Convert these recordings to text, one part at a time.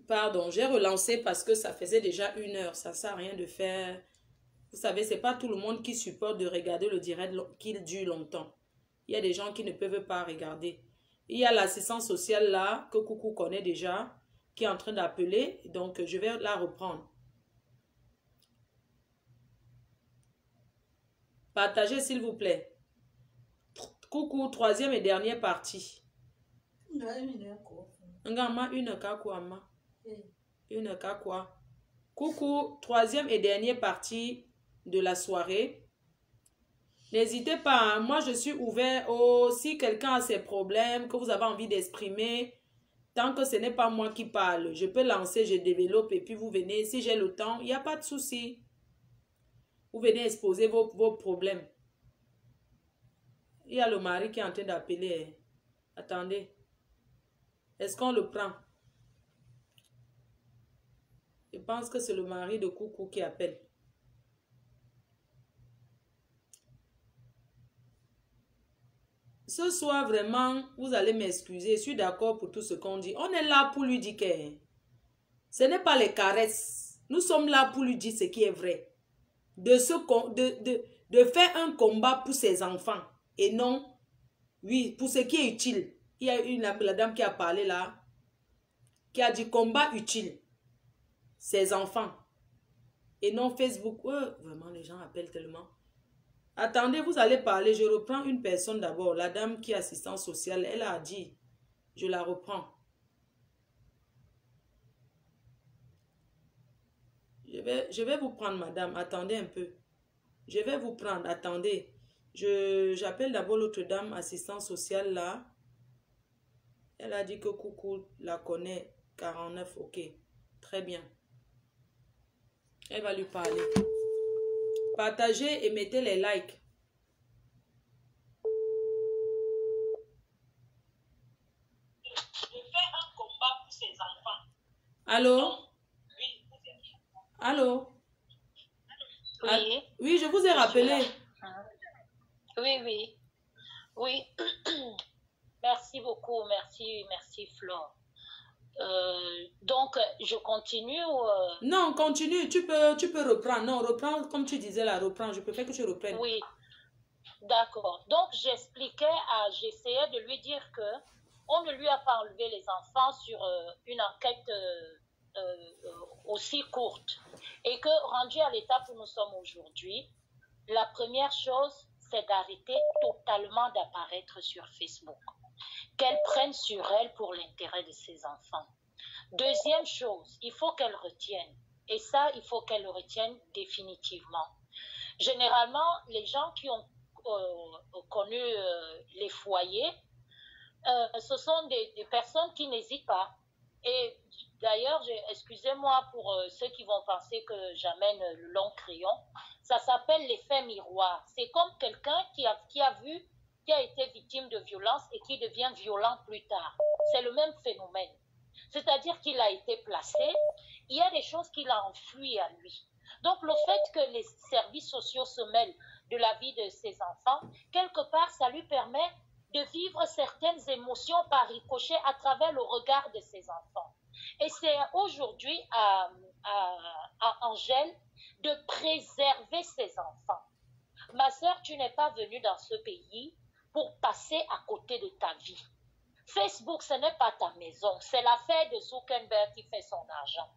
Pardon, j'ai relancé parce que ça faisait déjà 1 heure. Ça ne sert à rien de faire... Vous savez, c'est pas tout le monde qui supporte de regarder le direct qu'il dure longtemps. Il y a des gens qui ne peuvent pas regarder. Il y a l'assistante sociale là, que Coucou connaît déjà, qui est en train d'appeler. Donc, je vais la reprendre. Partagez, s'il vous plaît. Coucou, troisième et dernière partie. Coucou, troisième et dernière partie de la soirée. N'hésitez pas, hein, moi je suis ouvert si quelqu'un a ses problèmes, que vous avez envie d'exprimer, tant que ce n'est pas moi qui parle, je peux lancer, je développe et puis vous venez, si j'ai le temps, il n'y a pas de souci. Vous venez exposer vos problèmes. Il y a le mari qui est en train d'appeler. Attendez. Est-ce qu'on le prend? Je pense que c'est le mari de Coucou qui appelle. Ce soir, vraiment, vous allez m'excuser. Je suis d'accord pour tout ce qu'on dit. On est là pour lui dire que ce n'est pas les caresses. Nous sommes là pour lui dire ce qui est vrai. De faire un combat pour ses enfants. Et non, oui, pour ce qui est utile. Il y a la dame qui a parlé là, qui a dit combat utile. Ses enfants. Et non Facebook. Vraiment, les gens appellent tellement. Attendez, vous allez parler. Je reprends une personne d'abord. La dame qui est assistante sociale, elle a dit. Je la reprends. Je vais vous prendre, madame. Attendez un peu. Je vais vous prendre. Attendez. J'appelle d'abord l'autre dame, assistante sociale là. Elle a dit que Coucou la connaît. 49, ok. Très bien. Elle va lui parler. Partagez et mettez les likes. Je fais un combat pour ses enfants. Allô? Allô? Oui. Oui, je vous ai rappelé. Oui, oui. Oui. Merci beaucoup. Merci Flore. Donc, je continue ou... Non, continue. Tu peux reprendre. Non, reprends comme tu disais là. Reprends. Je préfère que tu reprennes. Oui. D'accord. Donc, j'essayais de lui dire que on ne lui a pas enlevé les enfants sur une enquête aussi courte. Et que, rendu à l'étape où nous sommes aujourd'hui, la première chose, c'est d'arrêter totalement d'apparaître sur Facebook. Qu'elle prenne sur elle pour l'intérêt de ses enfants. Deuxième chose, il faut qu'elle retienne. Et ça, il faut qu'elle le retienne définitivement. Généralement, les gens qui ont connu les foyers, ce sont des personnes qui n'hésitent pas. Et d'ailleurs, excusez-moi pour ceux qui vont penser que j'amène le long crayon, ça s'appelle l'effet miroir. C'est comme quelqu'un qui a été victime de violence et qui devient violent plus tard. C'est le même phénomène. C'est-à-dire qu'il a été placé, il y a des choses qu'il a enfouies à lui. Donc, le fait que les services sociaux se mêlent de la vie de ses enfants, quelque part, ça lui permet de vivre certaines émotions par ricochet à travers le regard de ses enfants. Et c'est aujourd'hui à Angèle de préserver ses enfants. Ma sœur, tu n'es pas venue dans ce pays pour passer à côté de ta vie. Facebook, ce n'est pas ta maison, c'est l'affaire de Zuckerberg qui fait son argent.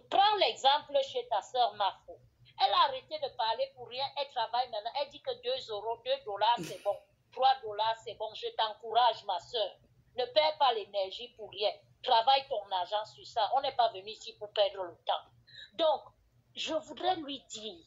Prends l'exemple chez ta sœur Mafo. Elle a arrêté de parler pour rien, elle travaille maintenant, elle dit que 2 euros, 2 dollars, c'est bon, 3 dollars, c'est bon, je t'encourage ma sœur. Ne perds pas l'énergie pour rien, travaille ton argent sur ça, on n'est pas venu ici pour perdre le temps. Donc, je voudrais lui dire,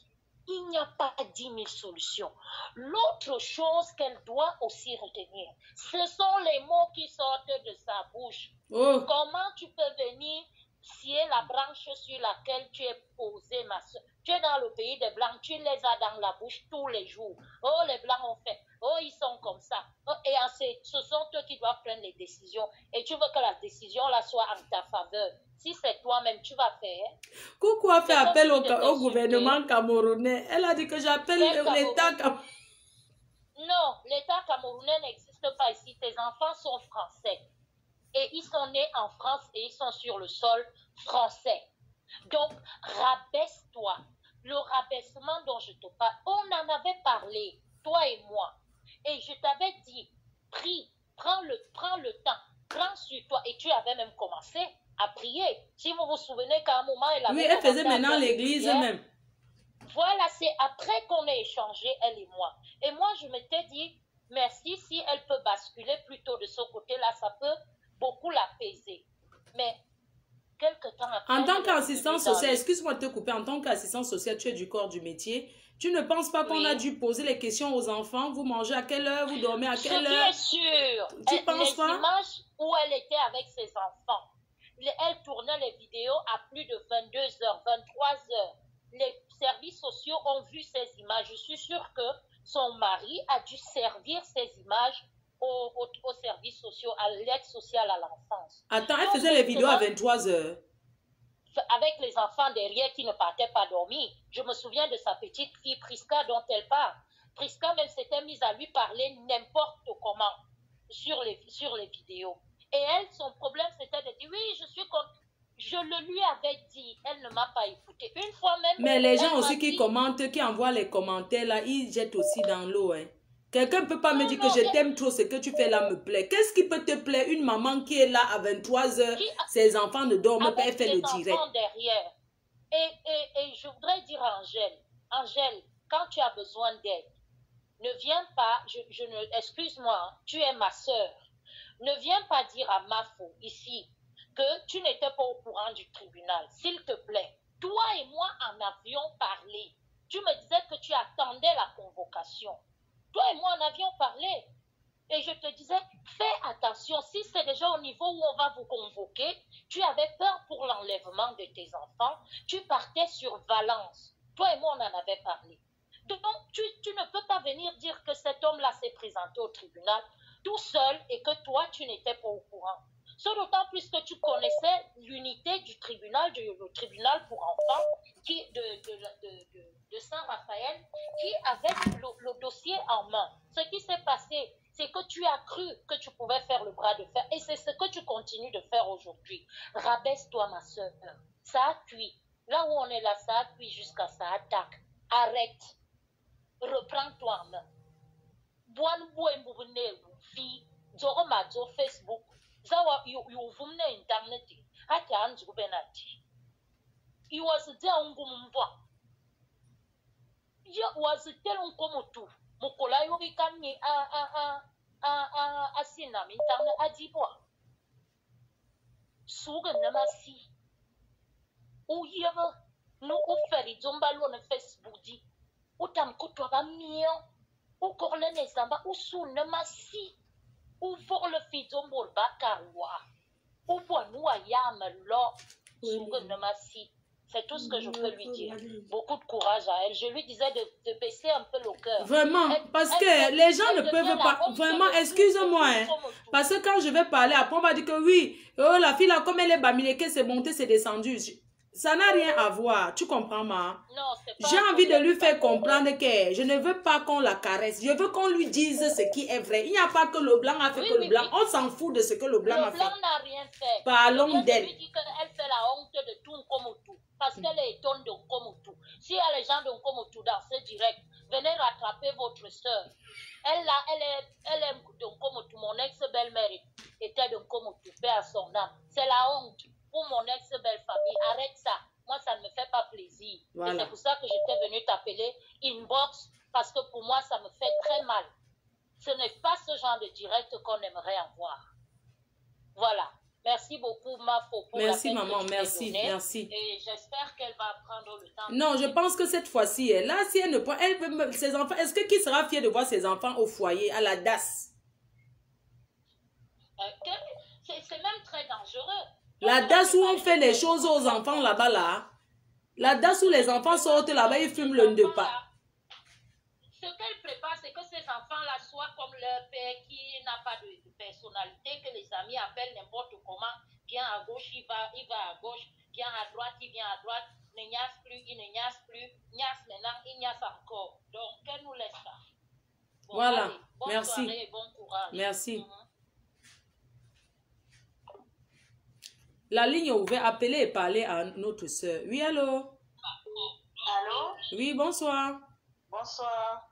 il n'y a pas 10 000 solutions. L'autre chose qu'elle doit aussi retenir, ce sont les mots qui sortent de sa bouche. Oh. Comment tu peux venir scier la branche sur laquelle tu es posée, ma soeur? Tu es dans le pays des Blancs, tu les as dans la bouche tous les jours. Oh, les Blancs ont fait. Oh, ils sont comme ça. Oh, et ce sont eux qui doivent prendre les décisions. Et tu veux que la décision là soit en ta faveur. Si c'est toi-même, tu vas faire. Coucou a fait appel au gouvernement camerounais. Elle a dit que j'appelle l'État camerounais. Non, l'État camerounais n'existe pas ici. Tes enfants sont français. Et ils sont nés en France et ils sont sur le sol français. Donc, rabaisse-toi. Le rabaissement dont je te parle, on en avait parlé, toi et moi. Et je t'avais dit, prends le temps, prends sur toi. Et tu avais même commencé à prier. Si vous vous souvenez qu'à un moment, elle avait oui, elle faisait maintenant l'église même. Voilà, c'est après qu'on ait échangé, elle et moi. Et moi, je m'étais dit, merci, si elle peut basculer plutôt de ce côté-là, ça peut beaucoup l'apaiser. Mais quelque temps après... En tant qu'assistant social, excuse-moi de te couper, en tant qu'assistant social, tu es du corps du métier. Tu ne penses pas qu'on a dû poser les questions aux enfants? Vous mangez à quelle heure? Vous dormez à quelle heure? Ce qui est sûr, tu penses pas? Les images où elle était avec ses enfants, elle tournait les vidéos à plus de 22h, 23h. Les services sociaux ont vu ces images. Je suis sûre que son mari a dû servir ces images aux services sociaux, à l'aide sociale à l'enfance. Attends, elle faisait les vidéos à 23h. Avec les enfants derrière qui ne partaient pas dormir. Je me souviens de sa petite fille Priska dont elle parle. Priska même s'était mise à lui parler n'importe comment sur les vidéos. Et elle, son problème, c'était de dire, oui, je suis contre. Je le lui avais dit, elle ne m'a pas écouté. Une fois même... Mais les gens aussi qui commentent, qui envoient les commentaires, là, ils jettent aussi dans l'eau, hein. Quelqu'un ne peut pas me dire que je t'aime trop, ce que tu fais là me plaît. Qu'est-ce qui peut te plaire? Une maman qui est là à 23h, ses enfants ne dorment pas, elle fait le direct. Derrière. Et je voudrais dire à Angèle, quand tu as besoin d'aide, ne viens pas, excuse-moi, tu es ma sœur. Ne viens pas dire à Mafo ici que tu n'étais pas au courant du tribunal. S'il te plaît, toi et moi en avions parlé. Tu me disais que tu attendais la convocation. Toi et moi en avions parlé. Et je te disais, fais attention, si c'est déjà au niveau où on va vous convoquer, tu avais peur pour l'enlèvement de tes enfants, tu partais sur Valence. Toi et moi, on en avait parlé. Donc, tu ne peux pas venir dire que cet homme-là s'est présenté au tribunal tout seul et que toi, tu n'étais pas au courant. C'est d'autant plus que tu connaissais l'unité du tribunal, le tribunal pour enfants de Saint-Raphaël, qui avait le dossier en main. Ce qui s'est passé, c'est que tu as cru que tu pouvais faire le bras de fer. Et c'est ce que tu continues de faire aujourd'hui. Rabaisse-toi, ma soeur. Ça a cuit. Là où on est là, ça a cuit jusqu'à ça attaque. Arrête. Reprends-toi en main. Facebook. Zawa yuvumne internet. Haki anzu benati. You was there ungumumba. Ya was there unkomotu. Mukola yurikani asina mintana adibwa. Suga namasi. Uyeva no uferi zombalo na Facebook di. Utam kutwa ba mio. Ou corne ne samba ou sou namasi. Ou for le fizombo bakarwa. Ou boinou ayam lo. Suga namasi. C'est tout ce que je peux lui dire. Beaucoup de courage à elle. Je lui disais de baisser un peu le cœur. Vraiment, parce que les gens ne peuvent pas... Vraiment, excuse-moi. Hein, parce que quand je vais parler, après on va dire que oui, oh, la fille là, comme elle est bamileke, c'est monté, c'est descendu. Ça n'a rien à voir. Tu comprends, ma? J'ai envie de lui faire comprendre que je ne veux pas qu'on la caresse. Je veux qu'on lui dise ce qui est vrai. Il n'y a pas que le blanc a fait que le blanc. On s'en fout de ce que le blanc a fait. Le blanc n'a rien fait. Parlons d'elle. Je lui dis qu'elle fait la honte de tout Nkomotu. Parce qu'elle est étonne de Nkomotu. S'il y a les gens de Nkomotu dans ce direct, venez rattraper votre soeur. Elle est de Nkomotu. Mon ex-belle-mère était de Nkomotu. Paix à son âme. C'est la honte. Pour mon ex-belle famille, arrête ça. Moi, ça ne me fait pas plaisir. Voilà. Et c'est pour ça que j'étais venue t'appeler inbox, parce que pour moi, ça me fait très mal. Ce n'est pas ce genre de direct qu'on aimerait avoir. Voilà. Merci beaucoup, Mafo, pour merci, la maman. Merci, merci. Et j'espère qu'elle va prendre le temps. Non, je pense que cette fois-ci, là, si elle ne peut, elle veut ses enfants. Est-ce que qui sera fier de voir ses enfants au foyer, à la DAS? C'est même très dangereux. La DAS où on fait les choses aux enfants là-bas, là. La DAS où les enfants sortent là-bas, ils fument le pas. Ce qu'elle prépare, c'est que ces enfants-là soient comme leur père qui n'a pas de personnalité, que les amis appellent n'importe comment. Viens à gauche, il va à gauche. Viens à droite, il vient à droite. Ne niasse plus, il ne niasse plus. Niasse maintenant, il niasse encore. Donc, qu'elle nous laisse ça. Bon, voilà, allez, bonne merci. Soirée et bon courage. Merci. La ligne est ouverte. Appelez et parlez à notre soeur. Oui, allô? Allô? Oui, bonsoir. Bonsoir.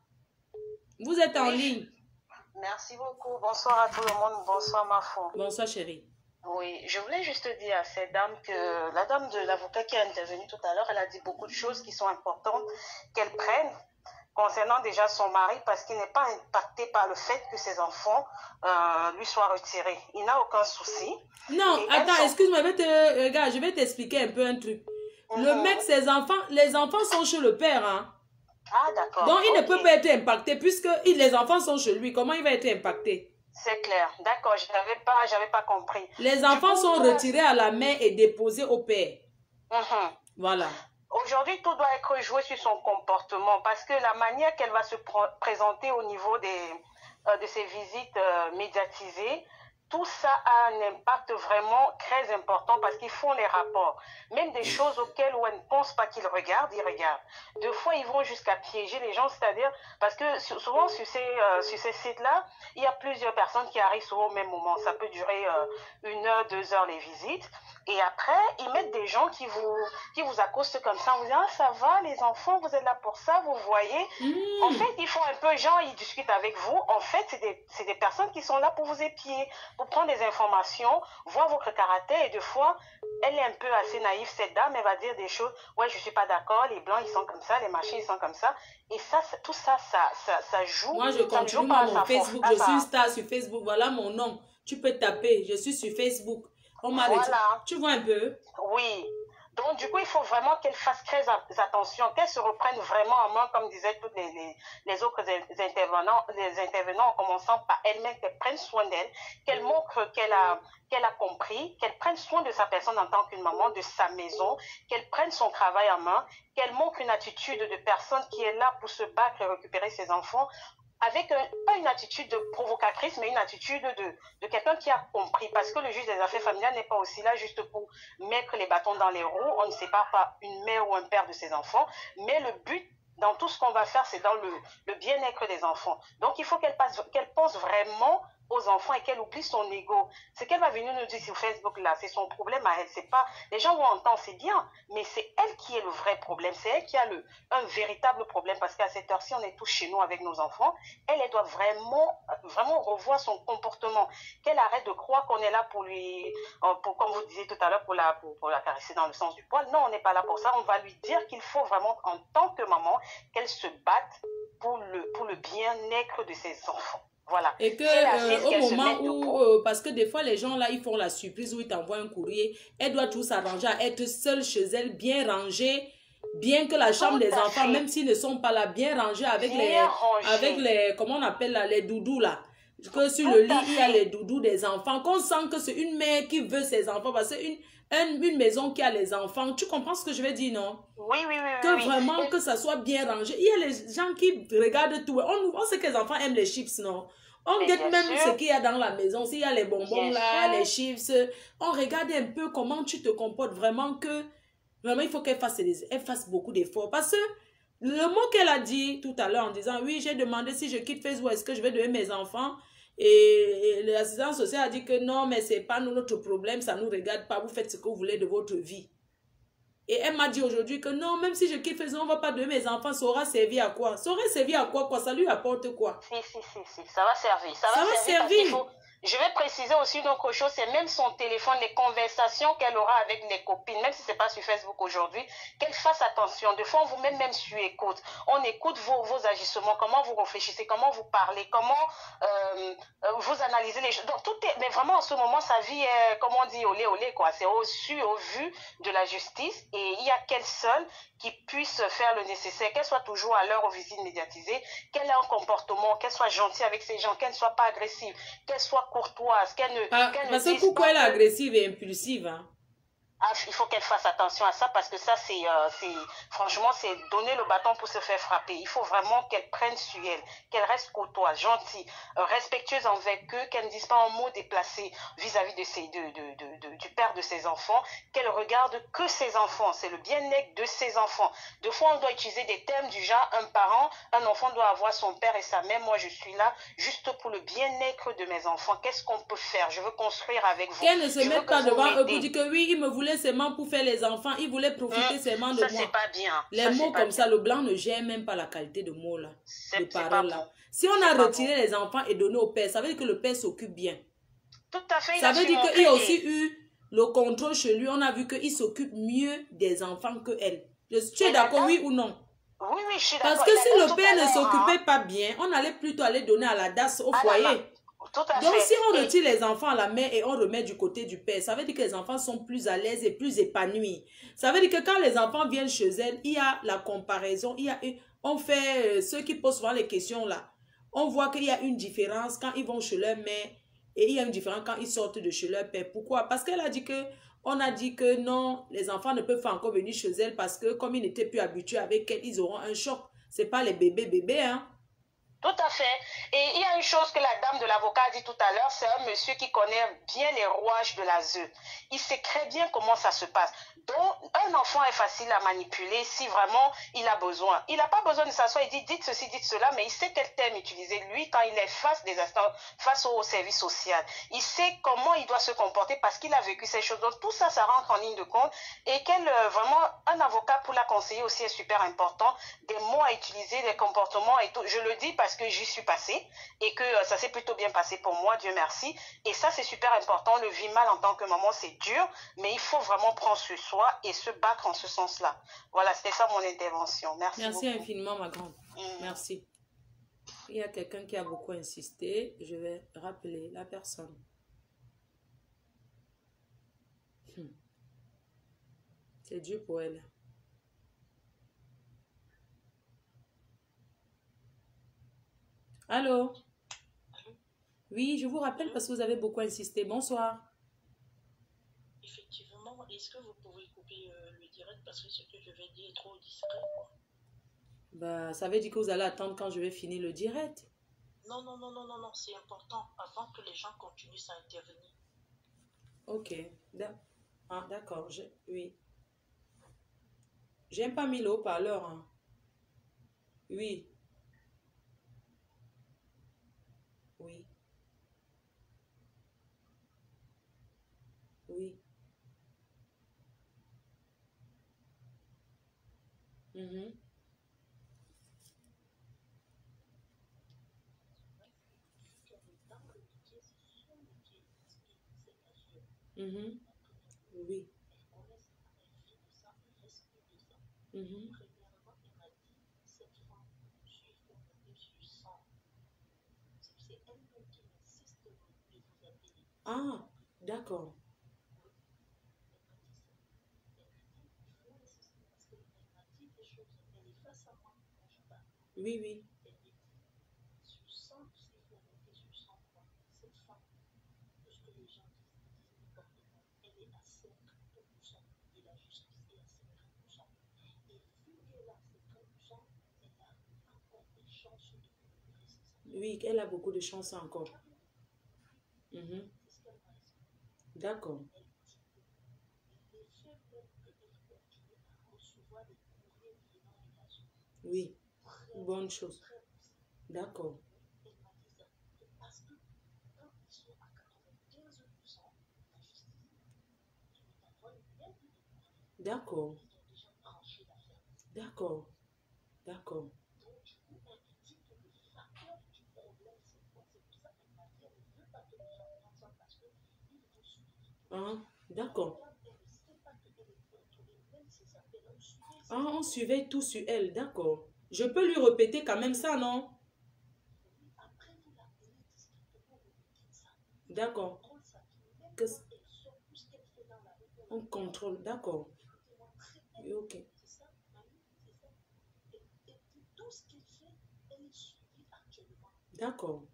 Vous êtes en ligne. Merci beaucoup. Bonsoir à tout le monde. Bonsoir, ma foi. Bonsoir, chérie. Oui, je voulais juste dire à cette dame que la dame de l'avocat qui a intervenu tout à l'heure, elle a dit beaucoup de choses qui sont importantes qu'elle prenne concernant déjà son mari parce qu'il n'est pas impacté par le fait que ses enfants lui soient retirés. Il n'a aucun souci. Non, Et attends, elles sont- excuse-moi, regarde, je vais t'expliquer un peu un truc. Le mec, ses enfants, les enfants sont chez le père, hein. Ah, d'accord. Donc, il ne Ok. peut pas être impacté puisque les enfants sont chez lui. Comment il va être impacté? C'est clair. D'accord, j'avais pas compris. Les enfants coup, sont toi- retirés à la main et déposés au père. Mhm. Voilà. Aujourd'hui, tout doit être joué sur son comportement parce que la manière qu'elle va se présenter au niveau de ses visites médiatisées, tout ça a un impact vraiment très important parce qu'ils font les rapports. Même des choses auxquelles on ne pense pas qu'ils regardent, ils regardent. Deux fois, ils vont jusqu'à piéger les gens, c'est-à-dire parce que souvent sur ces sites-là, il y a plusieurs personnes qui arrivent souvent au même moment. Ça peut durer 1 heure, 2 heures les visites. Et après, ils mettent des gens qui vous accostent comme ça. On vous dit, ah, ça va, les enfants, vous êtes là pour ça, vous voyez. En fait, ils font un peu genre, ils discutent avec vous. En fait, c'est des personnes qui sont là pour vous épier, pour prendre des informations, voir votre caractère. Et des fois, elle est un peu assez naïve, cette dame. Elle va dire des choses. Ouais, je suis pas d'accord. Les blancs, ils sont comme ça. Les machins, ils sont comme ça. Et ça, tout ça, ça joue. Moi, je ça ne continue joue pas à mon sa Facebook. force. Je suis une star sur Facebook. Voilà mon nom. Tu peux taper. Je suis sur Facebook. On m'a retiré. Voilà. Tu vois un peu? Oui. Donc, du coup, il faut vraiment qu'elle fasse très attention, qu'elle se reprenne vraiment en main, comme disaient tous les autres intervenants, en commençant par elle-même, qu'elle prenne soin d'elle, qu'elle montre qu'elle a compris, qu'elle prenne soin de sa personne en tant qu'une maman, de sa maison, qu'elle prenne son travail en main, qu'elle montre une attitude de personne qui est là pour se battre et récupérer ses enfants, avec pas une attitude de provocatrice, mais une attitude de quelqu'un qui a compris. Parce que le juge des affaires familiales n'est pas aussi là juste pour mettre les bâtons dans les roues. On ne sépare pas une mère ou un père de ses enfants. Mais le but, dans tout ce qu'on va faire, c'est dans le bien-être des enfants. Donc, il faut qu'elle pense vraiment aux enfants et qu'elle oublie son ego. Ce qu'elle va venir nous dire sur Facebook là, c'est son problème à elle. C'est pas, les gens vont entendre, c'est bien, mais c'est elle qui est le vrai problème. C'est elle qui a un véritable problème parce qu'à cette heure-ci, on est tous chez nous avec nos enfants. Elle doit vraiment revoir son comportement. Qu'elle arrête de croire qu'on est là pour lui, comme vous disiez tout à l'heure, pour la caresser dans le sens du poil. Non, on n'est pas là pour ça. On va lui dire qu'il faut vraiment, en tant que maman, qu'elle se batte pour le bien-être de ses enfants. Voilà. Et que au moment où, parce que des fois les gens là, ils font la surprise où ils t'envoient un courrier, elle doit tout s'arranger à être seule chez elle, bien rangée, bien que la chambre des enfants, même s'ils ne sont pas là, bien rangée avec les, comment on appelle là, les doudous là. Que sur le lit, il y a les doudous des enfants, qu'on sent que c'est une mère qui veut ses enfants, parce que une maison qui a les enfants, tu comprends ce que je veux dire, non? Oui. Que vraiment, que ça soit bien rangé. Il y a les gens qui regardent tout. On sait que les enfants aiment les chips, non? On guette même ce qu'il y a dans la maison. S'il y a les bonbons là, les chips, on regarde un peu comment tu te comportes. Vraiment il faut qu'elle fasse beaucoup d'efforts. Parce que le mot qu'elle a dit tout à l'heure en disant, oui, j'ai demandé si je quitte Facebook, est-ce que je vais donner mes enfants? Et l'assistant social a dit que non, mais c'est pas notre problème, ça nous regarde pas, vous faites ce que vous voulez de votre vie. Et elle m'a dit aujourd'hui que non, même si je quitte Facebook, on ne va pas donner mes enfants, ça aura servi à quoi? Ça aurait servi à quoi? Ça lui apporte quoi? Si, ça va servir. Ça va servir. Je vais préciser aussi une autre chose, c'est même son téléphone, les conversations qu'elle aura avec les copines, même si ce n'est pas sur Facebook aujourd'hui, qu'elle fasse attention. Des fois, on vous met même sur écoute. On écoute vos agissements, comment vous réfléchissez, comment vous parlez, comment vous analysez les choses. Donc, mais vraiment, en ce moment, sa vie est, comme on dit, olé, olé, quoi. C'est au vu de la justice et il n'y a qu'elle seule qui puisse faire le nécessaire, qu'elle soit toujours à l'heure aux visites médiatisées, qu'elle ait un comportement, qu'elle soit gentille avec ses gens, qu'elle ne soit pas agressive, qu'elle soit courtoise, qu'elle ne parce que pourquoi elle est agressive et impulsive, hein? Ah, il faut qu'elle fasse attention à ça parce que ça, franchement, c'est donner le bâton pour se faire frapper. Il faut vraiment qu'elle prenne sur elle, qu'elle reste courtoise, gentille, respectueuse envers eux, qu'elle ne dise pas un mot déplacé vis-à-vis du père de ses enfants, qu'elle regarde que ses enfants. C'est le bien-être de ses enfants. Deux fois, on doit utiliser des termes du genre un enfant doit avoir son père et sa mère. Moi, je suis là juste pour le bien-être de mes enfants. Qu'est-ce qu'on peut faire? Je veux construire avec vous. Qu'elle ne se mette pas devant eux pour dire que oui, il me voulait seulement pour faire les enfants, il voulait profiter seulement de moi. Ça, c'est pas bien. Les mots comme ça, le blanc ne gère même pas la qualité de mots là, de paroles là. Si on a retiré les enfants et donné au père, ça veut dire que le père s'occupe bien. Tout à fait. Ça veut dire qu'il a aussi eu le contrôle chez lui. On a vu qu'il s'occupe mieux des enfants que elle. Tu es d'accord, oui ou non? Oui, oui, je suis d'accord. Parce que si le père ne s'occupait pas bien, on allait plutôt aller donner à la DAS au foyer. Tout à Donc, fait. si on retire les enfants à la mère et on remet du côté du père, ça veut dire que les enfants sont plus à l'aise et plus épanouis. Ça veut dire que quand les enfants viennent chez elle, il y a la comparaison, on fait ceux qui posent souvent les questions là. On voit qu'il y a une différence quand ils vont chez leur mère et il y a une différence quand ils sortent de chez leur père. Pourquoi? Parce qu'elle a dit on a dit que non, les enfants ne peuvent pas encore venir chez elle parce que comme ils n'étaient plus habitués avec elle, ils auront un choc. C'est pas les bébés, hein. Tout à fait. Et il y a une chose que la dame de l'avocat a dit tout à l'heure, c'est un monsieur qui connaît bien les rouages de la ZEU. Il sait très bien comment ça se passe. Donc, un enfant est facile à manipuler si vraiment il a besoin. Il n'a pas besoin de s'asseoir et dire dites ceci, dites cela, mais il sait quel terme utiliser. Lui, quand il est face au service social, il sait comment il doit se comporter parce qu'il a vécu ces choses. Donc, tout ça, ça rentre en ligne de compte. Et vraiment, un avocat pour la conseiller aussi est super important. Des mots à utiliser, des comportements et tout. Je le dis parce que j'y suis passée et que ça s'est plutôt bien passé pour moi, Dieu merci. Et ça, c'est super important. Le vit mal en tant que maman, c'est dur, mais il faut vraiment prendre sur soi et se battre en ce sens-là. Voilà, c'était ça mon intervention. Merci beaucoup. Infiniment, ma grande. Merci. Il y a quelqu'un qui a beaucoup insisté. Je vais rappeler la personne. C'est dur pour elle. Allô? Oui, je vous rappelle parce que vous avez beaucoup insisté. Bonsoir. Effectivement, est-ce que vous pouvez couper le direct parce que ce que je vais dire est trop discret, quoi. Bah, ça veut dire que vous allez attendre quand je vais finir le direct. Non, c'est important avant que les gens continuent à intervenir. Ok. D'accord, oui. J'aime pas mis le haut-parleur. Hein. Oui. Oui. Oui. Mhm. Mhm. Oui. Mhm. Ah, d'accord. Oui, oui. Oui, elle a beaucoup de chance encore. Mhm. D'accord. Oui, bonne chose. D'accord. D'accord. D'accord. D'accord. Ah, d'accord. Ah, on suivait tout sur elle, d'accord. Je peux lui répéter quand même ça, non? D'accord. On contrôle, d'accord. Ok. D'accord.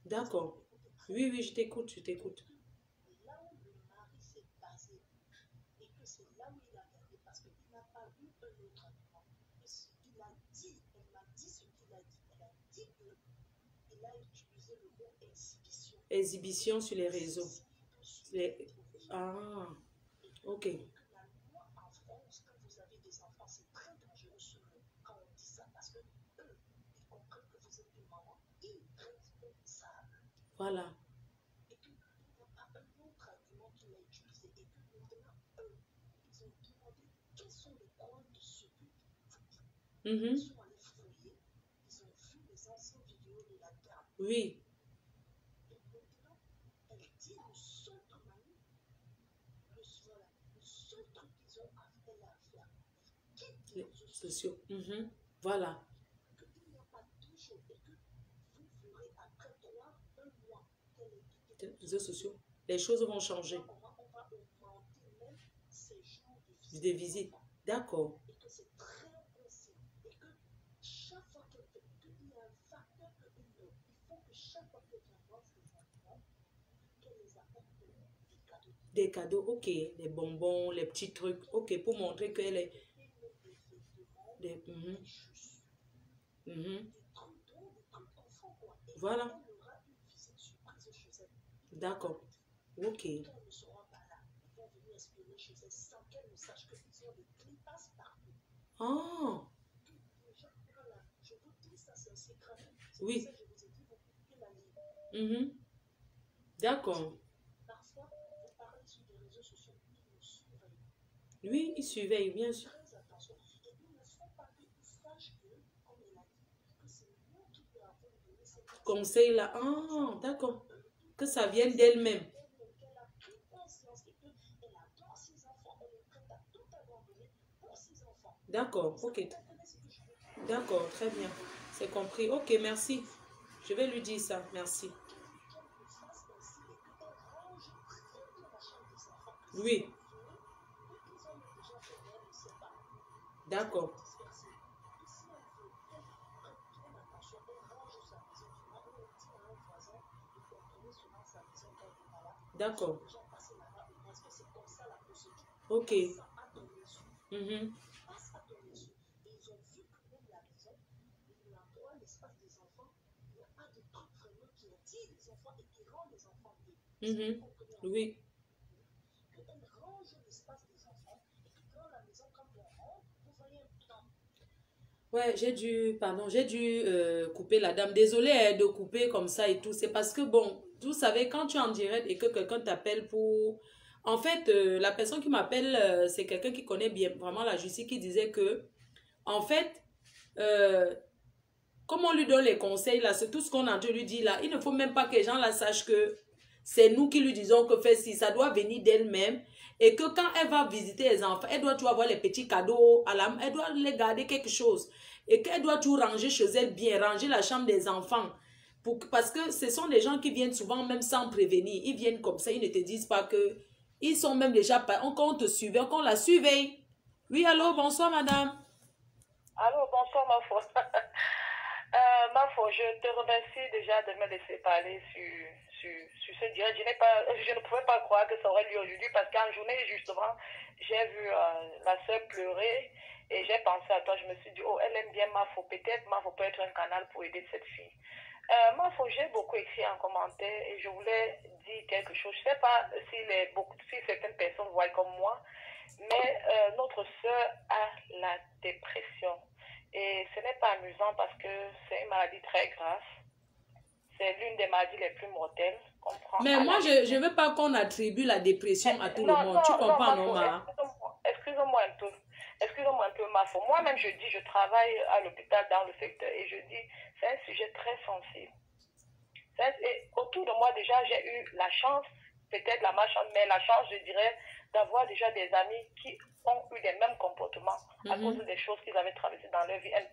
D'accord. Oui, je t'écoute, je t'écoute. c'est là où il a gagné parce qu'il n'a pas eu un autre argument. Et ce qu'il a dit, elle m'a dit ce qu'il a dit. Elle a dit qu'il a utilisé le mot exhibition. Exhibition sur les réseaux. Ah, ok. La loi en France, quand vous avez des enfants, c'est très dangereux sur eux quand on dit ça parce que eux, ils comprennent que vous êtes une maman irresponsable. Voilà. Et qu'il n'y a pas un autre argument qu'il a utilisé. Et que maintenant, eux, ils ont demandé quels sont les preuves de ce que vous dites. Ils sont allés fouiller, ils ont vu les anciennes vidéos de la dame. Oui. Et maintenant, elle dit le seul travail, le seul truc qu'ils ont à faire, quitte les réseaux Sociaux. Voilà. qu'il n'y a pas deux jours et que vous verrez après 1 mois, Les réseaux sociaux. Les choses vont changer. on va augmenter même ces jours de Des visites. D'accord. et que c'est très possible et que chaque fois qu'il y a un facteur que il faut que chaque fois qu'elle vient voir ses enfants, qu'elle les apporte des cadeaux. Des cadeaux, ok. Des bonbons, les petits trucs. Ok, pour montrer qu'elle est... Des... Des chaussures, mhm. des trucs enfants quoi. Et Voilà. elle aura une visite surprise chez elle. D'accord. Ok. Quand elles ne seront pas là, ils vont venir espionner chez elle sans qu'elle ne sache qu'ils ont des clés passe partout. Ah, Déjà, voilà, je vous dis ça, c'est un secret. C'est oui. pour ça que je vous ai dit, vous coupez la ligne. Mhm. D'accord. Parfois, vous parlez sur des réseaux sociaux, ils nous surveillent. Oui, il surveille, bien sûr. Très attention. Et il ne faut pas qu'ils sachent que, comme elle a dit, que c'est nous qui lui avons donné cette Conseil là. Ah, d'accord. Que ça vienne d'elle-même. qu'elle a pris conscience et qu'elle adore ses enfants, elle est prête à tout abandonner pour ses enfants. D'accord, ok. D'accord, très bien. C'est compris. Ok, merci. Je vais lui dire ça. Merci. Oui. D'accord. D'accord. Ok. Mhm. Mhm. Oui. Ouais, j'ai dû couper la dame. Désolée de couper comme ça et tout. C'est parce que, bon, vous savez, quand tu es en direct et que quelqu'un t'appelle pour... En fait, la personne qui m'appelle, c'est quelqu'un qui connaît bien vraiment la justice, qui disait que, en fait, comme on lui donne les conseils, là, c'est tout ce qu'on a entendu lui dire, là. Il ne faut même pas que les gens là sachent que c'est nous qui lui disons que fait si, ça doit venir d'elle-même. Et que quand elle va visiter les enfants, elle doit tout avoir les petits cadeaux, elle doit les garder quelque chose. Et qu'elle doit tout ranger chez elle bien, ranger la chambre des enfants. Parce que ce sont des gens qui viennent souvent même sans prévenir. Ils viennent comme ça, ils ne te disent pas que... Ils sont même déjà... On te surveille, on la surveille. Oui, allô, bonsoir madame. Allô, bonsoir ma foi. Ma foi, je te remercie déjà de me laisser parler sur ce direct. Je ne pouvais pas croire que ça aurait lieu aujourd'hui parce qu'en journée, justement, j'ai vu la sœur pleurer et j'ai pensé à toi. Je me suis dit, oh, elle aime bien Mafo. Peut-être Mafo peut être un canal pour aider cette fille. Mafo, j'ai beaucoup écrit en commentaire et je voulais dire quelque chose. Je ne sais pas si certaines personnes voient comme moi, mais notre sœur a la dépression. Et ce n'est pas amusant parce que c'est une maladie très grave. C'est l'une des maladies les plus mortelles. Mais moi, je ne veux pas qu'on attribue la dépression à tout le monde. Tu comprends, non, ma? Excuse-moi un peu. Excuse-moi un peu, Mafo. Moi-même, je travaille à l'hôpital dans le secteur et je dis, c'est un sujet très sensible. Et autour de moi, déjà, j'ai eu la chance, peut-être la malchance, mais la chance, je dirais, d'avoir déjà des amis qui ont eu les mêmes comportements à cause des choses qu'ils avaient traversées dans leur vie. À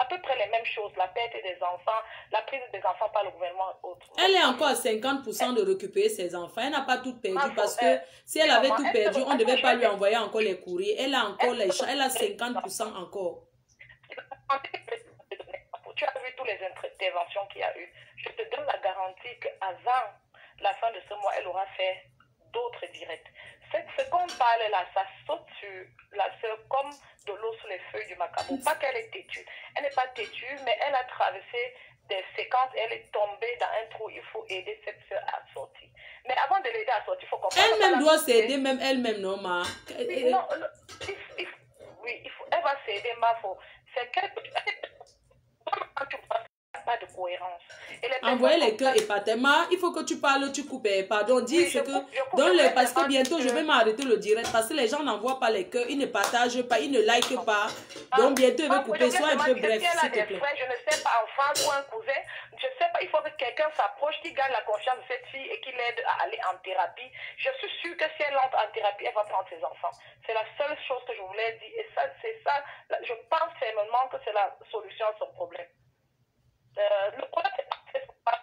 peu près les mêmes choses, la perte des enfants, la prise des enfants par le gouvernement et autres. Elle est encore à 50% de récupérer ses enfants. Elle n'a pas tout perdu parce que si elle avait tout perdu, on ne devait pas lui envoyer encore les courriers. Elle a encore elle a 50% encore. Tu as vu toutes les interventions qu'il y a eu. Je te donne la garantie qu'avant la fin de ce mois, elle aura fait d'autres directs. ce qu'on parle là, ça saute sur la sœur comme de l'eau sur les feuilles du macabo. Pas qu'elle est têtue. Elle n'est pas têtue, mais elle a traversé des séquences, elle est tombée dans un trou. Il faut aider cette sœur à sortir. Mais avant de l'aider à sortir, il faut comprendre. Elle-même doit s'aider, même elle-même, non, ma. Oui, non, oui, elle va s'aider, ma faut. C'est qu'elle. Quand tu vois, il n'y a pas de cohérence. Envoyez les cœurs épatement. Il faut que tu parles, tu coupes. Pardon, dis oui, ce que. Parce que bientôt, je vais m'arrêter le direct. Parce que les gens n'envoient pas les cœurs, ils ne partagent pas, ils ne likent pas. Donc, bientôt, ils vont couper. Sois un peu bref, s'il te plaît. Je ne sais pas, un frère ou un cousin, je ne sais pas, il faut que quelqu'un s'approche, qui gagne la confiance de cette fille et qui l'aide à aller en thérapie. Je suis sûre que si elle entre en thérapie, elle va prendre ses enfants. C'est la seule chose que je voulais dire. Et ça, c'est ça, je pense fermement que c'est la solution à son problème. Le problème, c'est pas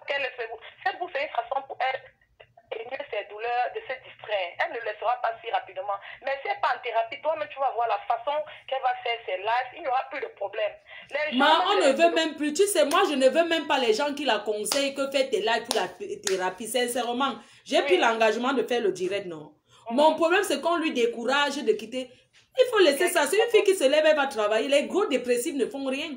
qu'elle fait vous. Faites-vous faire une façon pour elle éteindre ses douleurs, de se distraire. Elle ne le laissera pas si rapidement. Mais si elle n'est pas en thérapie, toi-même, tu vas voir la façon qu'elle va faire ses lives. Il n'y aura plus de problème. On ne veut même plus. Tu sais, moi, je ne veux même pas les gens qui la conseillent que faites tes lives pour la thérapie. Sincèrement, j'ai pris l'engagement de faire le direct, non. Mon problème, c'est qu'on lui décourage de quitter. Il faut laisser ça. C'est une fille qui se lève, elle va travailler. Les gros dépressifs ne font rien.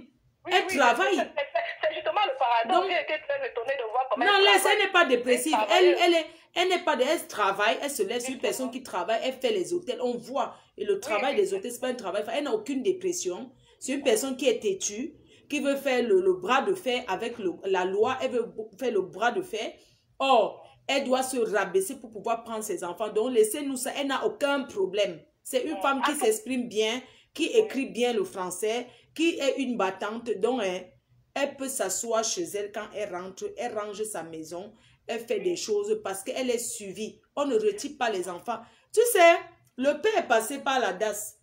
Elle travaille. C'est justement le paradoxe. J'ai été très étonnée de voir comment non, elle n'est pas dépressive. Elle n'est pas elle travaille, elle se lève sur une personne qui travaille, elle fait les hôtels, on voit. Et le travail des hôtels, c'est pas un travail. Elle n'a aucune dépression. C'est une personne qui est têtue, qui veut faire le bras de fer avec la loi. Elle veut faire le bras de fer. Or, elle doit se rabaisser pour pouvoir prendre ses enfants. Donc, laissez-nous ça. Elle n'a aucun problème. C'est une femme qui s'exprime bien, qui écrit bien le français, qui est une battante, donc elle peut s'asseoir chez elle quand elle rentre, elle range sa maison, elle fait des choses parce qu'elle est suivie. On ne retire pas les enfants. Tu sais, le père est passé par la DAS.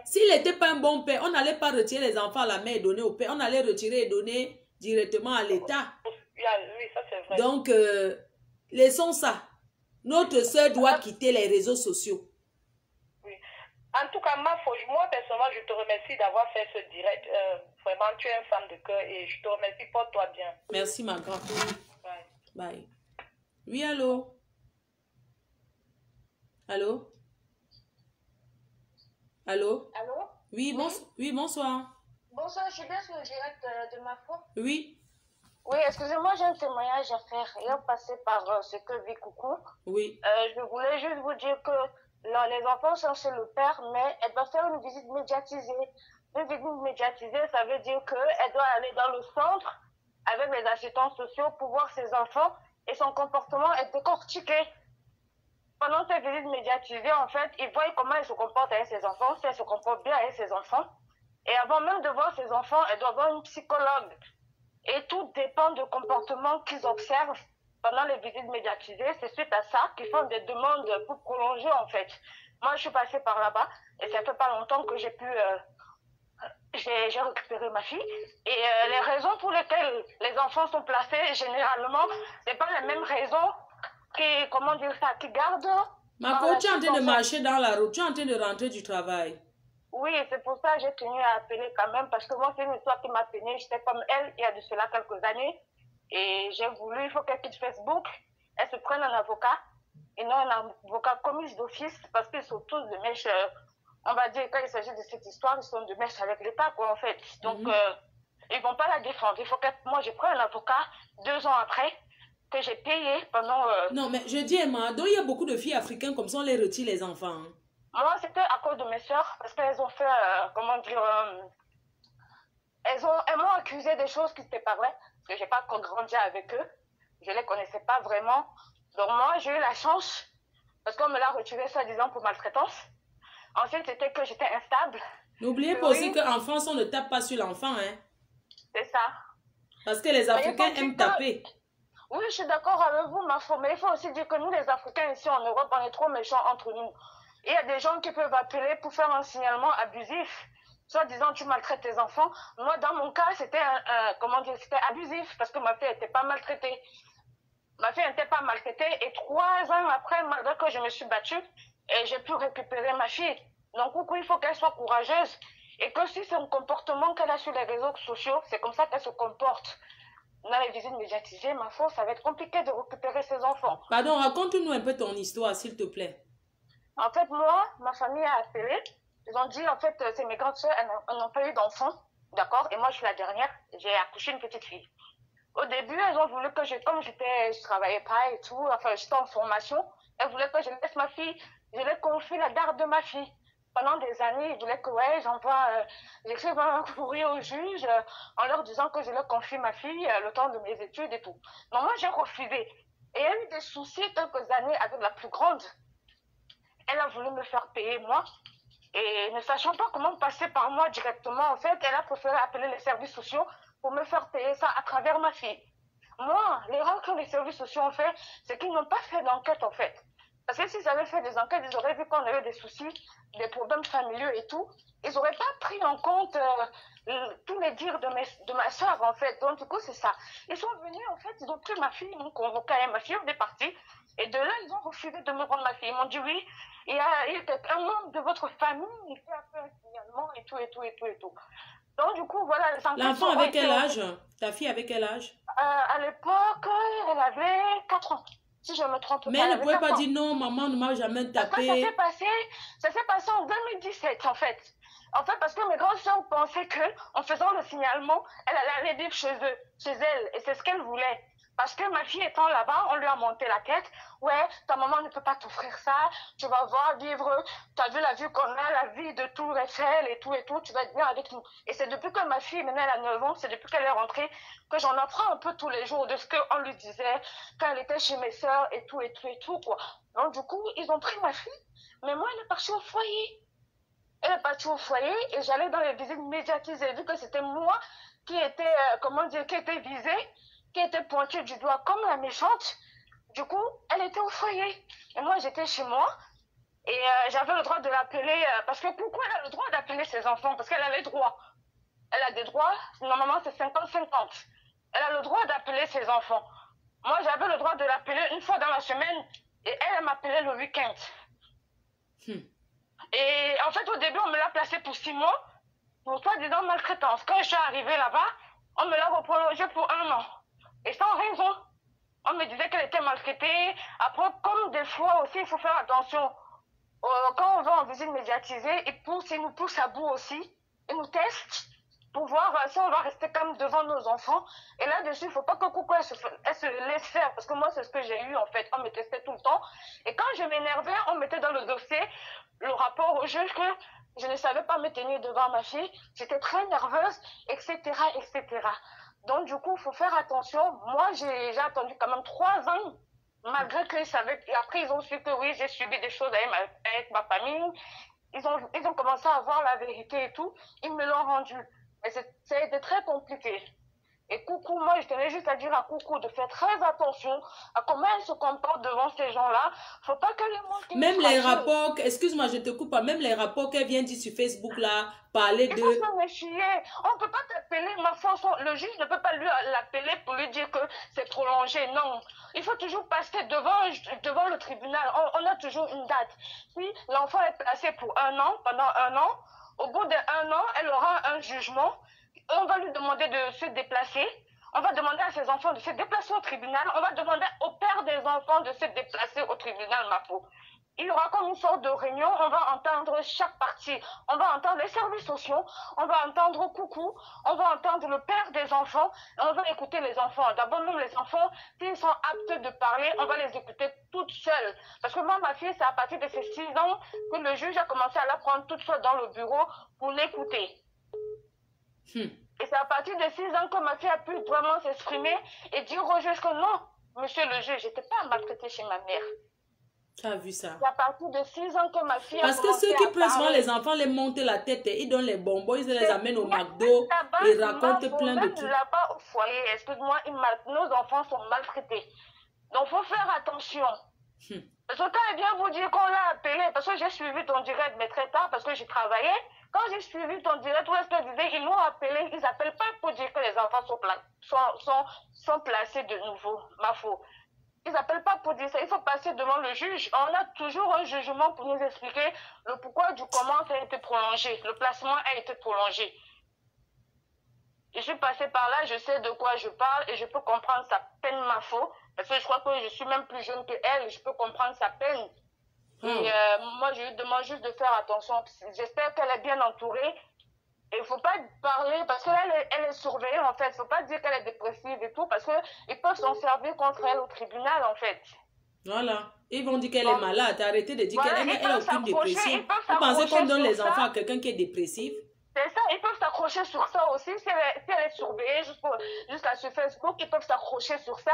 S'il n'était pas un bon père, on n'allait pas retirer les enfants à la main et donner au père. On allait retirer et donner directement à l'État. Oui, ça c'est vrai. Donc, laissons ça. Notre soeur doit quitter les réseaux sociaux. En tout cas, moi, personnellement, je te remercie d'avoir fait ce direct. Vraiment, tu es une femme de cœur et je te remercie. Porte-toi bien. Merci, ma grande. Bye. Bye. Oui, allô? Allô? Allô? Allô? Oui, oui, bonsoir. Bonsoir, je suis bien sur le direct de ma foi. Oui. Oui, excusez-moi, j'ai un témoignage à faire. Ayant passé par ce que vit Coucou, oui. Je voulais juste vous dire que non, les enfants sont chez le père, mais elle doit faire une visite médiatisée. Une visite médiatisée, ça veut dire qu'elle doit aller dans le centre avec les assistants sociaux pour voir ses enfants et son comportement est décortiqué. Pendant cette visite médiatisée, en fait, ils voient comment elle se comporte avec ses enfants, si elle se comporte bien avec ses enfants. Et avant même de voir ses enfants, elle doit voir une psychologue. Et tout dépend du comportement qu'ils observent pendant les visites médiatisées. C'est suite à ça qu'ils font des demandes pour prolonger, en fait. Moi, je suis passée par là-bas et ça fait pas longtemps que j'ai pu... j'ai récupéré ma fille. Et les raisons pour lesquelles les enfants sont placés, généralement, c'est pas les mêmes raisons qui, comment dire ça, qui gardent... Marco, tu es en train de marcher dans la route, tu es en train de rentrer du travail. Oui, c'est pour ça que j'ai tenu à appeler quand même, parce que moi, c'est une histoire qui m'a peinée. J'étais comme elle, il y a de cela quelques années. Et j'ai voulu, il faut qu'elle quitte Facebook, elle se prenne un avocat, et non un avocat commis d'office, parce qu'ils sont tous de mèche, on va dire, quand il s'agit de cette histoire, ils sont de mèche avec l'État, quoi, en fait. Donc, ils vont pas la défendre. Il faut que moi, j'ai pris un avocat 2 ans après, que j'ai payé pendant... Non, mais je dis, Emma, donc il y a beaucoup de filles africaines comme ça, on les retire les enfants. Hein. Moi, c'était à cause de mes soeurs, parce qu'elles ont fait, comment dire, elles m'ont accusé des choses qui n'étaient pas vraies, parce que j'ai pas encore grandi avec eux, je les connaissais pas vraiment. Donc moi, j'ai eu la chance, parce qu'on me l'a retiré soi-disant pour maltraitance. Ensuite, c'était que j'étais instable. N'oubliez pas aussi qu'en France, on ne tape pas sur l'enfant, hein. C'est ça. Parce que les Africains aiment taper. Oui, je suis d'accord avec vous, ma foi, mais il faut aussi dire que nous, les Africains, ici en Europe, on est trop méchants entre nous. Il y a des gens qui peuvent appeler pour faire un signalement abusif, soit disant tu maltraites tes enfants. Moi, dans mon cas, c'était comment dire, c'était abusif parce que ma fille n'était pas maltraitée. Ma fille n'était pas maltraitée et 3 ans après, malgré que je me suis battue, j'ai pu récupérer ma fille. Donc, coucou, il faut qu'elle soit courageuse et que si c'est un comportement qu'elle a sur les réseaux sociaux, c'est comme ça qu'elle se comporte. dans les visites médiatisées, ma foi, ça va être compliqué de récupérer ses enfants. Pardon, raconte-nous un peu ton histoire, s'il te plaît. En fait, moi, ma famille a appelé. Ils ont dit, en fait, c'est mes grandes sœurs, elles n'ont pas eu d'enfants, d'accord? Et moi, je suis la dernière. J'ai accouché une petite fille. Au début, elles ont voulu que comme je travaillais pas et tout, enfin, j'étais en formation, elles voulaient que je laisse ma fille, je leur confie la garde de ma fille. Pendant des années, ils voulaient que, ouais, j'écrive un courrier au juge en leur disant que je leur confie ma fille le temps de mes études et tout. Mais moi, j'ai refusé. Et il y a eu des soucis quelques années avec la plus grande. Elle a voulu me faire payer moi. Et ne sachant pas comment passer par moi directement, en fait, elle a préféré appeler les services sociaux pour me faire payer ça à travers ma fille. Moi, l'erreur que les services sociaux ont fait, c'est qu'ils n'ont pas fait d'enquête, en fait. Parce que s'ils avaient fait des enquêtes, ils auraient vu qu'on avait des soucis, des problèmes familiaux et tout. Ils n'auraient pas pris en compte tous les dires de ma soeur, en fait. Donc, du coup, c'est ça. Ils sont venus, en fait, ils ont pris ma fille, ils m'ont convoqué à ma fille, on est parti. Et de là, ils ont refusé de me rendre ma fille. Ils m'ont dit, oui, il y a un membre de votre famille qui fait un peu un signalement et tout, et tout, et tout, et tout. Donc, du coup, voilà, les enquêtes. L'enfant avait quel âge? Ta fille avait quel âge? À l'époque, elle avait 4 ans. Si je me trompe pas. Mais elle ne pouvait pas dire non, maman ne m'a jamais tapé. Ça s'est passé en 2017, en fait. En fait, parce que mes grandes sœurs pensaient qu'en faisant le signalement, elle allait aller vivre chez elle. Et c'est ce qu'elle voulait. Parce que ma fille étant là-bas, on lui a monté la tête. Ouais, ta maman ne peut pas t'offrir ça. Tu vas voir vivre. Tu as vu la vie qu'on a, la vie de tout Rachel et tout. Tu vas être bien avec nous. Et c'est depuis que ma fille, maintenant elle a 9 ans, c'est depuis qu'elle est rentrée, que j'en apprends un peu tous les jours de ce qu'on lui disait quand elle était chez mes sœurs et tout, quoi. Donc, du coup, ils ont pris ma fille. Mais moi, elle est partie au foyer. Elle est partie au foyer et j'allais dans les visites médiatisées. Vu que c'était moi qui était, qui était visée, qui était pointée du doigt comme la méchante. Du coup, elle était au foyer. Et moi, j'étais chez moi. Et j'avais le droit de l'appeler, parce que Coucou, elle a le droit d'appeler ses enfants, parce qu'elle a les droits. Elle a des droits, normalement c'est 50-50. Elle a le droit d'appeler ses enfants. Moi, j'avais le droit de l'appeler une fois dans la semaine, et elle m'appelait le week-end. Et en fait, au début, on me l'a placée pour 6 mois, pour soi-disant maltraitance. Quand je suis arrivée là-bas, on me l'a reprolongée pour 1 an. Et sans raison. On me disait qu'elle était maltraitée. Après, comme des fois aussi, il faut faire attention. Quand on va en visite médiatisée, ils nous poussent à bout aussi. Ils nous testent pour voir si on va rester comme devant nos enfants. Et là-dessus, il ne faut pas que Coucou elle se laisse faire. Parce que moi, c'est ce que j'ai eu en fait. On me testait tout le temps. Et quand je m'énervais, on mettait dans le dossier le rapport au juge que je ne savais pas me tenir devant ma fille. J'étais très nerveuse, etc., etc. Donc, du coup, il faut faire attention. Moi, j'ai attendu quand même 3 ans, malgré qu'ils savaient. Et après, ils ont su que oui, j'ai subi des choses avec ma famille. Ils ont commencé à voir la vérité et tout. Ils me l'ont rendu. Mais ça a été très compliqué. Et Coucou, moi, je tenais juste à dire à Coucou de faire très attention à comment elle se comporte devant ces gens-là. Faut pas que les gens... Même les rapports, excuse-moi, je te coupe pas, même les rapports qu'elle vient dire sur Facebook, là, parler de... Il faut se méfier. On ne peut pas t'appeler, ma façon, le juge ne peut pas l'appeler pour lui dire que c'est prolongé, non. Il faut toujours passer devant le tribunal. On a toujours une date. Puis, l'enfant est placé pour 1 an, pendant 1 an. Au bout d'1 an, elle aura un jugement. On va lui demander de se déplacer. On va demander à ses enfants de se déplacer au tribunal. On va demander au père des enfants de se déplacer au tribunal, ma peau. Il y aura comme une sorte de réunion. On va entendre chaque partie. On va entendre les services sociaux. On va entendre Coucou. On va entendre le père des enfants. Et on va écouter les enfants. D'abord, même les enfants, s'ils sont aptes de parler, on va les écouter toutes seules. Parce que moi, ma fille, c'est à partir de ses 6 ans que le juge a commencé à la prendre toute seule dans le bureau pour l'écouter. Et c'est à partir de 6 ans que ma fille a pu vraiment s'exprimer et dire au juge que non, monsieur le juge, j'étais pas maltraitée chez ma mère. Tu as vu ça? C'est à partir de 6 ans que ma fille Parce que ceux qui prennent souvent les enfants, les montent la tête, ils donnent les bonbons, ils les amènent au McDo, ils racontent plein de trucs. Là-bas au foyer, excuse-moi, nos enfants sont maltraités. Donc, il faut faire attention. Parce que quand bien vous dire qu'on l'a appelé, parce que j'ai suivi ton direct, mais très tard, parce que j'ai travaillé. Quand j'ai suivi ton direct, où est-ce que disais, ils l'ont appelé, ils n'appellent pas pour dire que les enfants sont placés de nouveau, ma faute. Ils n'appellent pas pour dire ça, il faut passer devant le juge. On a toujours un jugement pour nous expliquer le pourquoi du comment ça a été prolongé, le placement a été prolongé. Je suis passée par là, je sais de quoi je parle et je peux comprendre sa peine, ma faute. Parce que je crois que je suis même plus jeune qu'elle, je peux comprendre sa peine. Et moi, je lui demande juste de faire attention. J'espère qu'elle est bien entourée. Et il ne faut pas parler, parce qu'elle est surveillée, en fait. Il ne faut pas dire qu'elle est dépressive et tout, parce qu'ils peuvent s'en servir contre elle au tribunal, en fait. Voilà. Ils vont dire qu'elle est malade. Arrêtez de dire Voilà, qu'elle n'a aucune dépression. Vous pensez qu'on donne les enfants à quelqu'un qui est dépressif? C'est ça, ils peuvent s'accrocher sur ça aussi. Si elle est surveillée jusqu'à sur Facebook, ils peuvent s'accrocher sur ça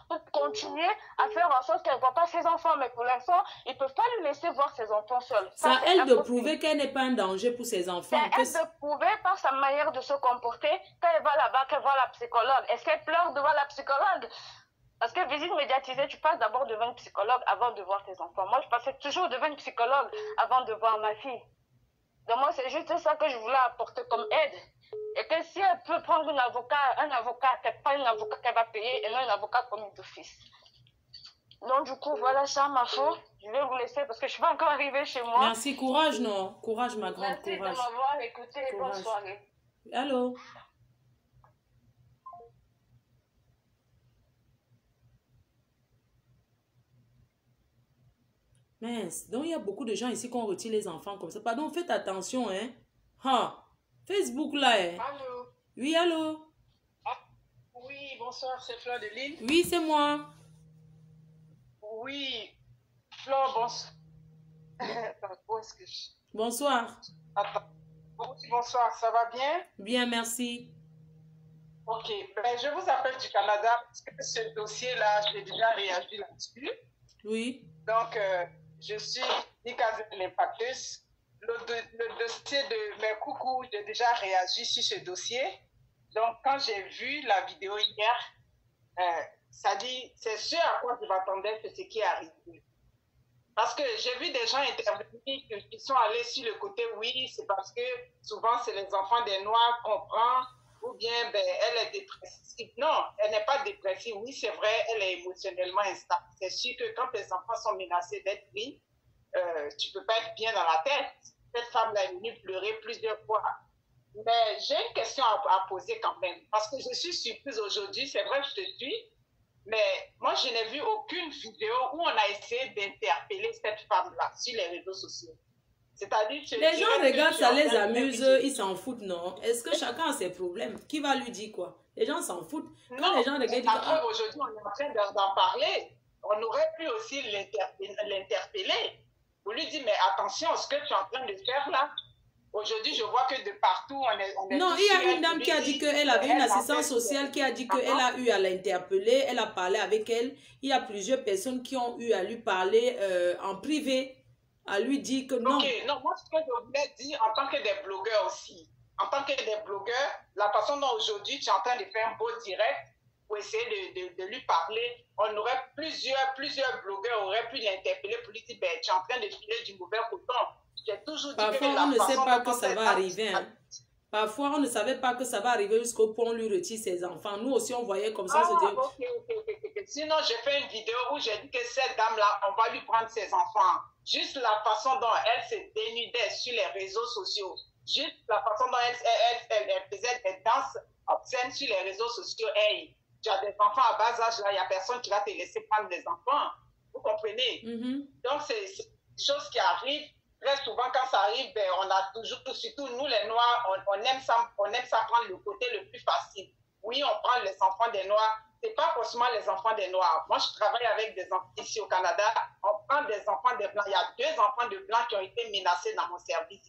pour continuer à faire en sorte qu'elle ne voit pas ses enfants. Mais pour l'instant, ils ne peuvent pas lui laisser voir ses enfants seuls. C'est à elle de prouver qu'elle n'est pas un danger pour ses enfants. C'est à elle de prouver par sa manière de se comporter quand elle va là-bas, qu'elle voit la psychologue. Est-ce qu'elle pleure devant la psychologue? Parce que visite médiatisée, tu passes d'abord devant une psychologue avant de voir tes enfants. Moi, je passais toujours devant une psychologue avant de voir ma fille. Donc moi, c'est juste ça que je voulais apporter comme aide. Et que si elle peut prendre un avocat, qu'elle prenne un avocat qu'elle va payer et non un avocat commis d'office. Donc du coup, voilà ça, ma foi. Je vais vous laisser parce que je suis pas encore arrivée chez moi. Merci, courage, non? Courage, ma grande, Merci courage. de m'avoir écouté et bonne soirée. Allô? Mince, donc il y a beaucoup de gens ici qui ont retiré les enfants comme ça. Pardon, faites attention, hein. Ha, Facebook là, hein. Allô? Oui, allô? Ah, oui, bonsoir, c'est Fleur de Lille. Oui, c'est moi. Oui, Fleur, bonsoir. Où est-ce que je... Bonsoir. Attends. Oui, bonsoir, ça va bien? Bien, merci. Ok, ben, je vous appelle du Canada parce que ce dossier-là, j'ai déjà réagi là-dessus. Oui. Donc, je suis Nika l'impacteuse. Le dossier de mes coucous, j'ai déjà réagi sur ce dossier. Donc, quand j'ai vu la vidéo hier, ça dit, c'est ce à quoi je m'attendais, c'est ce qui est arrivé. Parce que j'ai vu des gens intervenir qui sont allés sur le côté, oui, c'est parce que souvent c'est les enfants des Noirs qu'on prend, ou bien ben, elle est dépressive. Non, elle n'est pas dépressive. Oui, c'est vrai, elle est émotionnellement instable. C'est sûr que quand les enfants sont menacés d'être pris, tu ne peux pas être bien dans la tête. Cette femme-là est venue pleurer plusieurs fois. Mais j'ai une question à poser quand même, parce que je suis surprise aujourd'hui, c'est vrai que je te suis, mais moi je n'ai vu aucune vidéo où on a essayé d'interpeller cette femme-là sur les réseaux sociaux. C'est-à-dire que les gens regardent, ça les amuse, ils s'en foutent, non? Est-ce que chacun a ses problèmes? Qui va lui dire quoi? Les gens s'en foutent. Quand non, les gens regardent, après aujourd'hui on est en train d'en parler, on aurait pu aussi l'interpeller. Vous lui dites, mais attention, ce que tu es en train de faire là, aujourd'hui, je vois que de partout, on est non, il y a une dame qui a dit qu'elle avait une assistante sociale qui a dit qu'elle a eu à l'interpeller, elle a parlé avec elle. Il y a plusieurs personnes qui ont eu à lui parler en privé, à lui dire que non. Ok, non, moi, ce que je voulais dire en tant que des blogueurs aussi, en tant que des blogueurs, la façon dont aujourd'hui tu es en train de faire un beau direct pour essayer de lui parler, on aurait plusieurs blogueurs auraient pu l'interpeller pour lui dire, ben, tu es en train de filer du mauvais coton. J'ai toujours dit parfois, on ne sait pas que ça va arriver. Hein. Parfois, on ne savait pas que ça va arriver jusqu'au point où on lui retire ses enfants. Nous aussi, on voyait comme ça. Ok. Sinon, j'ai fait une vidéo où j'ai dit que cette dame-là, on va lui prendre ses enfants. Juste la façon dont elle se dénudait sur les réseaux sociaux. Juste la façon dont elle faisait des danses obscènes sur les réseaux sociaux. Hey, tu as des enfants à bas âge, là, il n'y a personne qui va te laisser prendre des enfants. Vous comprenez? Donc, c'est des choses qui arrivent. Très souvent, quand ça arrive, ben, on a toujours, surtout nous les Noirs, on aime ça prendre le côté le plus facile. Oui, on prend les enfants des Noirs. Ce n'est pas forcément les enfants des Noirs. Moi, je travaille avec des enfants ici au Canada. On prend des enfants des Blancs. Il y a 2 enfants de Blancs qui ont été menacés dans mon service.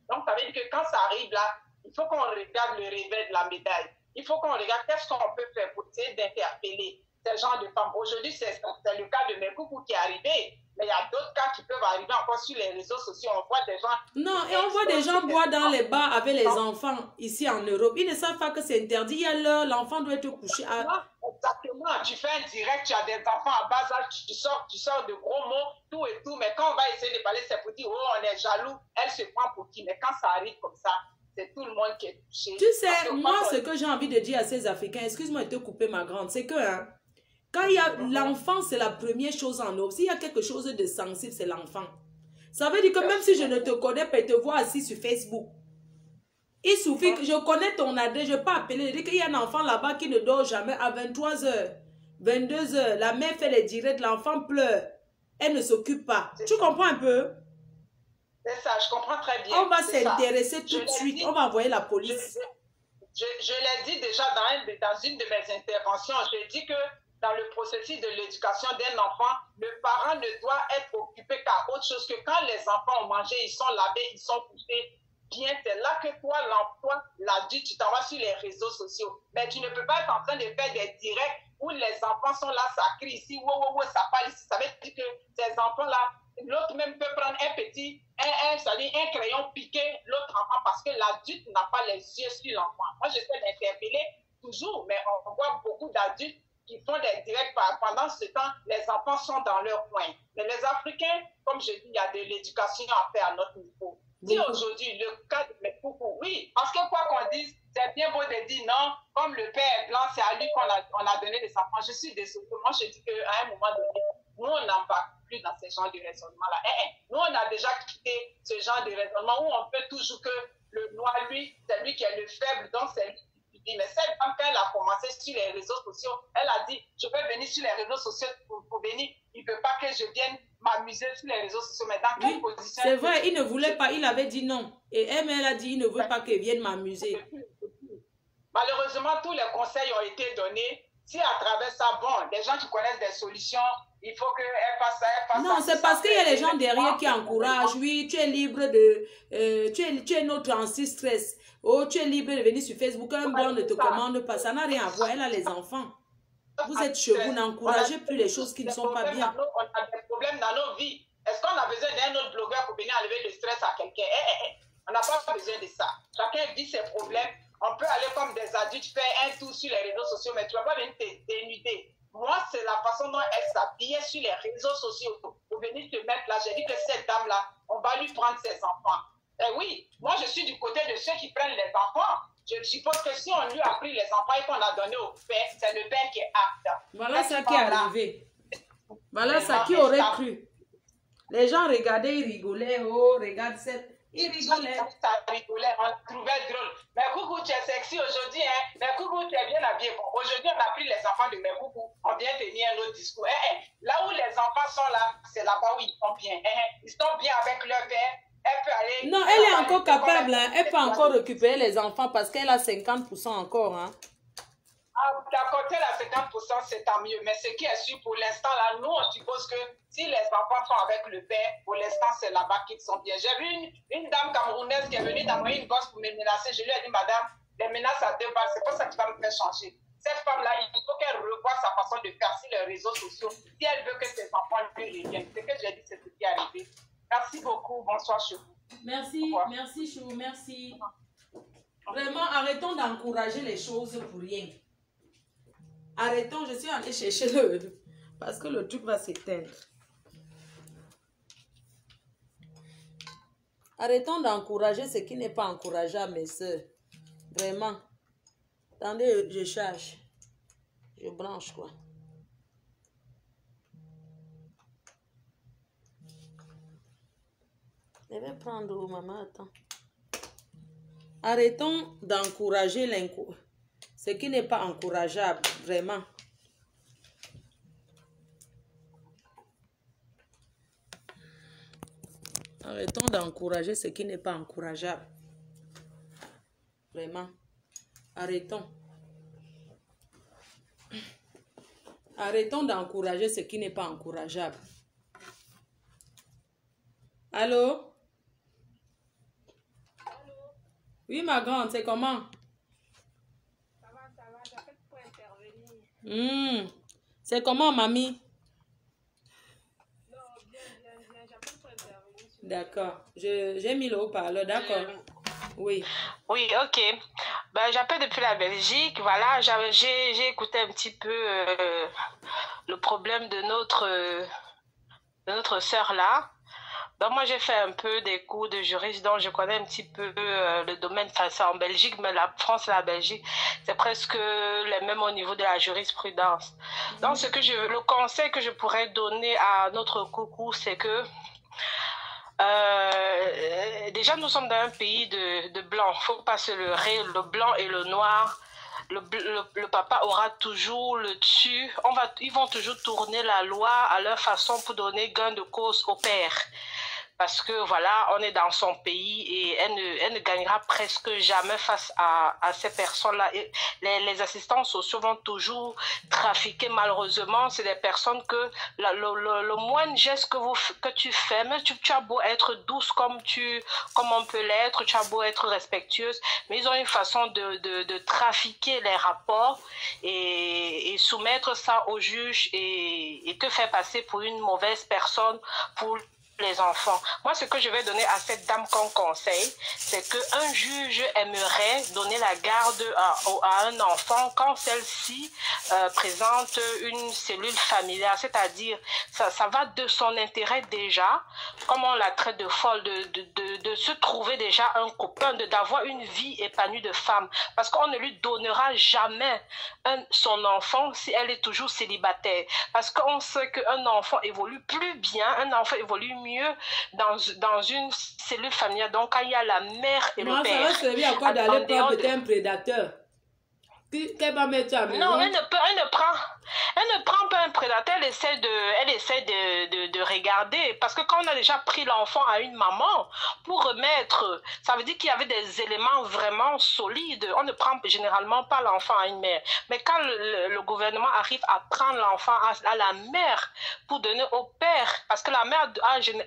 Donc, ça veut dire que quand ça arrive là, il faut qu'on regarde le revers de la médaille. Il faut qu'on regarde qu'est-ce qu'on peut faire pour essayer d'interpeller ces gens de femmes. Aujourd'hui, c'est le cas de mes coucous qui est arrivé. Mais il y a d'autres cas qui peuvent arriver encore sur les réseaux sociaux. On voit des gens... Non, et on voit des gens boire dans les bars avec les enfants ici en Europe. Ils ne savent pas que c'est interdit. Il y a l'heure, l'enfant doit être couché. Exactement. Tu fais un direct, tu as des enfants à bas âge, tu sors de gros mots, tout et tout. Mais quand on va essayer de parler, c'est pour dire, oh, on est jaloux. Elle se prend pour qui? Mais quand ça arrive comme ça, c'est tout le monde qui est touché. Tu sais, moi, ce que j'ai envie de dire à ces Africains, excuse-moi de te couper ma grande, c'est que... Hein, quand il y a l'enfant, c'est la première chose en Europe. S'il y a quelque chose de sensible, c'est l'enfant. Ça veut dire que même si je ne te connais pas, je te vois assis sur Facebook. Il suffit que je connais ton adresse, je peux appeler, je dis qu'il y a un enfant là-bas qui ne dort jamais à 23h, 22h. La mère fait les directs, l'enfant pleure. Elle ne s'occupe pas. Tu comprends un peu? C'est ça, je comprends très bien. On va s'intéresser tout de suite. On va envoyer la police. Je l'ai dit déjà dans une de mes interventions. J'ai dit que dans le processus de l'éducation d'un enfant, le parent ne doit être occupé qu'à autre chose que quand les enfants ont mangé, ils sont lavés, ils sont couchés. Bien, c'est là que toi, l'enfant, l'adulte, tu t'en vas sur les réseaux sociaux. Mais tu ne peux pas être en train de faire des directs où les enfants sont là, ça crie ici, ça parle ici. Ça veut dire que ces enfants-là, l'autre même peut prendre c'est-à-dire un crayon piqué l'autre enfant parce que l'adulte n'a pas les yeux sur l'enfant. Moi, j'essaie d'interpeller toujours, mais on voit beaucoup d'adultes qui font des directs pendant ce temps, les enfants sont dans leur coin. Mais les Africains, comme je dis, il y a de l'éducation à faire à notre niveau. Si aujourd'hui, le cas de mes coucous, oui, parce que quoi qu'on dise, c'est bien beau de dire non, comme le père est blanc, c'est à lui qu'on a donné des enfants. Je suis désolée. Moi, je dis qu'à un moment donné, nous, on n'embarque plus dans ce genre de raisonnement-là. Nous, on a déjà quitté ce genre de raisonnement où on peut toujours que le noir, lui, c'est lui qui est le faible, donc c'est lui qui dit. Mais cette femme, quand elle a commencé sur les réseaux sociaux, elle a dit, je peux venir sur les réseaux sociaux pour venir. Il ne veut pas que je vienne m'amuser sur les réseaux sociaux. Mais dans quelle position? C'est vrai, il ne voulait pas, il avait dit non. Et elle a dit, il ne veut pas qu'elle vienne m'amuser. Malheureusement, tous les conseils ont été donnés. Si à travers ça, bon, des gens qui connaissent des solutions, il faut qu'elle fasse ça, elle fasse ça. Non, c'est parce qu'il y a les gens derrière qui encouragent. Oui, tu es libre de... tu es notre anti-stress. Oh, tu es libre de venir sur Facebook. Un blanc ne te commande pas. Ça n'a rien à voir. Elle a les enfants. Vous êtes chez vous, n'encouragez plus les choses qui ne sont pas bien. On a des problèmes dans nos vies. Est-ce qu'on a besoin d'un autre blogueur pour venir enlever le stress à quelqu'un? On n'a pas besoin de ça. Chacun vit ses problèmes. On peut aller comme des adultes faire un tour sur les réseaux sociaux, mais tu ne vas pas venir te dénuder. Moi, c'est la façon dont elle s'habillait sur les réseaux sociaux pour venir te mettre là. J'ai dit que cette dame-là, on va lui prendre ses enfants. Et oui, moi, je suis du côté de ceux qui prennent les enfants. Je suppose que si on lui a pris les enfants et qu'on a donné au père, c'est le père qui est apte. Voilà ça qui est arrivé. Voilà ça qui aurait cru. Les gens regardaient, ils rigolaient. Oh, regarde cette... Ils rigolaient. Ça rigolait, on trouvait drôle. Mais coucou, tu es sexy aujourd'hui, hein. Mais coucou, tu es bien habillé. Bon, aujourd'hui, on a pris les enfants de mes coucou. On vient tenir un autre discours. Là où les enfants sont là, c'est là-bas où ils sont bien. Ils sont bien avec leur père. Elle peut aller... Non, elle est encore capable. Hein. Elle peut encore récupérer les enfants parce qu'elle a 50% encore. Hein. Ah, d'accord, elle a 50%, c'est tant mieux. Mais ce qui est sûr pour l'instant, là, nous, on suppose que si les enfants sont avec le père, pour l'instant, c'est là-bas qu'ils sont bien. J'ai vu une dame camerounaise qui est venue d'envoyer une bosse pour me menacer. Je lui ai dit, madame, les menaces à 2 balles, c'est pas ça qui va me faire changer. Cette femme-là, il faut qu'elle revoie sa façon de faire sur les réseaux sociaux si elle veut que ses enfants lui reviennent. Ce que j'ai dit, c'est ce qui est arrivé. Merci beaucoup. Bonsoir, Chou. Merci, merci, Chou, merci. Vraiment, arrêtons d'encourager les choses pour rien. Arrêtons, je suis allée chercher le... Parce que le truc va s'éteindre. Arrêtons d'encourager ce qui n'est pas encourageable, mes soeurs. Vraiment. Attendez, je charge. Je branche, quoi. Je vais prendre où, maman? Attends. Arrêtons d'encourager ce qui n'est pas encourageable, vraiment. Arrêtons d'encourager ce qui n'est pas encourageable. Vraiment. Arrêtons. Arrêtons d'encourager ce qui n'est pas encourageable. Allô? Oui, ma grande, c'est comment? Ça va, j'appelle pour intervenir. C'est comment, mamie? Non, bien, j'appelle pour intervenir. D'accord, j'ai mis le haut-parleur, d'accord. Oui. Oui, ok. Ben, j'appelle depuis la Belgique. Voilà, j'ai écouté un petit peu le problème de notre sœur là. Donc moi j'ai fait un peu des cours de juriste, donc je connais un petit peu le domaine, enfin c'est en Belgique, mais la France et la Belgique, c'est presque les mêmes au niveau de la jurisprudence. Donc le conseil que je pourrais donner à notre coucou, c'est que déjà, nous sommes dans un pays de blanc. Il ne faut pas se leurrer. Le blanc et le noir, le papa aura toujours le dessus. Ils vont toujours tourner la loi à leur façon pour donner gain de cause au père. Parce que voilà, on est dans son pays et elle ne gagnera presque jamais face à ces personnes-là. Les assistants sociaux vont toujours trafiquer, malheureusement. C'est des personnes que le moindre geste que tu fais, même tu as beau être douce comme on peut l'être, tu as beau être respectueuse, mais ils ont une façon de trafiquer les rapports et soumettre ça au juge et te faire passer pour une mauvaise personne pour les enfants. Moi, ce que je vais donner à cette dame comme conseil, c'est qu'un juge aimerait donner la garde à un enfant quand celle-ci présente une cellule familiale, c'est-à-dire ça va de son intérêt déjà, comme on la traite de folle, de se trouver déjà un copain, d'avoir une vie épanouie de femme, parce qu'on ne lui donnera jamais son enfant si elle est toujours célibataire, parce qu'on sait qu'un enfant évolue plus bien, un enfant évolue mieux dans une cellule familiale. Donc, quand il y a la mère et le père... Ça va servir à quoi d'aller prendre peut-être un prédateur? Qu'elle va mettre à maison? Non, elle ne prend pas un prédateur, elle essaie de regarder. Parce que quand on a déjà pris l'enfant à une maman, pour remettre, ça veut dire qu'il y avait des éléments vraiment solides. On ne prend généralement pas l'enfant à une mère. Mais quand le gouvernement arrive à prendre l'enfant à la mère pour donner au père, parce que la mère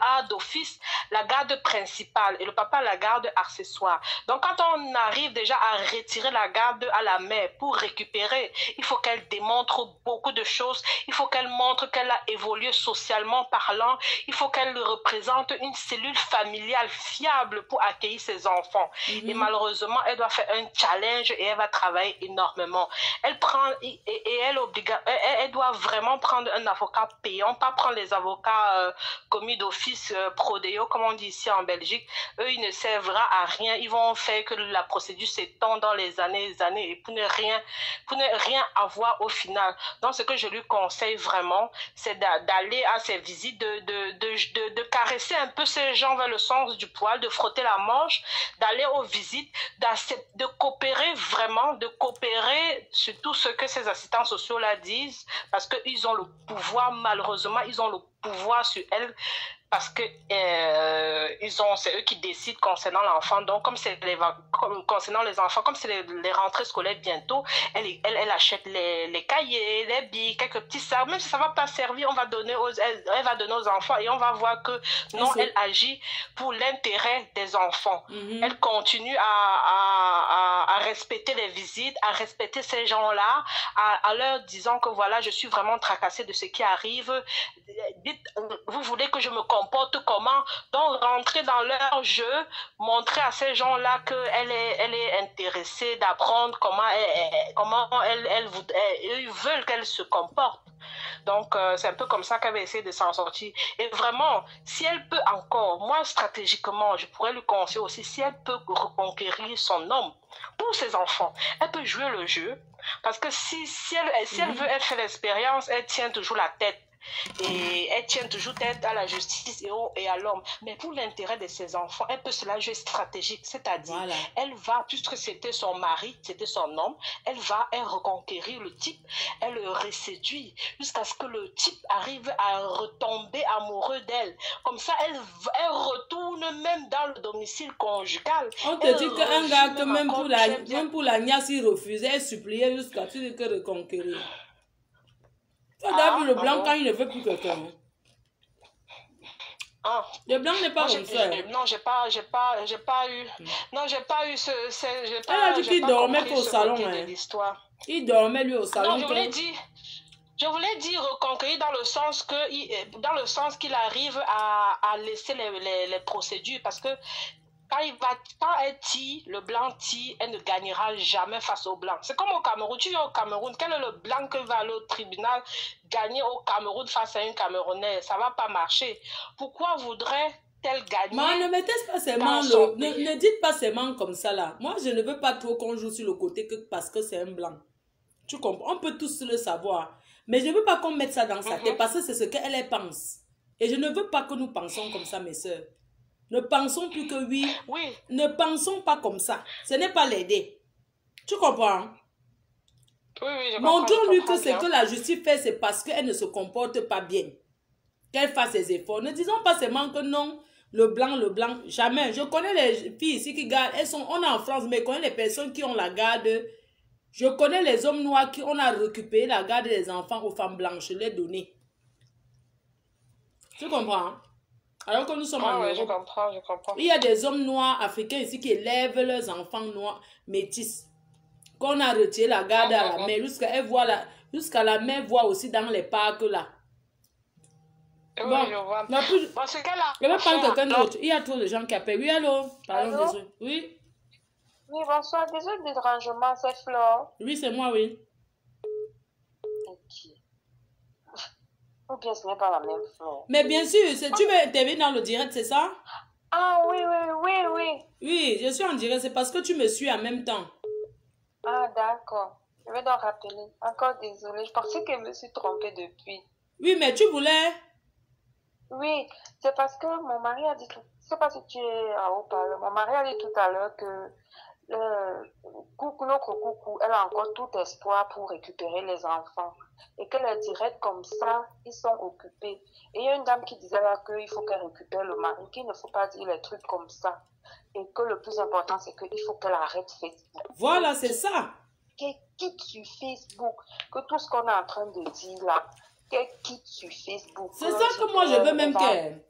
a d'office la garde principale et le papa la garde accessoire. Donc quand on arrive déjà à retirer la garde à la mère pour récupérer, il faut qu'elle démontre beaucoup de choses. Il faut qu'elle montre qu'elle a évolué socialement parlant. Il faut qu'elle représente une cellule familiale fiable pour accueillir ses enfants. Et malheureusement, elle doit faire un challenge et elle va travailler énormément. Elle doit vraiment prendre un avocat payant, pas prendre les avocats commis d'office prodéo, comme on dit ici en Belgique. Eux, ils ne servera à rien. Ils vont faire que la procédure s'étend dans les années et pour ne rien avoir au final. Donc, ce que je lui conseille vraiment, c'est d'aller à ces visites, de caresser un peu ces gens vers le sens du poil, de frotter la manche, d'aller aux visites, de coopérer vraiment, de coopérer sur tout ce que ces assistants sociaux là disent, parce qu'ils ont le pouvoir, malheureusement, ils ont le pouvoir sur elles, parce que c'est eux qui décident concernant l'enfant. Donc, concernant les enfants, comme c'est les rentrées scolaires bientôt, elle achète les cahiers, les billes, quelques petits sacs. Même si ça ne va pas servir, elle va donner aux enfants et on va voir que non, elle agit pour l'intérêt des enfants. Elle continue à respecter les visites, à respecter ces gens-là, à leur disant que voilà, je suis vraiment tracassée de ce qui arrive. Vous voulez que je me comporte comment? Donc, rentrer dans leur jeu, montrer à ces gens-là qu'elle est intéressée d'apprendre comment ils veulent qu'elle se comporte. Donc, c'est un peu comme ça qu'elle va essayer de s'en sortir. Et vraiment, si elle peut encore, moi, stratégiquement, je pourrais lui conseiller aussi, si elle peut reconquérir son homme pour ses enfants, elle peut jouer le jeu. Parce que si elle veut, elle fait l'expérience, elle tient toujours la tête. Et elle tient toujours tête à la justice et à l'homme. Mais pour l'intérêt de ses enfants, elle peut se la jouer stratégique. C'est-à-dire, elle va, puisque c'était son mari, c'était son homme, elle reconquérir le type, elle le reséduit jusqu'à ce que le type arrive à retomber amoureux d'elle. Comme ça, elle retourne même dans le domicile conjugal. On te dit qu'un gars, que même pour la niasse, il refusait, elle suppliait jusqu'à ce que reconquérir. Tu as vu le blanc quand il ne veut plus quelqu'un. Le blanc n'est pas comme ça. Non, j'ai pas eu. Non, j'ai pas eu ce. Elle a dit qu'il dormait au salon. Il dormait lui au salon. Non, je voulais dire reconquérir dans le sens qu'il arrive à laisser les procédures, parce que quand elle tire, le blanc tire, elle ne gagnera jamais face au blanc. C'est comme au Cameroun. Tu viens au Cameroun, quel est le blanc qui va aller au tribunal gagner au Cameroun face à une Camerounaise? Ça ne va pas marcher. Pourquoi voudrait-elle gagner? Mais ne mettez pas seulement ne dites pas seulement comme ça là. Moi, je ne veux pas trop qu'on joue sur le côté parce que c'est un blanc. Tu comprends? On peut tous le savoir. Mais je ne veux pas qu'on mette ça dans sa tête parce que c'est ce qu'elle pense. Et je ne veux pas que nous pensions comme ça, mes soeurs. Ne pensons plus que oui. Oui. Ne pensons pas comme ça. Ce n'est pas l'aider. Tu comprends? Oui, je comprends. Montrons-lui que ce que la justice fait, c'est parce qu'elle ne se comporte pas bien. Qu'elle fasse ses efforts. Ne disons pas seulement que non, le blanc, jamais. Je connais les filles ici qui gardent, on est en France, mais je connais les personnes qui ont la garde. Je connais les hommes noirs qui ont récupéré la garde des enfants aux femmes blanches, je l'ai donné. Tu comprends? Alors que nous sommes en Europe. Je comprends. Il y a des hommes noirs africains ici qui élèvent leurs enfants noirs métis. Qu'on a retiré la garde à la mère, jusqu'à la mère voit aussi dans les parcs là. Oui, bon, je vois. Bon, ce qu'elle a. Je vais prendre quelqu'un d'autre. Il y a trop de gens qui appellent. Oui, allô? Pardon, Allô? désolé. Oui? Oui, bonsoir. Désolé du dérangement, c'est Flore. Oui, c'est moi, oui. Ok. Ou bien ce n'est pas la même Flore. Mais bien sûr, tu veux intervenir dans le direct, c'est ça? Ah oui. Oui, je suis en direct. C'est parce que tu me suis en même temps. Ah, d'accord. Je vais donc rappeler. Encore désolée. Je pensais que je me suis trompée depuis. Oui, mais tu voulais... Oui, c'est parce que mon mari a dit tout... Je ne sais pas si tu es à haut-parleur. Mon mari a dit tout à l'heure que notre coucou, elle a encore tout espoir pour récupérer les enfants. Et que les directs comme ça, ils sont occupés. Et il y a une dame qui disait là qu'il faut qu'elle récupère le mari, qu'il ne faut pas dire les trucs comme ça. Et que le plus important, c'est qu'il faut qu'elle arrête Facebook. Voilà, c'est ça. Qu'elle quitte sur Facebook. Que tout ce qu'on est en train de dire là, qu'elle quitte sur Facebook. C'est ça que moi, je veux même qu'elle...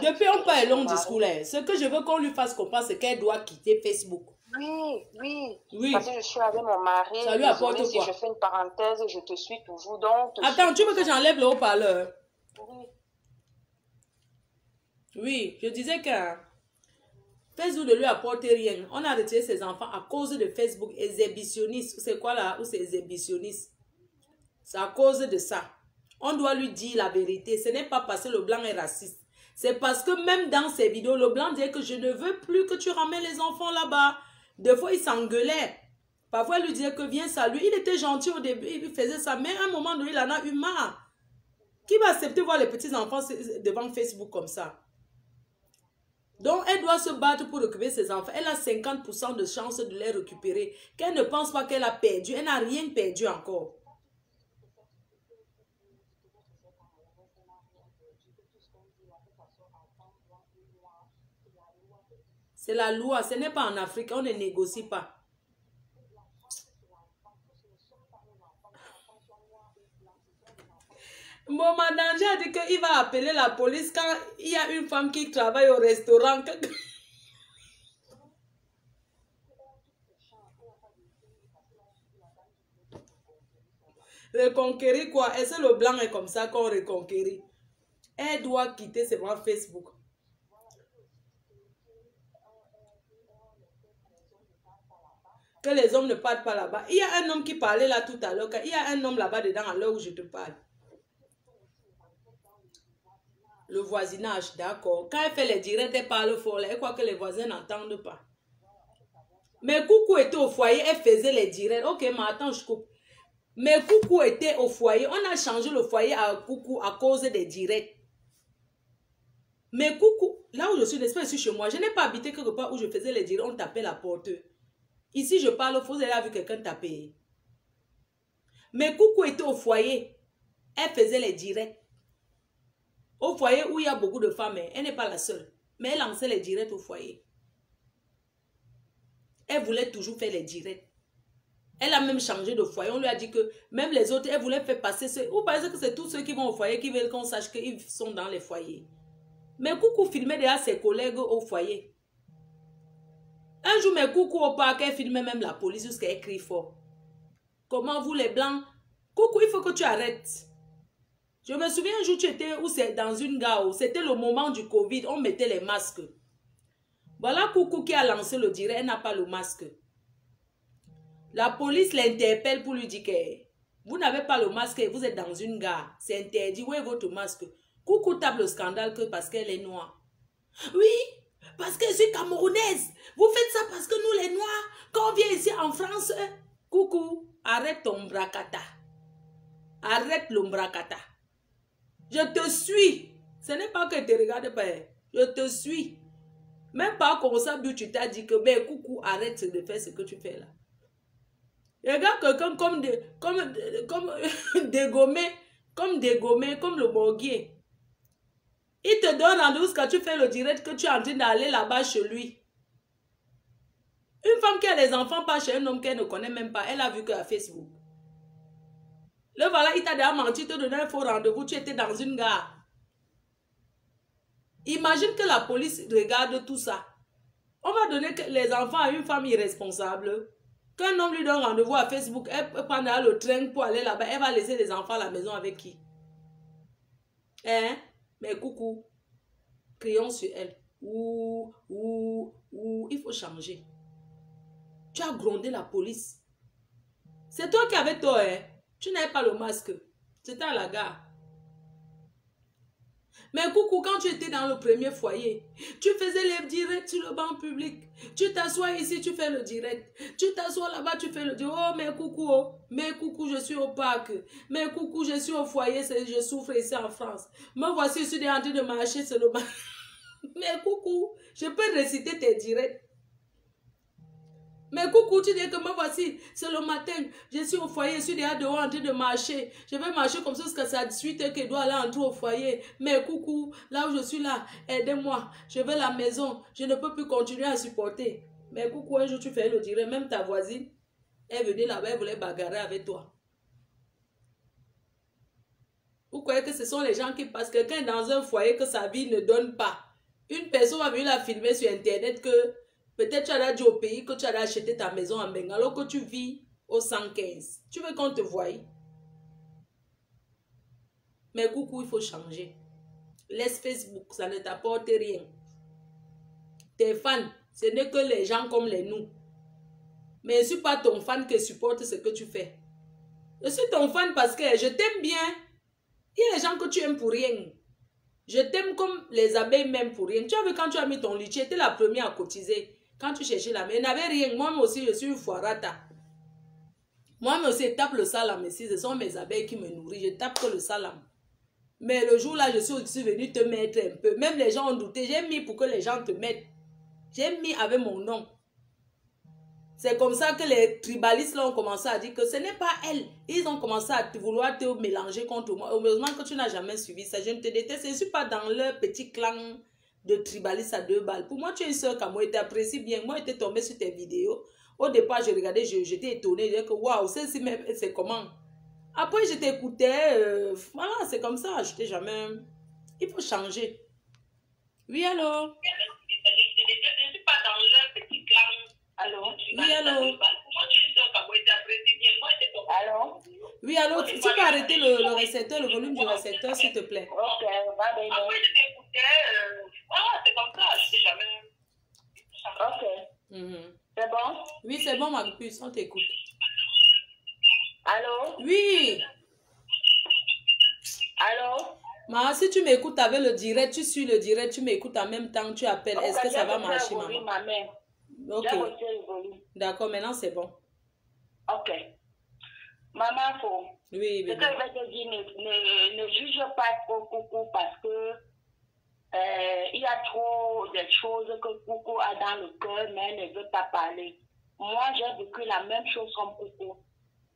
Depuis on parle long discours là. Ce que je veux qu'on lui fasse comprendre, c'est qu'elle doit quitter Facebook. Oui. Oui. Parce que je suis avec mon mari. Ça lui apporte quoi? Si je fais une parenthèse, je te suis toujours. Donc, attends, tu veux que j'enlève le haut-parleur? Oui. Oui, je disais que Facebook ne lui apporte rien. On a retiré ses enfants à cause de Facebook. Exhibitionniste. C'est quoi là? Ou c'est exhibitionniste? C'est à cause de ça. On doit lui dire la vérité. Ce n'est pas parce que le blanc est raciste. C'est parce que même dans ses vidéos, le blanc dit que je ne veux plus que tu ramènes les enfants là-bas. Des fois, il s'engueulait. Parfois, il lui disait que viens saluer. Il était gentil au début, il faisait ça. Mais à un moment donné, il en a eu marre. Qui va accepter voir les petits-enfants devant Facebook comme ça? Donc, elle doit se battre pour récupérer ses enfants. Elle a 50% de chance de les récupérer. Qu'elle ne pense pas qu'elle a perdu. Elle n'a rien perdu encore. C'est la loi, ce n'est pas en Afrique, on ne négocie pas. Mon manager a dit qu'il va appeler la police quand il y a une femme qui travaille au restaurant. Reconquérir quoi? Est-ce que le blanc est comme ça qu'on reconquérit? Elle doit quitter seulement Facebook. Que les hommes ne partent pas là-bas. Il y a un homme qui parlait là tout à l'heure. Il y a un homme là-bas dedans à l'heure où je te parle. Le voisinage, d'accord. Quand elle fait les directs, elle parle fort. Elle croit que les voisins n'entendent pas. Mais Coucou était au foyer, elle faisait les directs. Ok, mais attends, je coupe. Mais Coucou était au foyer. On a changé le foyer à Coucou à cause des directs. Mais Coucou, là où je suis, n'est-ce pas, je suis chez moi. Je n'ai pas habité quelque part où je faisais les directs. On tapait la porte. Ici, je parle, vous avez vu quelqu'un taper. Mais Coucou était au foyer. Elle faisait les directs. Au foyer où il y a beaucoup de femmes, elle n'est pas la seule. Mais elle lançait les directs au foyer. Elle voulait toujours faire les directs. Elle a même changé de foyer. On lui a dit que même les autres, elle voulait faire passer ceux. Vous pensez que c'est tous ceux qui vont au foyer qui veulent qu'on sache qu'ils sont dans les foyers. Mais Coucou filmait déjà ses collègues au foyer. Un jour, mes Coucou au parc, elle filmait même la police jusqu'à elle crie fort. Comment vous les blancs? Coucou, il faut que tu arrêtes. Je me souviens un jour, tu étais où c'est dans une gare. C'était le moment du Covid, on mettait les masques. Voilà Coucou qui a lancé le direct, elle n'a pas le masque. La police l'interpelle pour lui dire que vous n'avez pas le masque et vous êtes dans une gare. C'est interdit, où est votre masque? Coucou tape le scandale que parce qu'elle est noire. Oui, parce que je suis camerounaise. Vous faites ça parce que nous les noirs, quand on vient ici en France, Coucou, arrête ton bracata. Arrête l'ombracata. Je te suis. Ce n'est pas que je te regarde pas. Je te suis. Même pas comme ça, tu t'as dit que, ben, coucou, arrête de faire ce que tu fais là. Regarde quelqu'un comme dégommé, comme le Bourguier. Il te donne rendez-vous quand tu fais le direct que tu es en train d'aller là-bas chez lui. Une femme qui a des enfants pas chez un homme qu'elle ne connaît même pas, elle a vu qu'à Facebook. Le voilà, il t'a déjà menti, te donné un faux rendez-vous, tu étais dans une gare. Imagine que la police regarde tout ça. On va donner les enfants à une femme irresponsable. Qu'un homme lui donne rendez-vous à Facebook, elle prendra le train pour aller là-bas, elle va laisser les enfants à la maison avec qui? Hein? Mais coucou, crions sur elle. Il faut changer. Tu as grondé la police. C'est toi qui avais tort, hein? Tu n'avais pas le masque. C'était à la gare. Mais coucou, quand tu étais dans le premier foyer, tu faisais les directs sur le banc public. Tu t'assois ici, tu fais le direct. Tu t'assois là-bas, tu fais le direct. Oh, mais coucou, oh. Mais coucou, je suis au parc. Mais coucou, je suis au foyer, je souffre ici en France. Me voici, je suis en train de marcher sur le banc. Mais coucou, je peux réciter tes directs. Mais coucou, tu dis que me voici, c'est le matin, je suis au foyer, je suis déjà dehors en train de marcher. Je vais marcher comme ça jusqu'à sa 18h que je dois aller entrer au foyer. Mais coucou, là où je suis là, aidez-moi, je vais à la maison, je ne peux plus continuer à supporter. Mais coucou, un jour tu fais le direct, même ta voisine, elle venait là-bas, elle voulait bagarrer avec toi. Vous croyez que ce sont les gens qui passent, quelqu'un dans un foyer que sa vie ne donne pas. Une personne va venir la filmer sur internet que peut-être tu as dit au pays que tu as acheté ta maison en Bengale alors que tu vis au 115. Tu veux qu'on te voie? Mais coucou, il faut changer. Laisse Facebook, ça ne t'apporte rien. Tes fans, ce n'est que les gens comme les nous. Mais je ne suis pas ton fan qui supporte ce que tu fais. Je suis ton fan parce que je t'aime bien. Il y a des gens que tu aimes pour rien. Je t'aime comme les abeilles même pour rien. Tu as vu quand tu as mis ton lit, tu étais la première à cotiser. Quand tu cherchais la main, il n'avait rien. Moi aussi, je suis une foirata. Moi aussi, je tape le salam ici. Ce sont mes abeilles qui me nourrissent. Je tape que le salam. Mais le jour là, je suis venue te mettre un peu. Même les gens ont douté. J'ai mis pour que les gens te mettent. J'ai mis avec mon nom. C'est comme ça que les tribalistes là ont commencé à dire que ce n'est pas elle. Ils ont commencé à vouloir te mélanger contre moi. Heureusement que tu n'as jamais suivi ça. Je ne te déteste. Je ne suis pas dans leur petit clan de tribalistes à 2 balles. Pour moi, tu es une soeur comme moi. Je t'apprécie bien. Moi, j'étais tombée sur tes vidéos. Au départ, je regardais, j'étais étonnée. Je disais que waouh, c'est comment. Après, je t'écoutais. Voilà, c'est comme ça. Je t'ai jamais. Il faut changer. Oui, allô? Je ne suis pas dans leur petit clan. Allô? Oui, allô? Allô? Oui, allô? Tu peux arrêter le récepteur, le volume du récepteur, s'il te plaît? Ok, va bien. Après, je t'écoutais. Voilà, c'est comme ça, je sais jamais. Ok. C'est bon? Oui, c'est bon, ma puce, on t'écoute. Allô? Oui. Allô? Ma, si tu m'écoutes avec le direct, tu suis le direct, tu m'écoutes en même temps, tu appelles. Est-ce que ça va marcher, maman? Ok. D'accord, maintenant c'est bon. Ok. Maman, faut. Oui, ce que je vais te dire, ne juge pas trop Coucou parce que il y a trop de choses que Coucou a dans le cœur, mais elle ne veut pas parler. Moi, j'ai vécu la même chose comme Coucou.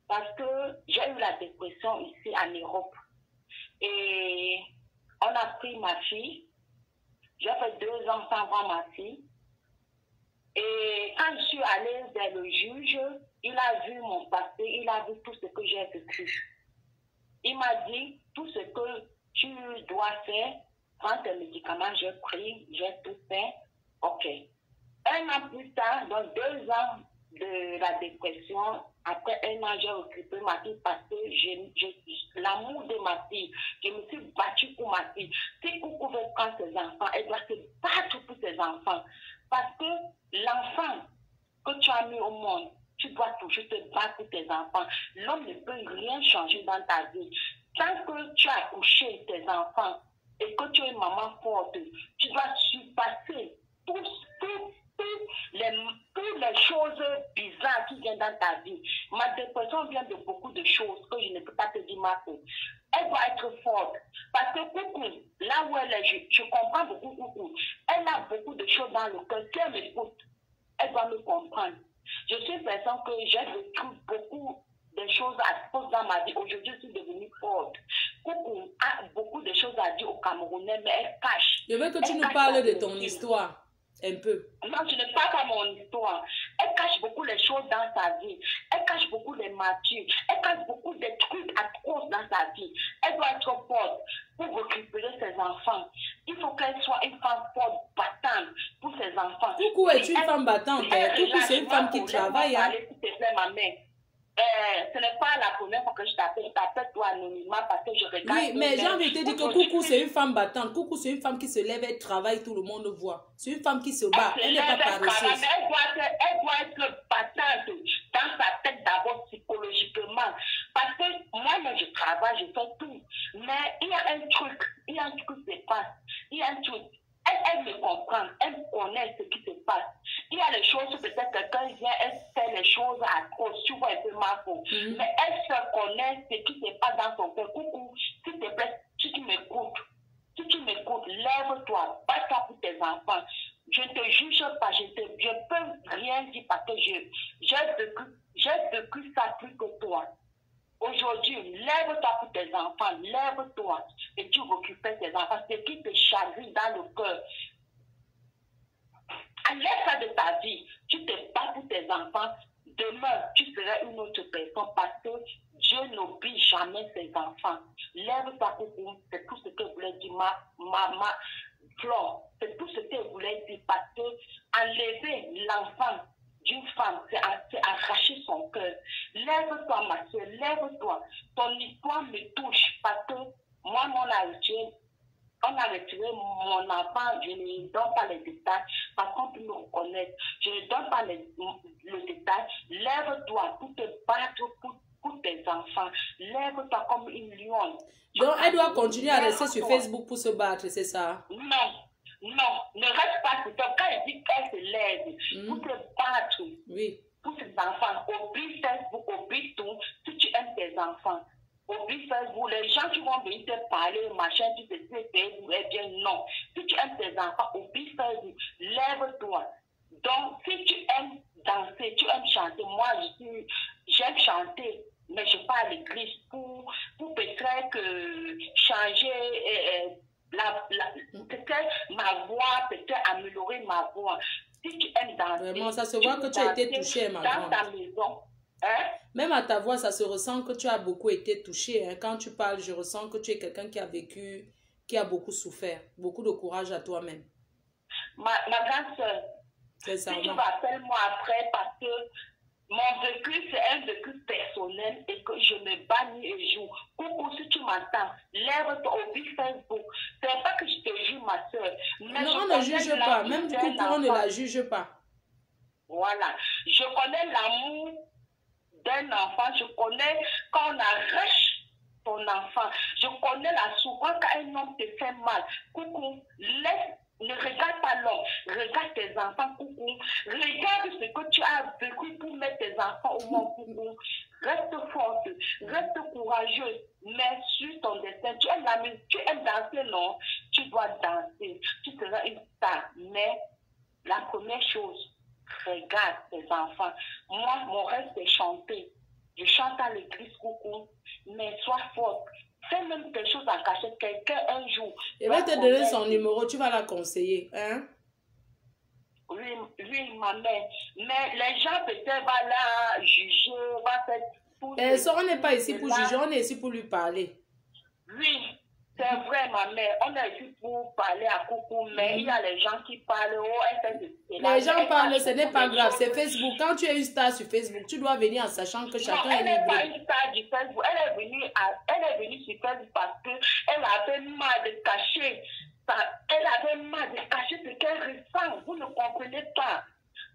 Parce que j'ai eu la dépression ici en Europe. Et on a pris ma fille. J'ai fait 2 ans sans voir ma fille. Et quand je suis allée vers le juge, il a vu mon passé, il a vu tout ce que j'ai vécu. Il m'a dit, tout ce que tu dois faire, prends tes médicaments, j'ai pris, j'ai tout fait, ok. 1 an plus tard, donc 2 ans de la dépression, après 1 an, j'ai occupé ma fille parce que l'amour de ma fille, je me suis battue pour ma fille. Si Coucou veut prendre ses enfants, elle doit se battre pour ses enfants. Parce que l'enfant que tu as mis au monde, tu dois toujours te battre pour tes enfants. L'homme ne peut rien changer dans ta vie. Tant que tu as accouché tes enfants et que tu es une maman forte, tu dois surpasser toutes les choses bizarres qui viennent dans ta vie. Ma dépression vient de beaucoup de choses que je ne peux pas te dire, ma fille. Elle doit être forte. Parce que Coucou, là où elle est, je comprends beaucoup Coucou. Elle a beaucoup de choses dans le cœur. Si elle m'écoute, elle doit me comprendre. Je suis une personne que j'ai vécu beaucoup de choses à cause dans ma vie. Aujourd'hui, je suis devenue forte. Coucou a beaucoup de choses à dire aux Camerounais, mais elle cache. Je veux que tu nous parles de ton histoire, un peu. Non, je ne parle pas mon histoire. Elle cache beaucoup les choses dans sa vie. Elle cache beaucoup les martyrs. Elle cache beaucoup de trucs atroces dans sa vie. Elle doit être forte pour récupérer ses enfants. Il faut qu'elle soit une femme forte, battante pour ses enfants. Coucou est une femme battante. Coucou, c'est une femme qui travaille. S'il te plaît, ma mère. Ce n'est pas la première fois que je t'appelle. Je t'appelle toi anonymement parce que je regarde. Oui, mais j'ai envie de te dire que Coucou, c'est une femme battante. Coucou, c'est une femme qui se lève, elle travaille, tout le monde voit. C'est une femme qui se bat. Elle n'est pas paresseuse. Elle doit être battante dans sa tête d'abord psychologiquement. Parce que moi, je travaille, je fais tout. Mais il y a un truc qui se passe. Il y a un truc. Elle me comprend, elle connaît ce qui se passe. Il y a les choses, peut-être quelqu'un vient, elle fait les choses à cause, tu vois un peu ma faute. Mais elle se connaît ce qui se passe dans son cœur. Coucou, s'il te plaît, si tu m'écoutes, lève-toi, bats-toi pour tes enfants. Je ne te juge pas, je peux rien dire parce que j'ai vécu ça plus que toi. Aujourd'hui, lève-toi pour tes enfants, lève-toi et tu récupères tes enfants. Ce qui te chavire dans le cœur, enlève ça de ta vie. Tu te bats pour tes enfants. Demain, tu seras une autre personne parce que Dieu n'oublie jamais ses enfants. Lève-toi pour vous. C'est tout ce que voulait dire ma Flore. C'est tout ce que voulait dire parce que enlever l'enfant d'une femme, c'est arracher son cœur. Lève-toi, ma soeur, lève-toi. Ton histoire me touche parce que moi, on a retiré mon enfant, je ne donne pas les détails parce qu'on peut me reconnaître. Je ne donne pas le détail. Lève-toi pour te battre pour tes enfants. Lève-toi comme une lionne. Donc, elle doit continuer à rester sur Facebook pour se battre, c'est ça? Non, ne reste pas sur toi. Quand elle dit qu'elle se lève pour te battre pour tes enfants, oublie Facebook, oublie tout. Si tu aimes tes enfants, oublie Facebook. Les gens qui vont venir te parler, machin, tu te dis Facebook, eh bien non. Si tu aimes tes enfants, oublie Facebook. Lève-toi. Donc, si tu aimes danser, tu aimes chanter, moi, j'aime chanter. Mais je pars à l'église pour peut-être changer peut-être ma voix, peut-être améliorer ma voix. Si tu aimes danser, vraiment, ça se voit que tu as été touchée, ma grande. Dans ta maison. Hein? Même à ta voix, ça se ressent que tu as beaucoup été touchée. Hein. Quand tu parles, je ressens que tu es quelqu'un qui a vécu, qui a beaucoup souffert. Beaucoup de courage à toi-même. Ma grande soeur, si tu m'appelles-moi après parce que mon vécu, c'est un vécu personnel et que je me bannis et joue. Coucou, si tu m'entends, lève-toi au Facebook. C'est pas que je te juge, ma soeur. Non, on ne juge pas. Même Coucou, on ne la juge pas. Voilà. Je connais l'amour d'un enfant. Je connais quand on arrache ton enfant. Je connais la souffrance quand un homme te fait mal. Coucou, ne regarde pas l'homme, regarde tes enfants, coucou. Regarde ce que tu as vécu pour mettre tes enfants au monde, coucou. Reste forte, reste courageuse, mais sur ton destin. Tu aimes la musique, tu aimes danser, non? Tu dois danser, tu seras une star. Mais la première chose, regarde tes enfants. Moi, mon rêve, c'est chanter. Je chante à l'église, coucou, mais sois forte. Fais même quelque chose à cacher quelqu'un un jour. Elle va te donner son numéro, tu vas la conseiller, hein? Oui, ma mère. Mais les gens peut-être vont la juger, vont faire tout. On n'est pas ici pour juger, on est ici pour lui parler. Oui, c'est vrai, ma mère. On est ici pour parler à Coucou, mais il y a les gens qui parlent. Les gens parlent, ce n'est pas grave, c'est Facebook. Quand tu es une star sur Facebook, tu dois venir en sachant que chacun est libre. Elle n'est pas une star du Facebook. Elle est venue sur Facebook parce qu'elle avait mal de cacher. Elle avait mal de cacher ce qu'elle ressent. Vous ne comprenez pas.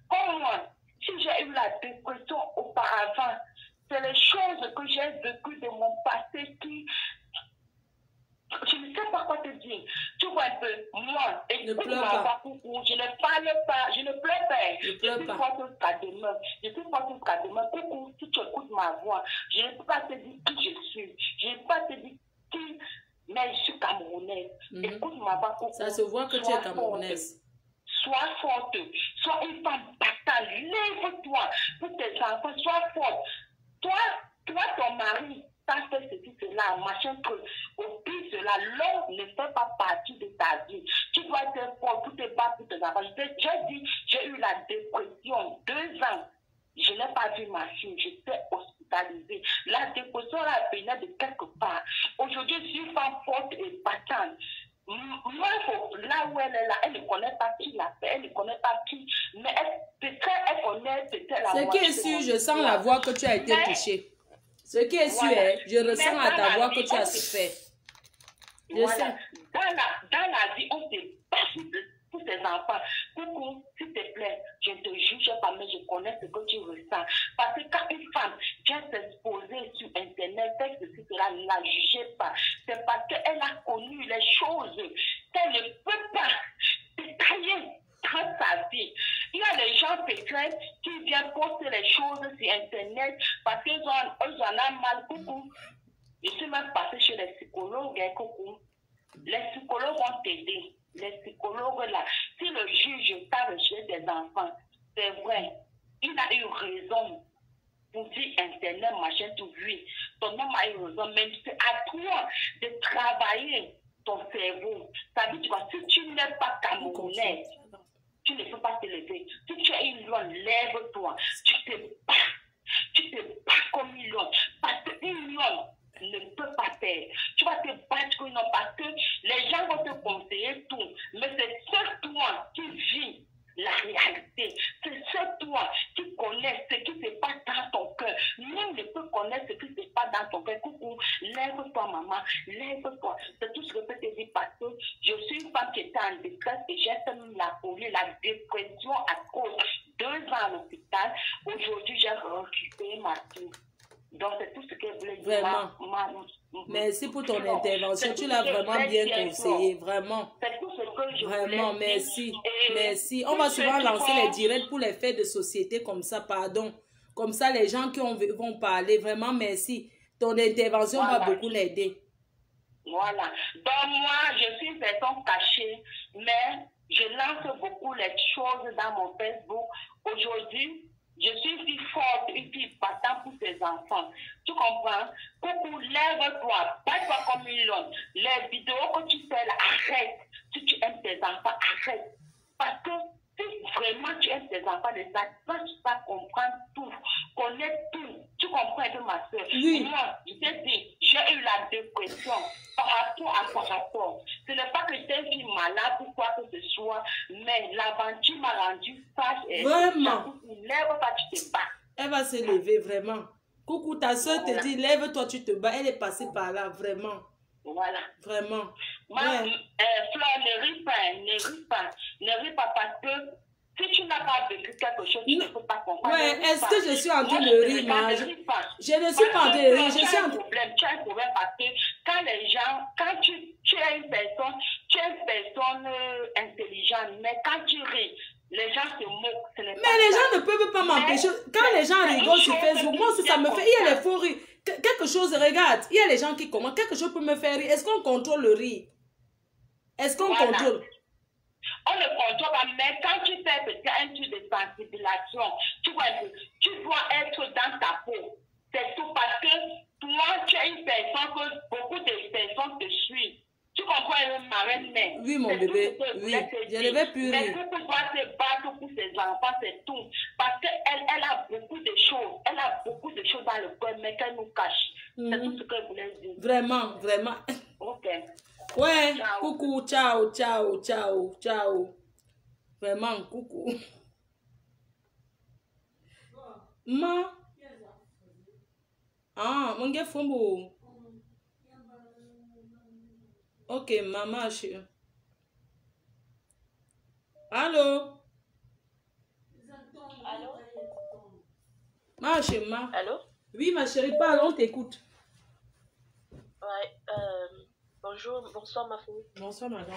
Comme moi, si j'ai eu la dépression auparavant, c'est les choses que j'ai vécues de mon passé qui... Je ne sais pas quoi te dire. Tu vois un peu, moi, écoute ma coucou, je ne parle pas, je ne pleure pas. Je suis forte jusqu'à demain. Je suis forte jusqu'à demain. Coucou, si tu écoutes ma voix, je ne peux pas te dire qui je suis. Je ne peux pas te dire qui Mais je suis camerounaise. Écoute-moi, ça se voit que tu es camerounaise. Sois forte, sois une femme battante, lève-toi pour tes enfants, sois forte. Toi, ton mari, t'as fait ceci, cela, machin truc. Au pire, cela, l'homme ne fait pas partie de ta vie. Tu dois être forte pour te battre pour tes enfants. J'ai dit, j'ai eu la dépression 2 ans. Je n'ai pas vu ma fille, j'étais hospitalisée. La dépression, elle venait de quelque part. Aujourd'hui, je suis une femme forte et battante. Moi, là où elle est là, elle ne connaît pas qui l'a fait, elle ne connaît pas qui, mais elle connaît peut-être la Ce qui est sûr, je sens la voix que tu as été touchée. Ce qui est sûr, je ressens à ta voix que tu as souffert. Voilà. Dans la vie, on se bat pour tes enfants. Coucou, s'il te plaît, je ne te juge pas, mais je connais ce que tu ressens. Parce que quand une femme vient s'exposer sur Internet, fait que cela, ne la jugez pas. C'est parce qu'elle a connu les choses qu'elle ne peut pas détailler dans sa vie. Il y a des gens peut-être qui viennent poster les choses sur Internet parce qu'ils en ont mal. Coucou. Je suis même passée chez les psychologues, hein, coucou. Les psychologues vont t'aider. Les psychologues là, si le juge t'a rejeté des enfants, c'est vrai, il a eu raison pour dire Internet, machin, tout, oui. Ton homme a eu raison, même c'est à toi de travailler ton cerveau. Ça veut dire que si tu n'es pas camerounais, tu ne peux pas te lever. Si tu es une lionne, lève-toi. Tu te bats comme une lionne. Parce qu'une lionne ne peut pas faire. Tu vas te battre comme une lionne parce que les gens vont te conseiller tout. Mais c'est seul toi qui vis la réalité. C'est seul toi qui connais ce qui se passe dans ton cœur. Nul ne peut connaître ce qui se passe dans ton cœur. Coucou, lève-toi, maman, lève-toi. C'est tout ce que je peux te dire parce que je suis une femme qui était en détresse et j'ai fait la folie, la dépression à cause de 2 ans à l'hôpital. Aujourd'hui, j'ai récupéré ma fille. Donc, c'est tout ce que je voulais dire. Vraiment. Merci pour ton intervention. Tu l'as vraiment bien conseillé. Vraiment. C'est tout ce que je vraiment, merci. Merci. On va souvent lancer les directs pour les faits de société comme ça, pardon. Comme ça, les gens qui vont parler. Vraiment, merci. Ton intervention va beaucoup l'aider. Voilà. Donc, moi, je suis une personne cachée, mais je lance beaucoup les choses dans mon Facebook. Aujourd'hui, je suis une fille forte, une fille battante pour tes enfants. Tu comprends? Coucou, lève-toi, bats-toi comme une lionne. Les vidéos que tu fais là, arrête. Si tu aimes tes enfants, arrête. Parce que si vraiment tu aimes tes enfants, tu vas comprendre tout, connaître tout. Tu comprends un peu, ma soeur? Oui. Moi, je t'ai dit, j'ai eu la dépression par rapport. Ce n'est pas que j'étais une fille malade ou quoi que ce soit, mais l'aventure m'a rendu sage. Vraiment. Lève-toi, tu te bats. Elle va se lever, vraiment. Coucou, ta soeur te dit, lève-toi, tu te bats. Elle est passée par là, vraiment. Voilà. Vraiment. Fleur, ne ris pas parce que si tu n'as pas vécu quelque chose, tu ne peux pas comprendre. Ouais, est-ce que je suis en train de rire, ma? Je ne suis pas en train de rire. Je suis en train de... Tu as un problème parce que quand les gens, quand tu es une personne intelligente, mais quand tu ris, les gens se moquent. Mais les gens ne peuvent pas m'empêcher. Quand les gens rigolent sur Facebook, moi aussi ça me fait. Il y a les faux rires. Quelque chose, regarde, il y a les gens qui commentent. Quelque chose peut me faire rire. Est-ce qu'on contrôle le rire? Est-ce qu'on contrôle? On ne contrôle pas, mais quand tu fais peut-être un truc de sensibilisation, tu dois être dans ta peau. C'est tout parce que toi, tu es une personne que beaucoup de personnes te suivent. Tu comprends, ma reine-mère? Oui, mon bébé, oui, je ne vais plus rire. Mais tu dois te battre pour ses enfants, c'est tout. Parce qu'elle a beaucoup de choses. Elle a beaucoup de choses dans le cœur, mais qu'elle nous cache. C'est tout ce que je voulais dire. Vraiment, vraiment. Ok. Ouais, ciao. Coucou, ciao, ciao, ciao, ciao. Vraiment, coucou. Ma. Ah, mon gars, Fombo. Ok, maman, chérie. Allô? Allô? Ma chérie, ma. Allô? Oui, ma chérie, parle, on t'écoute. Ouais, bonjour, bonsoir ma fille. Bonsoir, madame.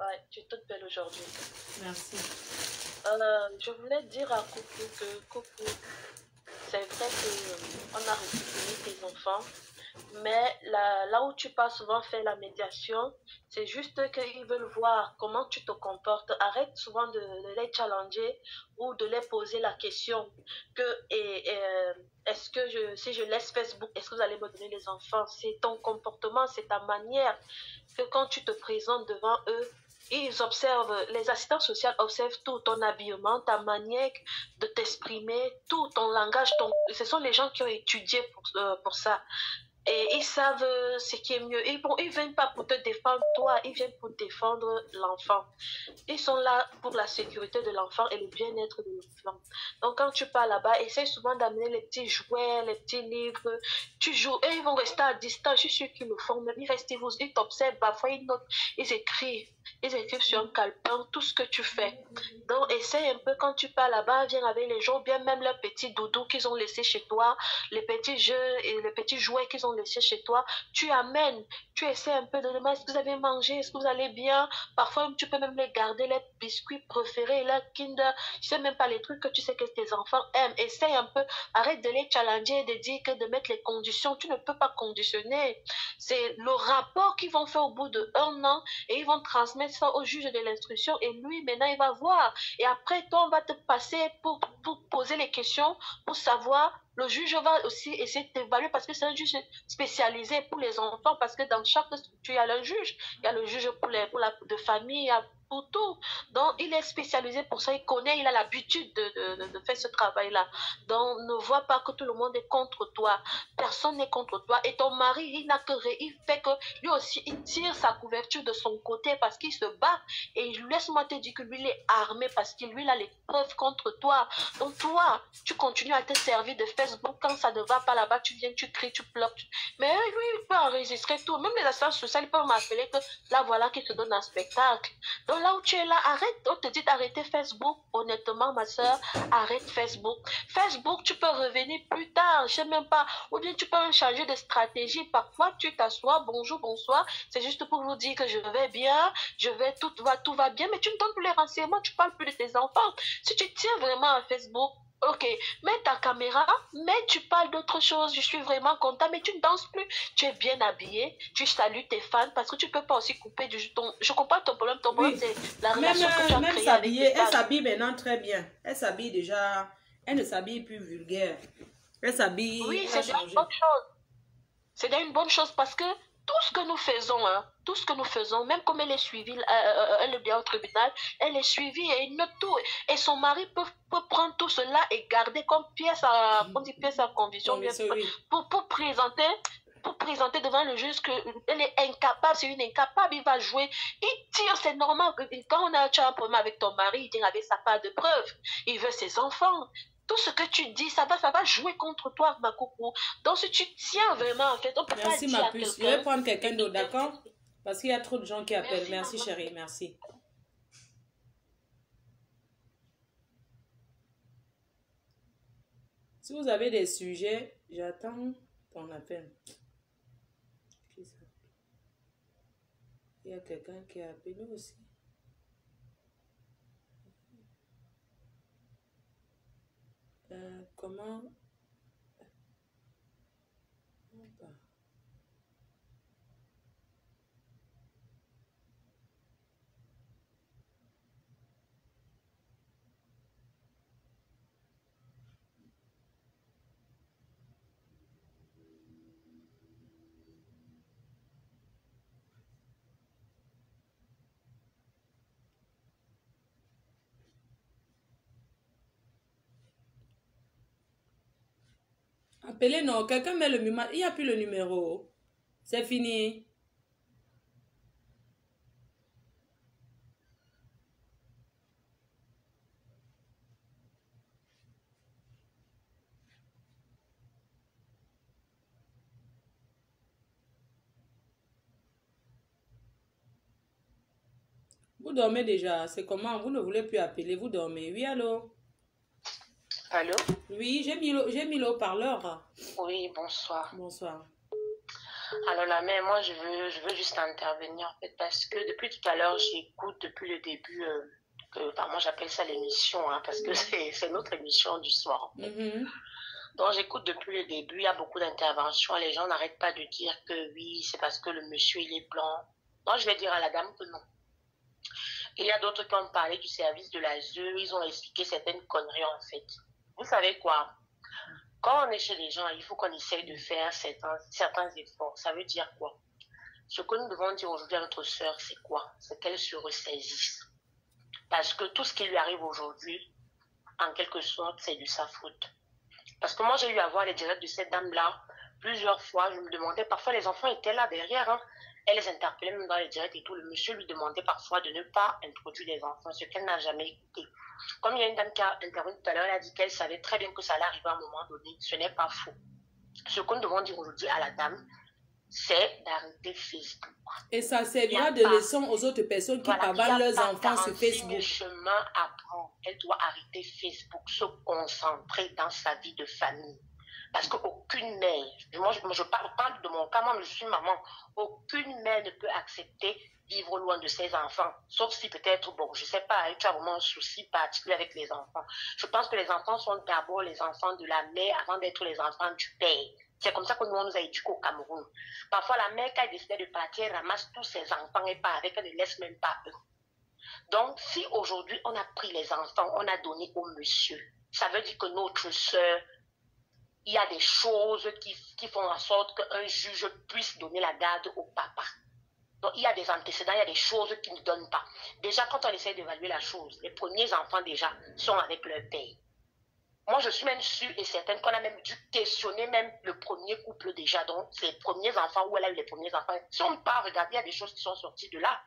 Ouais, tu es toute belle aujourd'hui. Merci. Je voulais dire à Coucou que Coucou, c'est vrai qu'on a récupéré tes enfants, Mais là où tu pars souvent faire la médiation, c'est juste qu'ils veulent voir comment tu te comportes. Arrête souvent de les challenger ou de les poser la question que est-ce que si je laisse Facebook, est-ce que vous allez me donner les enfants? C'est ton comportement, c'est ta manière que quand tu te présentes devant eux, ils observent, les assistants sociaux observent tout ton habillement, ta manière de t'exprimer, tout ton langage. Ce sont les gens qui ont étudié pour ça. Et ils savent ce qui est mieux. Ils ne viennent pas pour te défendre toi, ils viennent pour défendre l'enfant. Ils sont là pour la sécurité de l'enfant et le bien-être de l'enfant. Donc quand tu pars là-bas, essaie souvent d'amener les petits jouets, les petits livres. Tu joues et ils vont rester à distance. Je suis sûre qu'ils le font. Même ils t'observent, parfois ils notent, ils écrivent sur un calepin tout ce que tu fais. Donc essaie un peu quand tu pars là-bas, viens avec les gens, bien même leurs petits doudous qu'ils ont laissés chez toi, les petits jeux et les petits jouets qu'ils ont laissés chez toi, tu amènes, tu essaies un peu de demander est-ce que vous avez mangé, est-ce que vous allez bien. Parfois tu peux même les garder, les biscuits préférés, les Kinder, tu sais même pas les trucs que tu sais que tes enfants aiment. Essaie un peu, arrête de les challenger, de dire que de mettre les conditions, tu ne peux pas conditionner. C'est le rapport qu'ils vont faire au bout d'1 an et ils vont transmettre ça au juge de l'instruction et lui maintenant il va voir. Et après toi on va te passer pour poser les questions pour savoir. Le juge va aussi essayer de t'évaluer parce que c'est un juge spécialisé pour les enfants, parce que dans chaque structure, il y a le juge. Il y a le juge pour de famille, pour tout. Donc, il est spécialisé pour ça. Il connaît, il a l'habitude de faire ce travail-là. Donc, ne vois pas que tout le monde est contre toi. Personne n'est contre toi. Et ton mari, il fait que lui aussi, il tire sa couverture de son côté parce qu'il se bat. Et laisse-moi te dire que lui, il est armé parce que lui, il a les preuves contre toi. Donc, toi, tu continues à te servir de Facebook. Quand ça ne va pas là-bas, tu viens, tu cries, tu pleures. Mais lui, il peut enregistrer tout. Même les assistants sociaux, ils peuvent m'appeler que là, voilà, qu'il te donne un spectacle. Donc, là où tu es là, arrête. On te dit d'arrêter Facebook. Honnêtement, ma soeur, arrête Facebook. Facebook, tu peux revenir plus tard. Je sais même pas. Ou bien tu peux même changer de stratégie. Parfois, tu t'assois, bonjour, bonsoir. C'est juste pour vous dire que je vais bien, tout va bien, mais tu ne donnes plus les renseignements, tu parles plus de tes enfants. Si tu tiens vraiment à Facebook, ok, mets ta caméra, mais tu parles d'autre chose. Je suis vraiment content, mais tu ne danses plus. Tu es bien habillé, tu salues tes fans parce que tu ne peux pas aussi couper je comprends ton problème. Ton problème, c'est la relation que tu as créée avec tes fans. Elle s'habille maintenant très bien. Elle s'habille déjà. Elle ne s'habille plus vulgaire. Elle s'habille. Oui, c'est une bonne chose. C'est une bonne chose parce que tout ce que nous faisons, même comme elle est suivie, elle est bien au tribunal, elle est suivie et note tout. Et son mari peut prendre tout cela et garder comme pièce à conviction pour présenter devant le juge qu'elle est incapable, c'est une incapable, il va jouer, il tire, c'est normal. Quand tu as un problème avec ton mari, il vient avec sa part de preuve, il veut ses enfants. Tout ce que tu dis, ça va jouer contre toi, ma coucou. Donc, si tu tiens vraiment, en fait, on peut merci, pas dire ma à puce. quelqu'un... Je vais prendre quelqu'un d'autre, d'accord? Parce qu'il y a trop de gens qui appellent. Merci chérie, merci. Si vous avez des sujets, j'attends ton appel. Il y a quelqu'un qui a appelé aussi. Comment... Appelez, non, quelqu'un met le numéro. Il n'y a plus le numéro. C'est fini. Vous dormez déjà. C'est comment? Vous ne voulez plus appeler. Vous dormez. Oui, allô? Allô? Oui, j'ai mis le haut-parleur. Oui, bonsoir. Bonsoir. Alors la mère, moi je veux juste intervenir en fait parce que depuis tout à l'heure j'écoute depuis le début, moi j'appelle ça l'émission parce que c'est notre émission du soir en fait. Donc, j'écoute depuis le début, il y a beaucoup d'interventions. Les gens n'arrêtent pas de dire que oui, c'est parce que le monsieur, il est blanc. Donc, je vais dire à la dame que non. Il y a d'autres qui ont parlé du service de l'ASE, ils ont expliqué certaines conneries en fait. Vous savez quoi? Quand on est chez les gens, il faut qu'on essaye de faire certains efforts. Ça veut dire quoi? Ce que nous devons dire aujourd'hui à notre sœur, c'est quoi? C'est qu'elle se ressaisisse. Parce que tout ce qui lui arrive aujourd'hui, en quelque sorte, c'est de sa faute. Parce que moi, j'ai eu à voir les directs de cette dame-là plusieurs fois. Je me demandais, parfois les enfants étaient là derrière, hein. Elle les interpellait même dans les directs et tout. Le monsieur lui demandait parfois de ne pas introduire les enfants, ce qu'elle n'a jamais écouté. Comme il y a une dame qui a intervenu tout à l'heure, elle a dit qu'elle savait très bien que ça allait arriver à un moment donné. Ce n'est pas faux. Ce que nous devons dire aujourd'hui à la dame, c'est d'arrêter Facebook. Et ça servira de leçon aux autres personnes qui pavanent leurs enfants sur Facebook. Le chemin à prendre. Elle doit arrêter Facebook, se concentrer dans sa vie de famille. Parce qu'aucune mère, moi je parle de mon cas, moi je suis maman, aucune mère ne peut accepter vivre loin de ses enfants. Sauf si peut-être, bon, je sais pas, tu as vraiment un souci particulier avec les enfants. Je pense que les enfants sont d'abord les enfants de la mère avant d'être les enfants du père. C'est comme ça que nous, on nous a éduqués au Cameroun. Parfois, la mère, quand elle décide de partir, elle ramasse tous ses enfants et part avec, elle ne laisse même pas eux. Donc, si aujourd'hui, on a pris les enfants, on a donné au monsieur, ça veut dire que notre soeur, il y a des choses qui font en sorte qu'un juge puisse donner la garde au papa. Donc, il y a des antécédents, il y a des choses qui ne donnent pas. Déjà, quand on essaie d'évaluer la chose, les premiers enfants, déjà, sont avec leur père. Moi, je suis même sûre et certaine qu'on a même dû questionner même le premier couple déjà. Donc, ses premiers enfants, où elle a eu les premiers enfants. Si on part regarder, il y a des choses qui sont sorties de là.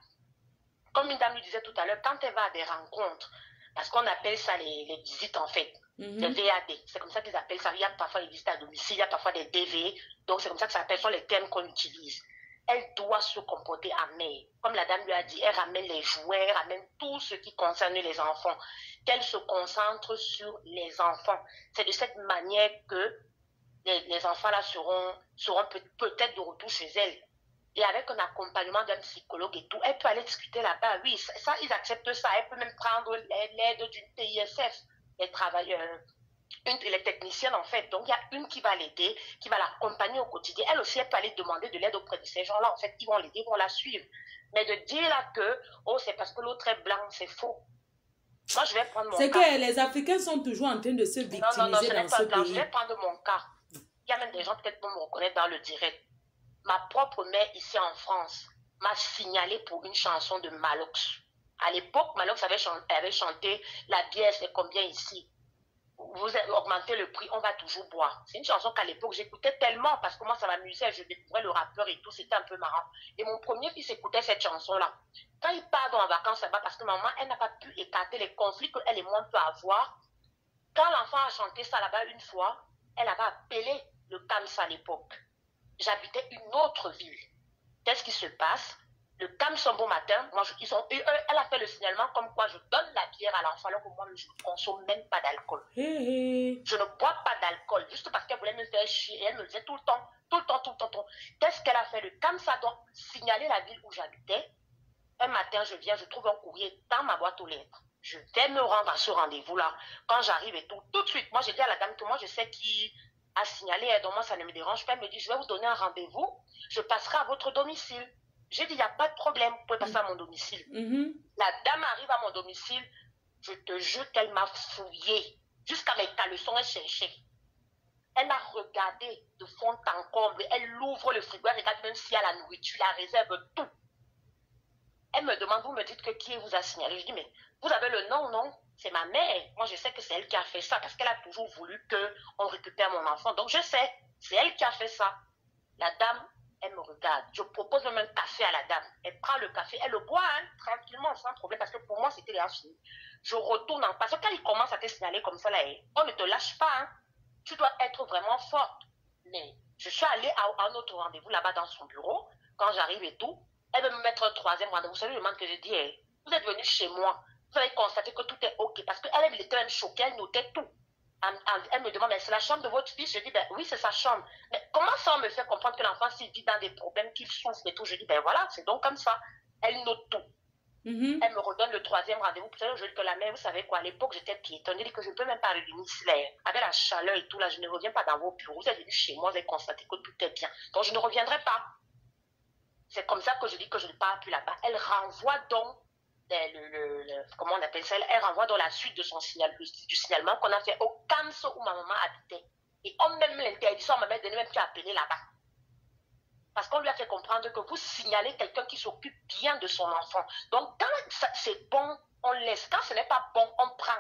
Comme une dame lui disait tout à l'heure, quand elle va à des rencontres, parce qu'on appelle ça les visites en fait, les VAD, c'est comme ça qu'ils appellent ça. Il y a parfois les visites à domicile, il y a parfois des DV, donc c'est comme ça que ça s'appelle, ce sont les termes qu'on utilise. Elle doit se comporter en mère. Comme la dame lui a dit, elle ramène les jouets, elle ramène tout ce qui concerne les enfants. Qu'elle se concentre sur les enfants. C'est de cette manière que les enfants là seront peut-être de retour chez elle. Et avec un accompagnement d'un psychologue et tout, elle peut aller discuter là-bas. Oui, ça, ils acceptent ça. Elle peut même prendre l'aide d'une TISF, les travailleurs, les techniciennes en fait. Donc, il y a une qui va l'aider, qui va l'accompagner au quotidien. Elle aussi, elle peut aller demander de l'aide auprès de ces gens-là. En fait, ils vont l'aider, ils vont la suivre. Mais de dire là que, oh, c'est parce que l'autre est blanc, c'est faux. Moi, je vais prendre mon cas. C'est que les Africains sont toujours en train de se victimiser non, ce n'est dans ce pas pays. Je vais prendre mon cas. Il y a même des gens peut-être pour me reconnaître dans le direct. Ma propre mère ici en France m'a signalé pour une chanson de Malox. À l'époque, Malox avait chanté « La bière, c'est combien ici ?» Vous augmentez le prix, on va toujours boire. C'est une chanson qu'à l'époque, j'écoutais tellement parce que moi, ça m'amusait. Je découvrais le rappeur et tout, c'était un peu marrant. Et mon premier fils écoutait cette chanson-là. Quand il part en vacances là-bas, parce que maman, elle n'a pas pu écarter les conflits qu'elle et moi, on peut avoir. Quand l'enfant a chanté ça là-bas une fois, elle avait appelé le CAMS à l'époque. J'habitais une autre ville. Qu'est-ce qui se passe? Le CAMS, un beau matin, elle a fait le signalement comme quoi je donne la bière à l'enfant alors que moi, je ne consomme même pas d'alcool. Je ne bois pas d'alcool, juste parce qu'elle voulait me faire chier. Et elle me disait tout le temps. Qu'est-ce qu'elle a fait? Le CAMS a donc signalé la ville où j'habitais. Un matin, je trouve un courrier dans ma boîte aux lettres. Je vais me rendre à ce rendez-vous-là. Quand j'arrive et tout de suite, moi, j'ai dit à la dame que moi, je sais qui a signalé, donc moi, ça ne me dérange pas. Elle me dit, je vais vous donner un rendez-vous, je passerai à votre domicile. J'ai dit, il n'y a pas de problème, vous pouvez passer à mon domicile. La dame arrive à mon domicile, je te jure qu'elle m'a fouillé. Jusqu'à mes caleçons, elle cherchait. Elle m'a regardé de fond en comble. Elle ouvre le frigo, elle regarde même s'il y a la nourriture, la réserve, tout. Elle me demande, vous me dites que qui vous a signalé? Je dis, mais vous avez le nom, non? C'est ma mère. Moi, je sais que c'est elle qui a fait ça parce qu'elle a toujours voulu qu'on récupère mon enfant. Donc, je sais, c'est elle qui a fait ça. La dame, elle me regarde. Je propose même un café à la dame. Elle prend le café, elle le boit tranquillement, sans problème, parce que pour moi, c'était déjà fini. Je retourne parce que quand il commence à te signaler comme ça, là, on ne te lâche pas. Hein. Tu dois être vraiment forte. Mais je suis allée à un autre rendez-vous là-bas dans son bureau. Quand j'arrive et tout, elle veut me mettre un troisième rendez-vous. Vous savez le moment que je dis, vous êtes venu chez moi. Vous avez constaté que tout est OK. Parce qu'elle, elle était même choquée, elle notait tout. Elle me demande, mais c'est la chambre de votre fils? Je dis, ben oui, c'est sa chambre. Mais comment ça on me fait comprendre que l'enfant, s'il vit dans des problèmes, qu'il souffre et tout? Je dis, ben voilà, c'est donc comme ça. Elle note tout. Elle me redonne le 3e rendez-vous. Peut-être je dis que la mère, vous savez quoi, à l'époque, j'étais piétonne. Elle dit que je ne peux même pas revenir ici. Avec la chaleur et tout, là, je ne reviens pas dans vos bureaux. Vous êtes venu chez moi, vous avez constaté que tout est bien. Donc, je ne reviendrai pas. C'est comme ça que je dis que je ne pars plus là-bas. Elle renvoie donc, comment on appelle ça, elle renvoie dans la suite de son du signalement qu'on a fait au camp où ma maman habitait. Et on même l'interdiction, on m'a même donné même plus appeler là-bas. Parce qu'on lui a fait comprendre que vous signalez quelqu'un qui s'occupe bien de son enfant. Donc, quand c'est bon, on laisse. Quand ce n'est pas bon, on prend.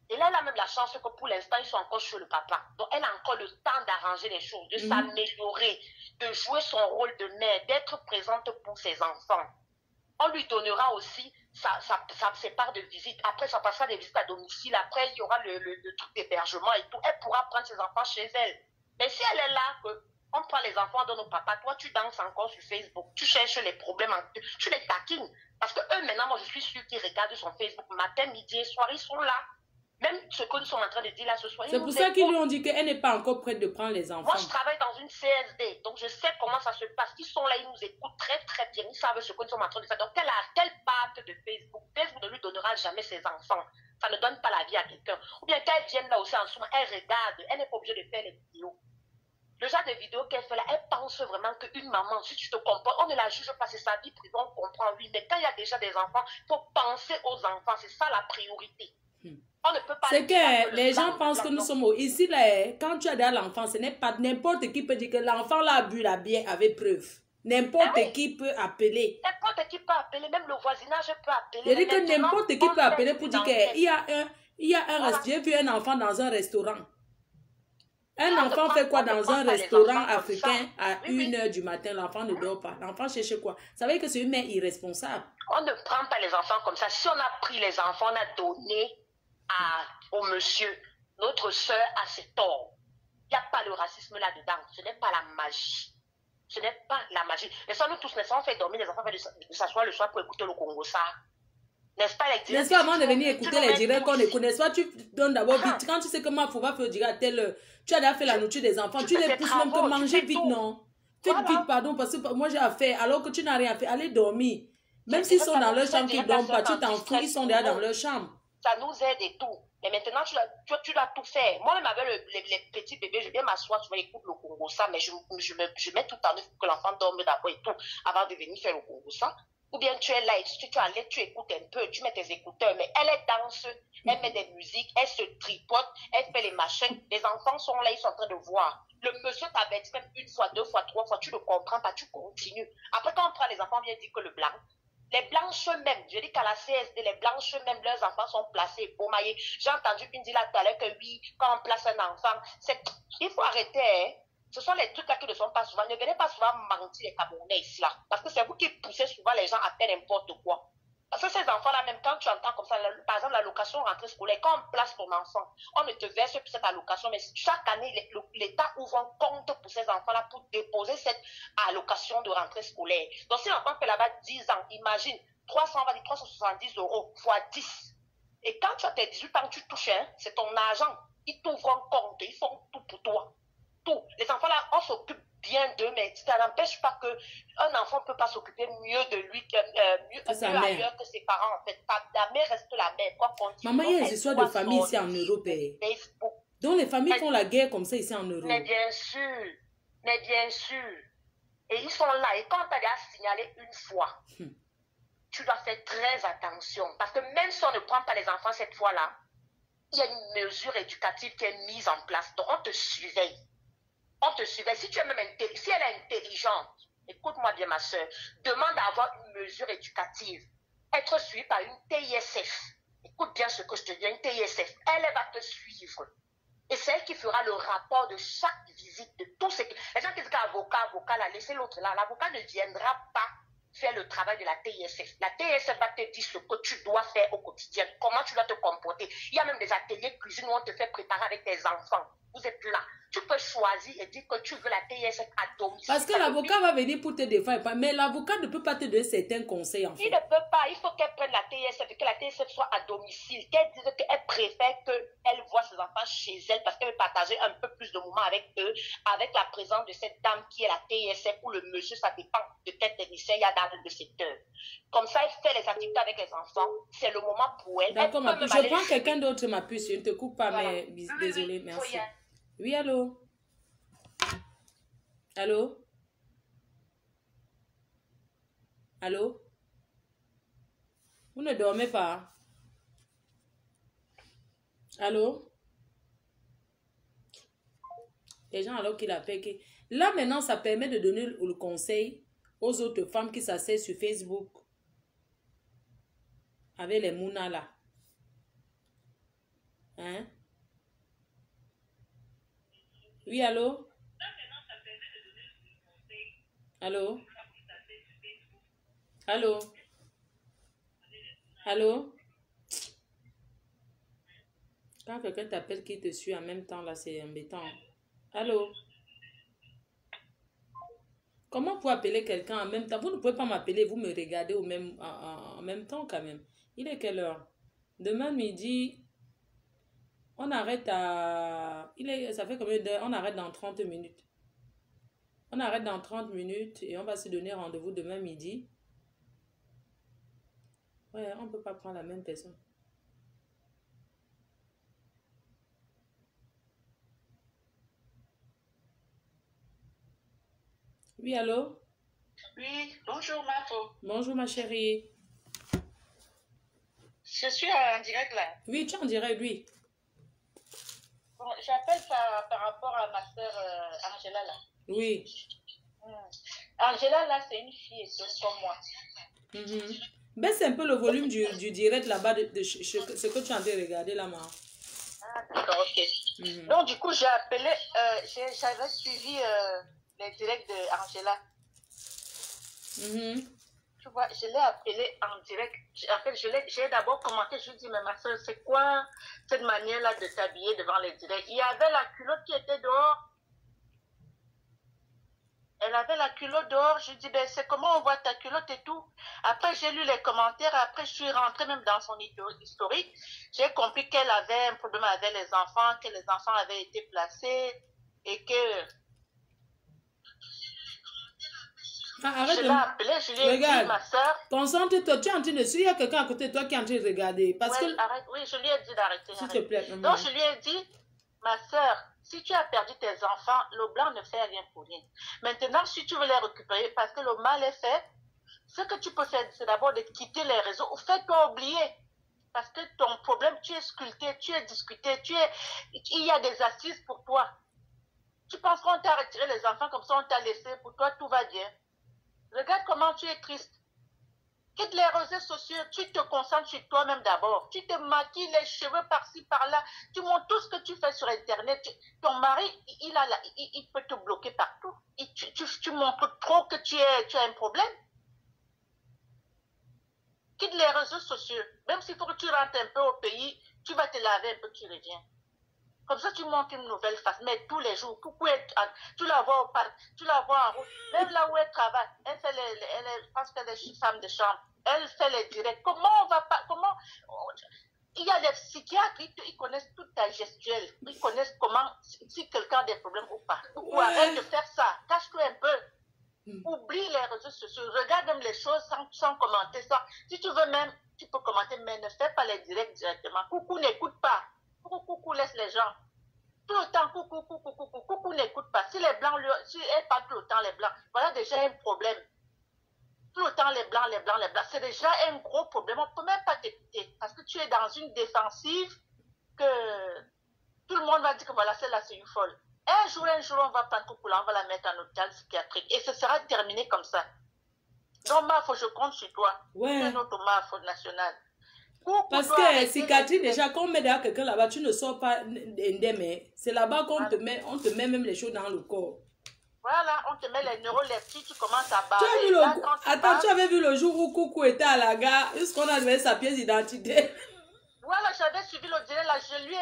Et là, elle a même la chance que pour l'instant, ils sont encore chez le papa. Donc, elle a encore le temps d'arranger les choses, de s'améliorer, de jouer son rôle de mère, d'être présente pour ses enfants. On lui donnera aussi ses parts de visite. Après, ça passera des visites à domicile. Après, il y aura le truc d'hébergement et tout. Elle pourra prendre ses enfants chez elle. Mais si elle est là, on prend les enfants de nos papas, toi tu danses encore sur Facebook, tu cherches les problèmes, tu les taquines. Parce que eux maintenant, moi je suis sûre qu'ils regardent son Facebook matin, midi et soir, ils sont là. Même ce que nous sommes en train de dire là ce soir. C'est pour ça qu'ils lui ont dit qu'elle n'est pas encore prête de prendre les enfants. Moi je travaille dans une CSD, donc je sais comment ça se passe. Ils sont là, ils nous écoutent très très bien, ils savent ce que nous sommes en train de faire. Donc qu'elle parte de Facebook, Facebook ne lui donnera jamais ses enfants. Ça ne donne pas la vie à quelqu'un. Ou bien qu'elle vienne là aussi en ce moment, elle regarde, elle n'est pas obligée de faire les vidéos. Le genre de vidéo qu'elle fait là, elle pense vraiment qu'une maman, si tu te comportes, on ne la juge pas, c'est sa vie privée, on comprend, oui. Mais quand il y a déjà des enfants, il faut penser aux enfants, c'est ça la priorité. On ne peut pas... C'est que les gens pensent que nous sommes... Ici, là, quand tu as déjà l'enfant, ce n'est pas n'importe qui peut dire que l'enfant l'a bu la bière avec preuve. N'importe qui peut appeler. N'importe qui peut appeler, même le voisinage peut appeler. Je dis que n'importe qui peut appeler pour dire qu'il y a un... J'ai vu un enfant dans un restaurant. Un enfant fait quoi dans un restaurant africain à 1h du matin? L'enfant ne dort pas. L'enfant cherche quoi? Ça veut dire que c'est une mère irresponsable. On ne prend pas les enfants comme ça. Si on a pris les enfants, on a donné au monsieur, notre soeur a ses torts. Il n'y a pas le racisme là-dedans. Ce n'est pas la magie. Ce n'est pas la magie. Mais ça, nous tous, on fait dormir les enfants de s'asseoir le soir pour écouter le Congo, ça. N'est-ce pas, les directs? N'est-ce pas, avant de venir écouter les directs qu'on écoute, n'est-ce pas, tu donnes d'abord vite. Quand tu sais que moi, il faut pas faire dire à telle heure, tu as déjà fait la nourriture des enfants, tu les pousses même que manger vite, non? Faites vite, pardon, parce que moi j'ai affaire, alors que tu n'as rien fait, allez dormir. Même s'ils sont dans leur chambre, qu'ils ne dorment pas, tu t'en fous, ils sont déjà dans leur chambre. Ça nous aide et tout. Mais maintenant, tu dois tout faire. Moi-même, avec les petits bébés, je viens m'asseoir, je vais écouter le Congo, ça, mais je mets tout en œuvre pour que l'enfant dorme d'abord et tout, avant de venir faire le Congo, ça. Ou bien tu es là, tu allais, tu écoutes un peu, tu mets tes écouteurs, mais elle est danseuse, elle met des musiques, elle se tripote, elle fait les machins. Les enfants sont là, ils sont en train de voir. Le monsieur t'avertit même 1 fois, 2 fois, 3 fois, tu ne comprends pas, tu continues. Après, quand on prend les enfants, on vient dire que le blanc. Les blanches même, je dis qu'à la CSD, les blanches même, leurs enfants sont placés, paumaillés. J'ai entendu une dire là tout à l'heure que oui, quand on place un enfant, il faut arrêter, hein. Ce sont les trucs là qui ne sont pas souvent. Ne venez pas souvent mentir les Camerounais ici là. Parce que c'est vous qui poussez souvent les gens à faire n'importe quoi. Parce que ces enfants-là, même quand tu entends comme ça, par exemple, l'allocation rentrée scolaire, quand on place ton enfant, on ne te verse plus cette allocation. Mais chaque année, l'État ouvre un compte pour ces enfants-là pour déposer cette allocation de rentrée scolaire. Donc, si l'enfant fait là-bas 10 ans, imagine, 370 € fois 10. Et quand tu as tes 18 ans, tu touches, hein, c'est ton argent. Ils t'ouvrent un compte, ils font tout pour toi. Tout. Les enfants là, on s'occupe bien d'eux, mais ça n'empêche pas qu'un enfant ne peut pas s'occuper mieux de lui, mieux ailleurs que ses parents en fait. La mère reste la mère. Quoi, maman, il y a des histoires de famille ici en Europe. Donc les familles font la guerre comme ça ici en Europe. Mais bien sûr. Et ils sont là. Et quand tu as déjà signalé une fois, tu dois faire très attention. Parce que même si on ne prend pas les enfants cette fois-là, il y a une mesure éducative qui est mise en place. Donc on te surveille. On te surveille. Si tu es même si elle est intelligente, écoute-moi bien ma soeur, demande à avoir une mesure éducative. Être suivie par une TISF. Écoute bien ce que je te dis, une TISF. Elle va te suivre. Et c'est elle qui fera le rapport de chaque visite, de tout ce que... Les gens qui disent qu'avocat, là, laissez l'autre là. L'avocat ne viendra pas faire le travail de la TISF. La TISF va te dire ce que tu dois faire au quotidien, comment tu dois te comporter. Il y a même des ateliers cuisine où on te fait préparer avec tes enfants. Vous êtes là. tu peux choisir et dire que tu veux la TISF à domicile. Parce que l'avocat va venir pour te défendre, mais l'avocat ne peut pas te donner certains conseils en fait. Il ne peut pas, il faut qu'elle prenne la TISF et que la TISF soit à domicile, qu'elle dise qu'elle préfère qu'elle voit ses enfants chez elle parce qu'elle veut partager un peu plus de moments avec eux, avec la présence de cette dame qui est la TISF ou le monsieur, ça dépend de quel technicien il y a dans le secteur. Comme ça, elle fait les activités avec les enfants, c'est le moment pour elle. D'accord, ma puce, je prends quelqu'un d'autre, ma puce, je ne te coupe pas, voilà. Mais désolée, merci. Oui, allô? Allô? Allô? Vous ne dormez pas? Allô? Les gens alors qu'ils appellent. Là maintenant, ça permet de donner le conseil aux autres femmes qui s'asseyent sur Facebook avec les mounas là. Hein? Oui, allô? Allô? Allô? Allô? Quand quelqu'un t'appelle qui te suit en même temps, là, c'est embêtant. Allô? Comment vous appeler quelqu'un en même temps? Vous ne pouvez pas m'appeler, vous me regardez en même temps quand même. Il est quelle heure? Demain midi, on arrête à... Ça fait combien d'heures? On arrête dans 30 minutes. On arrête dans 30 minutes et on va se donner rendez-vous demain midi. Ouais, on ne peut pas prendre la même personne. Oui, allô? Oui, bonjour Mafo. Bonjour ma chérie. Je suis en direct là. Oui, tu es en direct, oui. Bon, j'appelle par rapport à ma soeur Angela là. Oui. Angela là, c'est une fille comme moi. Baisse un peu le volume du direct là-bas de ce que tu es en train de regarder là, ma. Ah, d'accord, ok. Donc, du coup, j'ai appelé, j'avais suivi les directs d'Angela. Tu vois, je l'ai appelé en direct. En fait, j'ai d'abord commenté, je lui ai dit, mais ma soeur, c'est quoi cette manière-là de t'habiller devant les directs? Il y avait la culotte qui était dehors. Elle avait la culotte dehors. Je dis, ben, c'est comment on voit ta culotte et tout. Après, j'ai lu les commentaires. Après, je suis rentrée même dans son historique. J'ai compris qu'elle avait un problème avec les enfants, que les enfants avaient été placés et que... Arrête je l'ai appelée, je lui ai dit, ma soeur... Concentre-toi, tu es en train de suivre. Il y a quelqu'un à côté de toi qui est en train de regarder. Parce que... arrête. Oui, je lui ai dit d'arrêter. S'il te plaît. Donc, je lui ai dit, ma soeur, si tu as perdu tes enfants, le blanc ne fait rien pour rien. Maintenant, si tu veux les récupérer, parce que le mal est fait, ce que tu peux faire, c'est d'abord de quitter les réseaux ou fais-toi oublier. Parce que ton problème, tu es sculpté, tu es discuté, il y a des assises pour toi. Tu penses qu'on t'a retiré les enfants comme ça, on t'a laissé, pour toi, tout va bien. Regarde comment tu es triste. Quitte les réseaux sociaux, tu te concentres sur toi-même d'abord. Tu te maquilles les cheveux par-ci, par-là. Tu montres tout ce que tu fais sur Internet. Ton mari, il peut te bloquer partout. Tu montres trop que tu as un problème. Quitte les réseaux sociaux. Même s'il faut que tu rentres un peu au pays, tu vas te laver un peu, tu reviens. Comme ça, tu montes une nouvelle face. Mais tous les jours, tu la vois au parc, tu la vois en route. Même là où elle travaille, je pense qu'elle est femme de chambre. Elle fait les directs. Comment on va pas... Il y a des psychiatres, ils connaissent toute ta gestuelle. Ils connaissent comment, si quelqu'un a des problèmes ou pas. Ou arrête de faire ça. Cache-toi un peu. Oublie les réseaux sociaux. Regarde même les choses sans commenter ça. Si tu veux même, tu peux commenter, mais ne fais pas les directs directement. Coucou, n'écoute pas. Coucou, laisse les gens. Tout le temps, coucou, n'écoute pas. Si les blancs, si elle parle tout le temps les blancs, voilà déjà un problème. Tout le temps les blancs, c'est déjà un gros problème. On ne peut même pas t'écouter parce que tu es dans une défensive que tout le monde va dire que voilà, celle-là, c'est une folle. Un jour, on va prendre coucou là, on va la mettre en hôpital psychiatrique et ce sera terminé comme ça. Donc, Mafo, je compte sur toi. Ouais. C'est notre Mafo national. Parce que cicatrice, déjà, quand on met derrière quelqu'un là-bas, tu ne sors pas indemne. C'est là-bas qu'on te met même les choses dans le corps. Voilà, on te met les neuroleptiques, tu commences à barrer. Attends, tu avais vu le jour où Coucou était à la gare, est-ce qu'on avait sa pièce d'identité? Voilà, j'avais suivi le direct là, je l'ai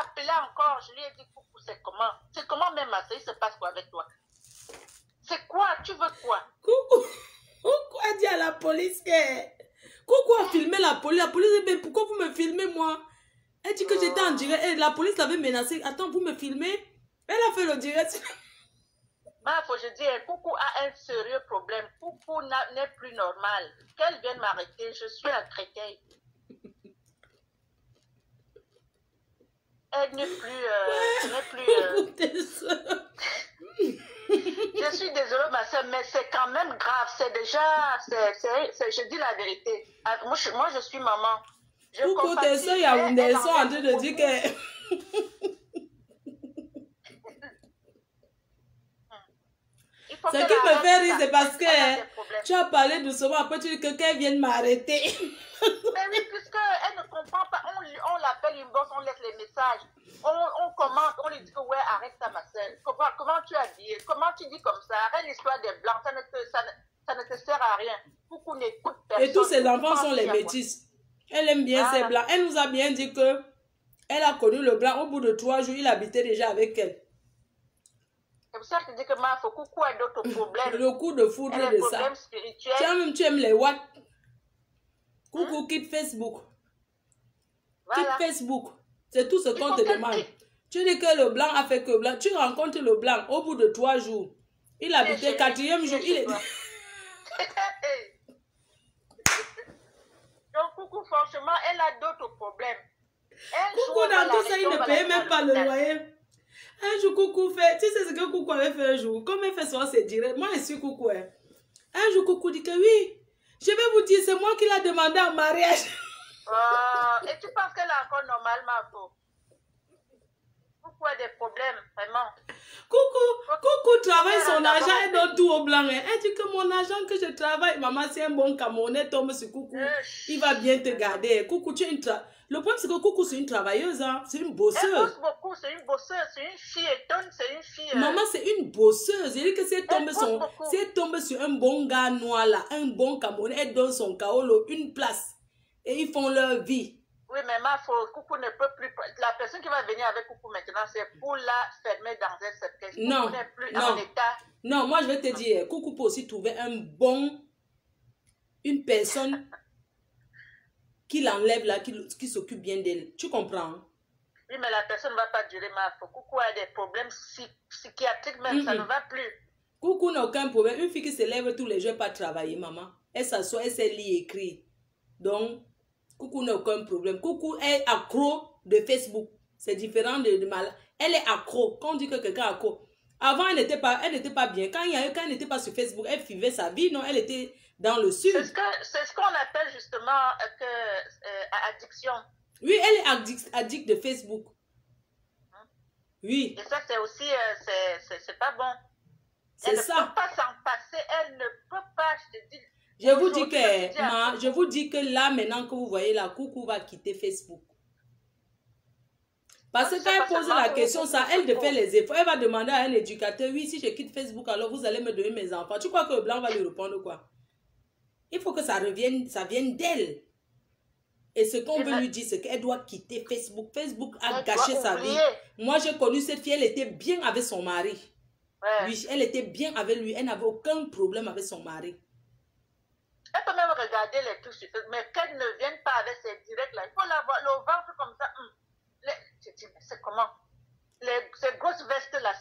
appelé encore, je lui ai dit, coucou, c'est comment? C'est comment même ça, il se passe quoi avec toi? C'est quoi? Tu veux quoi? Coucou a dit à la police que... Coucou a filmé la police dit, mais pourquoi vous me filmez moi? Elle dit que j'étais en direct, et la police l'avait menacée. Attends, vous me filmez? Elle a fait le direct. Bah, faut que je dise, coucou a un sérieux problème. Coucou n'est plus normal. Qu'elle vienne m'arrêter, je suis à Créteil. Elle n'est plus... Je suis désolée, ma soeur, mais c'est quand même grave. C'est déjà... je dis la vérité. Moi, je suis maman. Coucou, tes soeurs Yaoundé sont en train de dire que... Ce qui me fait rire, c'est parce que tu as parlé doucement, après tu dis que quelqu'un vienne m'arrêter. Mais oui, puisqu'elle ne comprend pas, on l'appelle une bosse, on laisse les messages, on commente, on lui dit que ouais, arrête ça, ma soeur. Comment tu as dit, comment tu dis comme ça, arrête l'histoire des blancs, ça ne te sert à rien. Beaucoup n'écoutent personne. Et tous ses enfants sont les métis. Elle aime bien ces blancs. Elle nous a bien dit que elle a connu le blanc. Au bout de 3 jours, il habitait déjà avec elle. C'est pour ça que je dis que coucou a d'autres problèmes. Le coup de foudre de ça. Tu aimes les what? Coucou, quitte Facebook. Voilà. Quitte Facebook. C'est tout ce qu'on te demande. Tu dis que le blanc a fait que blanc. Tu rencontres le blanc au bout de 3 jours. Il habitait 4e jour. Il est... Donc, coucou, franchement, elle a d'autres problèmes. Coucou, dans tout ça, il ne payait même pas le loyer. Un jour, coucou fait... Tu sais ce que coucou avait fait un jour? Comme elle fait souvent, c'est direct. Moi, je suis coucou. Hein. Un jour, coucou dit que oui. Je vais vous dire, c'est moi qui l'a demandé en mariage. Et tu penses qu'elle est encore normalement faux? Coucou a des problèmes, vraiment. Coucou travaille son argent et donne tout au blanc. Hein. Elle dit que mon argent que je travaille, maman, c'est un bon Camerounais, tombe sur coucou. Il va bien te garder. Coucou, tu es une Le problème, c'est que coucou, c'est une travailleuse. Hein. C'est une bosseuse. Elle bosse beaucoup, c'est une bosseuse. C'est une fille étonne, c'est une fille... Maman, c'est une bosseuse. Elle dit que si elle tombe sur un bon gars noir là, un bon Camerounais, elle donne son kaolo une place. Et ils font leur vie. Oui, mais coucou ne peut plus... La personne qui va venir avec coucou maintenant, c'est pour la fermer dans un cercueil. Coucou n'est plus en état. Non, moi je vais te dire, coucou peut aussi trouver une personne qui l'enlève là, qui s'occupe bien d'elle. Tu comprends? Oui, mais la personne ne va pas durer, coucou a des problèmes psychiatriques même, ça ne va plus. Coucou n'a aucun problème. Une fille qui se lève tous les jours pas travailler, maman. Elle s'assoit, elle sait lire et écrire. Donc, coucou n'a aucun problème. Coucou est accro de Facebook. C'est différent de mal. Elle est accro. Quand on dit que quelqu'un est accro. Avant, elle n'était pas bien. Quand elle n'était pas sur Facebook, elle vivait sa vie. Non, elle était dans le sud. C'est ce qu'on appelle justement addiction. Oui, elle est addict de Facebook. Oui. Et ça, c'est aussi, c'est pas bon. C'est ça. Elle ne peut pas s'en passer. Elle ne peut pas, je te dis. Je vous dis que là, maintenant que vous voyez la coucou va quitter Facebook. Parce que quand elle pose la question, ça, elle de faire les efforts. Elle va demander à un éducateur, oui, si je quitte Facebook, alors vous allez me donner mes enfants. Tu crois que le blanc va lui répondre quoi? Il faut que ça vienne d'elle. Et ce qu'on veut lui dire, c'est qu'elle doit quitter Facebook. Facebook a gâché sa vie. Moi, j'ai connu cette fille, elle était bien avec son mari. Ouais. Oui, elle était bien avec lui. Elle n'avait aucun problème avec son mari. Elle peut même regarder les trucs sur Facebook, mais qu'elle ne vienne pas avec ses directs là. Il faut la voir, le ventre comme ça. C'est comment? Ces grosses vestes là,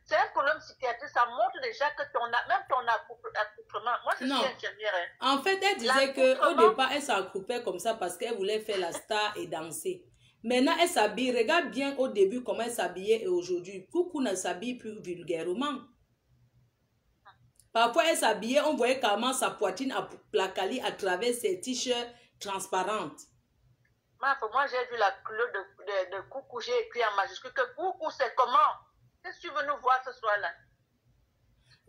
c'est un problème psychiatrique. Ça montre déjà que même ton accoutrement. Moi, je suis infirmière. En fait, elle disait qu'au départ, elle s'accroupait comme ça parce qu'elle voulait faire la star et danser. Maintenant, elle s'habille. Regarde bien au début comment elle s'habillait et aujourd'hui. Coucou ne s'habille plus vulgairement. Parfois, elle s'habillait, on voyait carrément sa poitrine à placali à travers ses t-shirts transparentes. Moi, j'ai vu la couleur de coucou, j'ai écrit en majuscule que coucou, c'est comment? Qu'est-ce que tu veux nous voir ce soir-là?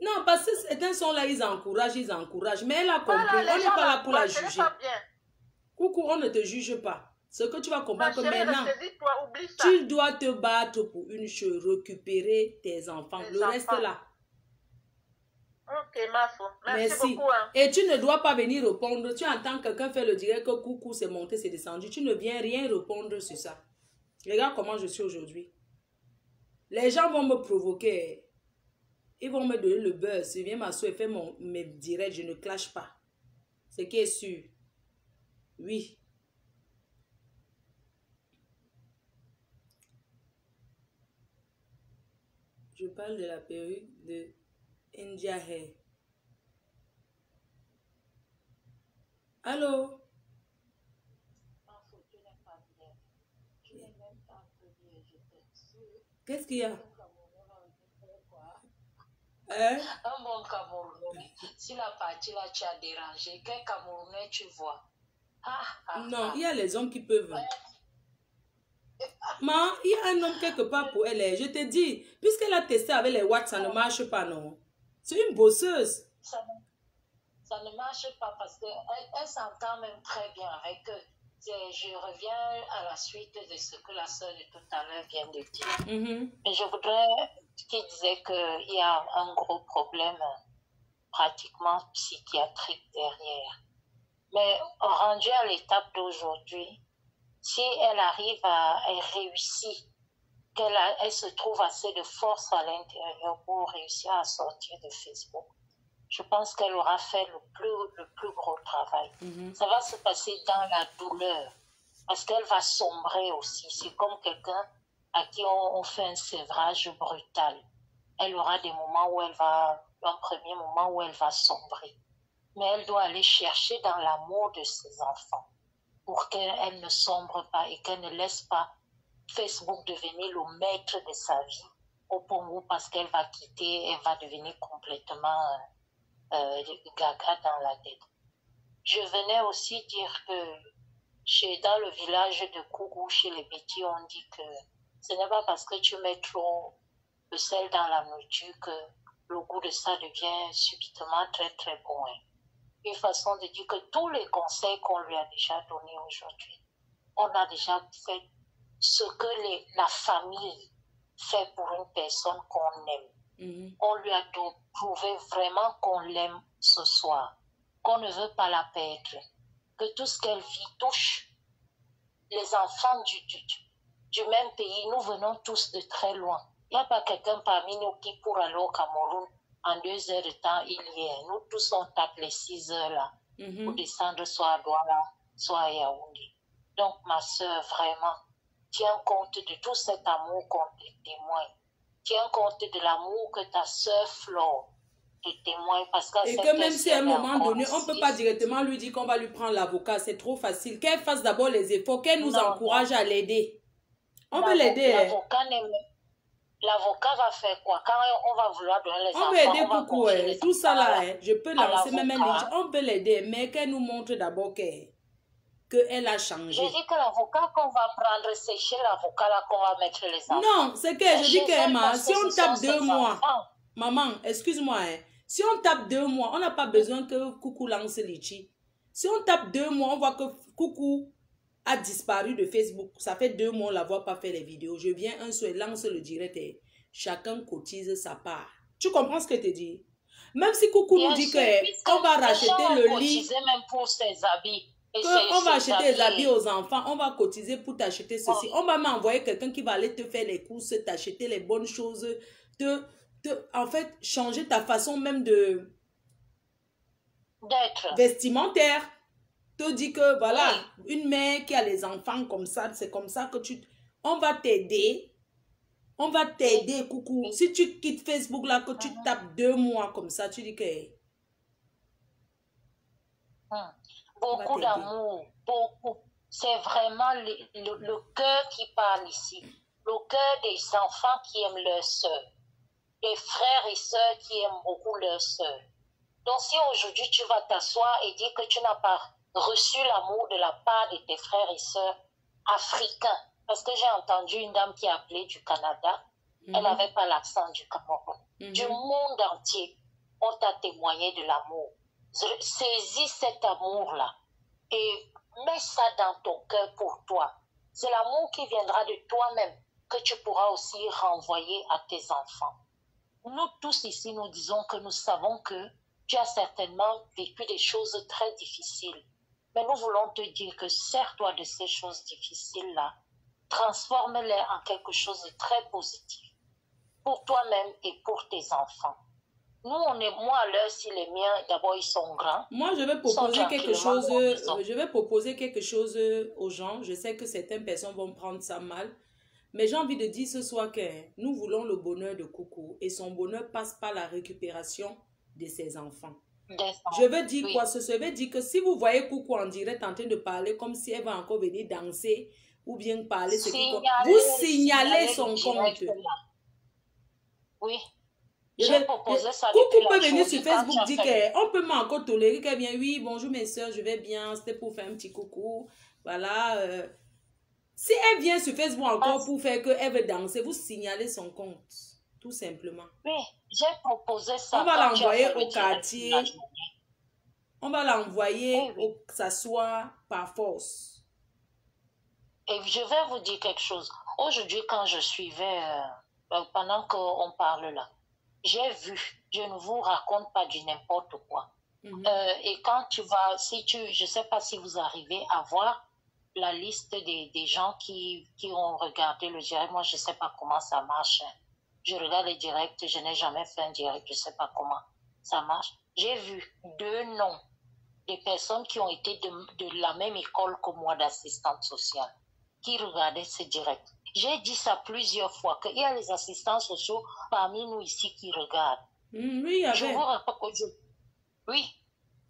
Non, parce que certains sont là, ils encouragent. Mais elle a compris, on n'est pas là pour la juger. Coucou, on ne te juge pas. Ce que tu vas comprendre que maintenant, tu dois te battre pour une chose, récupérer tes enfants. Le reste là. Ok, ma foi. Merci Merci. beaucoup. Hein. Et tu ne dois pas venir répondre. Tu entends quelqu'un faire le direct que coucou, c'est monté, c'est descendu. Tu ne viens rien répondre sur ça. Regarde comment je suis aujourd'hui. Les gens vont me provoquer. Ils vont me donner le buzz. Je viens m'asseoir et faire mes directs. Je ne clash pas. Ce qui est sûr. Oui. Je parle de la perruque de India Hair. Allô? Qu'est-ce qu'il y a? Hein? Un bon Camerounais, si la partie là tu as dérangé, quel Camerounais tu vois? Non, il y a les hommes qui peuvent. Mais il y a un homme quelque part pour elle. Je te dis, puisqu'elle a testé avec les watts, ça ne marche pas, non? C'est une bosseuse. Ça ne marche pas parce qu'elle s'entend même très bien avec eux. Je reviens à la suite de ce que la soeur de tout à l'heure vient de dire. Et je voudrais qu'il disait qu'il y a un gros problème pratiquement psychiatrique derrière. Mais rendu à l'étape d'aujourd'hui, si elle arrive elle réussit, elle se trouve assez de force à l'intérieur pour réussir à sortir de Facebook, je pense qu'elle aura fait le plus gros travail. Ça va se passer dans la douleur, parce qu'elle va sombrer aussi. C'est comme quelqu'un à qui on fait un sévrage brutal. Elle aura des moments où un premier moment où elle va sombrer. Mais elle doit aller chercher dans l'amour de ses enfants pour qu'elle ne sombre pas et qu'elle ne laisse pas Facebook devenir le maître de sa vie au point où, parce qu'elle va quitter, elle va devenir complètement gaga dans la tête. Je venais aussi dire que dans le village de Kougou, chez les Bétis, on dit que ce n'est pas parce que tu mets trop de sel dans la nourriture que le goût de ça devient subitement très très bon. Une façon de dire que tous les conseils qu'on lui a déjà donnés aujourd'hui, on a déjà fait ce que la famille fait pour une personne qu'on aime. On lui a prouvé vraiment qu'on l'aime ce soir, qu'on ne veut pas la perdre, que tout ce qu'elle vit touche les enfants du même pays. Nous venons tous de très loin. Il n'y a pas quelqu'un parmi nous qui, pour aller au Cameroun, en 2 heures de temps, il y est. Nous tous, on tape les 6 heures là pour descendre soit à Douala, soit à Yaoundé. Donc, ma soeur, vraiment, tiens compte de tout cet amour qu'on te témoigne. Tiens compte de l'amour que ta soeur Flore te témoigne. Parce et que même si à un moment donné, on ne peut pas directement lui dire qu'on va lui prendre l'avocat. C'est trop facile. Qu'elle fasse d'abord les efforts, qu'elle nous encourage à l'aider. On peut l'aider. L'avocat va faire quoi? Quand on va vouloir donner les enfants, on peut aider beaucoup. Tout ça là, je peux lancer même un livre. On peut l'aider, mais qu'elle nous montre d'abord qu'elle a changé. Je dis que l'avocat qu'on va prendre, c'est chez l'avocat là qu'on va mettre les enfants. Non, c'est que je dis que Emma, si on tape 2 mois, maman, excuse-moi, si on tape 2 mois, on n'a pas besoin que Coucou lance Litchi. Si on tape 2 mois, on voit que Coucou a disparu de Facebook. Ça fait 2 mois, on ne la voit pas faire les vidéos. Je viens un soir, lance le direct et chacun cotise sa part. Tu comprends ce que je te dis? Même si Coucou nous dit qu'on va racheter le lit, même pour ses habits. on va acheter des habits aux enfants, on va cotiser pour t'acheter ceci. On va m'envoyer quelqu'un qui va aller te faire les courses, t'acheter les bonnes choses, en fait, changer ta façon même d'être vestimentaire. Te dit que voilà, une mère qui a les enfants comme ça, c'est comme ça que on va t'aider. On va t'aider, Coucou. Si tu quittes Facebook là, que tu tapes 2 mois comme ça, tu dis que... Beaucoup d'amour, beaucoup. C'est vraiment le cœur qui parle ici. Le cœur des enfants qui aiment leurs sœurs. Des frères et sœurs qui aiment beaucoup leurs sœurs. Donc si aujourd'hui tu vas t'asseoir et dire que tu n'as pas reçu l'amour de la part de tes frères et sœurs africains, parce que j'ai entendu une dame qui appelait du Canada, elle n'avait pas l'accent du Cameroun. Du monde entier, on t'a témoigné de l'amour. Saisis cet amour-là et mets ça dans ton cœur pour toi. C'est l'amour qui viendra de toi-même que tu pourras aussi renvoyer à tes enfants. nous tous ici, nous disons que nous savons que tu as certainement vécu des choses très difficiles. Mais nous voulons te dire que sers-toi de ces choses difficiles-là, transforme-les en quelque chose de très positif pour toi-même et pour tes enfants. Nous, moi, à l'heure, si les miens, d'abord, ils sont grands. Moi, je vais proposer quelque chose, aux gens. Je sais que certaines personnes vont prendre ça mal. Mais j'ai envie de dire ce soir que nous voulons le bonheur de Coucou. Et son bonheur passe par la récupération de ses enfants. Je veux dire quoi? Ce veut dire que si vous voyez Coucou en direct en train de parler comme si elle va encore venir danser ou bien parler, vous signalez son compte. Oui. J'ai proposé ça. Coucou peut venir sur Facebook dire qu'on peut encore tolérer qu'elle vient. Oui, bonjour mes soeurs, je vais bien. C'était pour faire un petit coucou. Voilà. Si elle vient sur Facebook encore pour faire qu'elle veut danser, vous signalez son compte. Tout simplement. Oui, j'ai proposé ça. On va l'envoyer au quartier. On va l'envoyer s'asseoir par force. Et je vais vous dire quelque chose. Aujourd'hui, quand je suivais, pendant qu'on parle là, j'ai vu, je ne vous raconte pas du n'importe quoi. Et quand tu vas, je ne sais pas si vous arrivez à voir la liste des gens qui ont regardé le direct. Moi, je ne sais pas comment ça marche. Je regarde les directs, je n'ai jamais fait un direct, je ne sais pas comment ça marche. J'ai vu 2 noms de personnes qui ont été de la même école que moi d'assistante sociale, qui regardaient ce direct. J'ai dit ça plusieurs fois, qu'il y a les assistants sociaux parmi nous ici qui regardent. Oui, je vous rappelle que oui,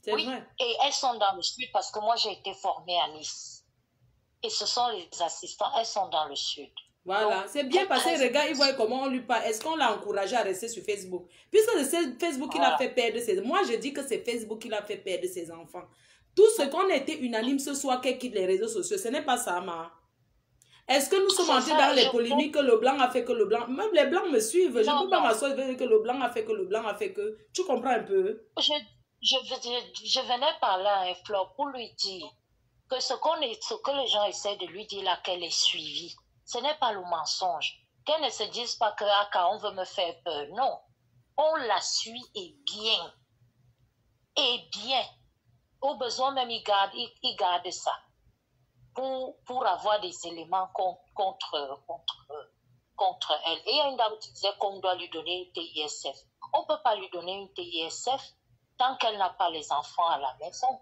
c'est vrai. Et elles sont dans le sud parce que moi j'ai été formée à Nice. Et ce sont les assistants, elles sont dans le sud. Voilà, c'est bien passé. Regarde, il voit comment on lui parle. Est-ce qu'on l'a encouragé à rester sur Facebook? Puisque c'est Facebook qui l'a fait perdre ses... Moi, je dis que c'est Facebook qui l'a fait perdre ses enfants. Tout ce qu'on a été unanime ce soir qu'elle quitte les réseaux sociaux, ce n'est pas ça, ma. Est-ce que nous sommes entrés dans les polémiques que le blanc a fait que le blanc... Même les blancs me suivent. Je ne peux pas m'asseoir que le blanc a fait que le blanc a fait que... Tu comprends un peu? Je venais par là, Flore, pour lui dire que ce que les gens essaient de lui dire là, qu'elle est suivie. Ce n'est pas le mensonge. Qu'elle ne se dise pas que on veut me faire peur. Non. On la suit et bien. Et bien. Au besoin même, il garde ça. Pour avoir des éléments contre elle. Et il y a une dame qui disait qu'on doit lui donner une TISF. On ne peut pas lui donner une TISF tant qu'elle n'a pas les enfants à la maison.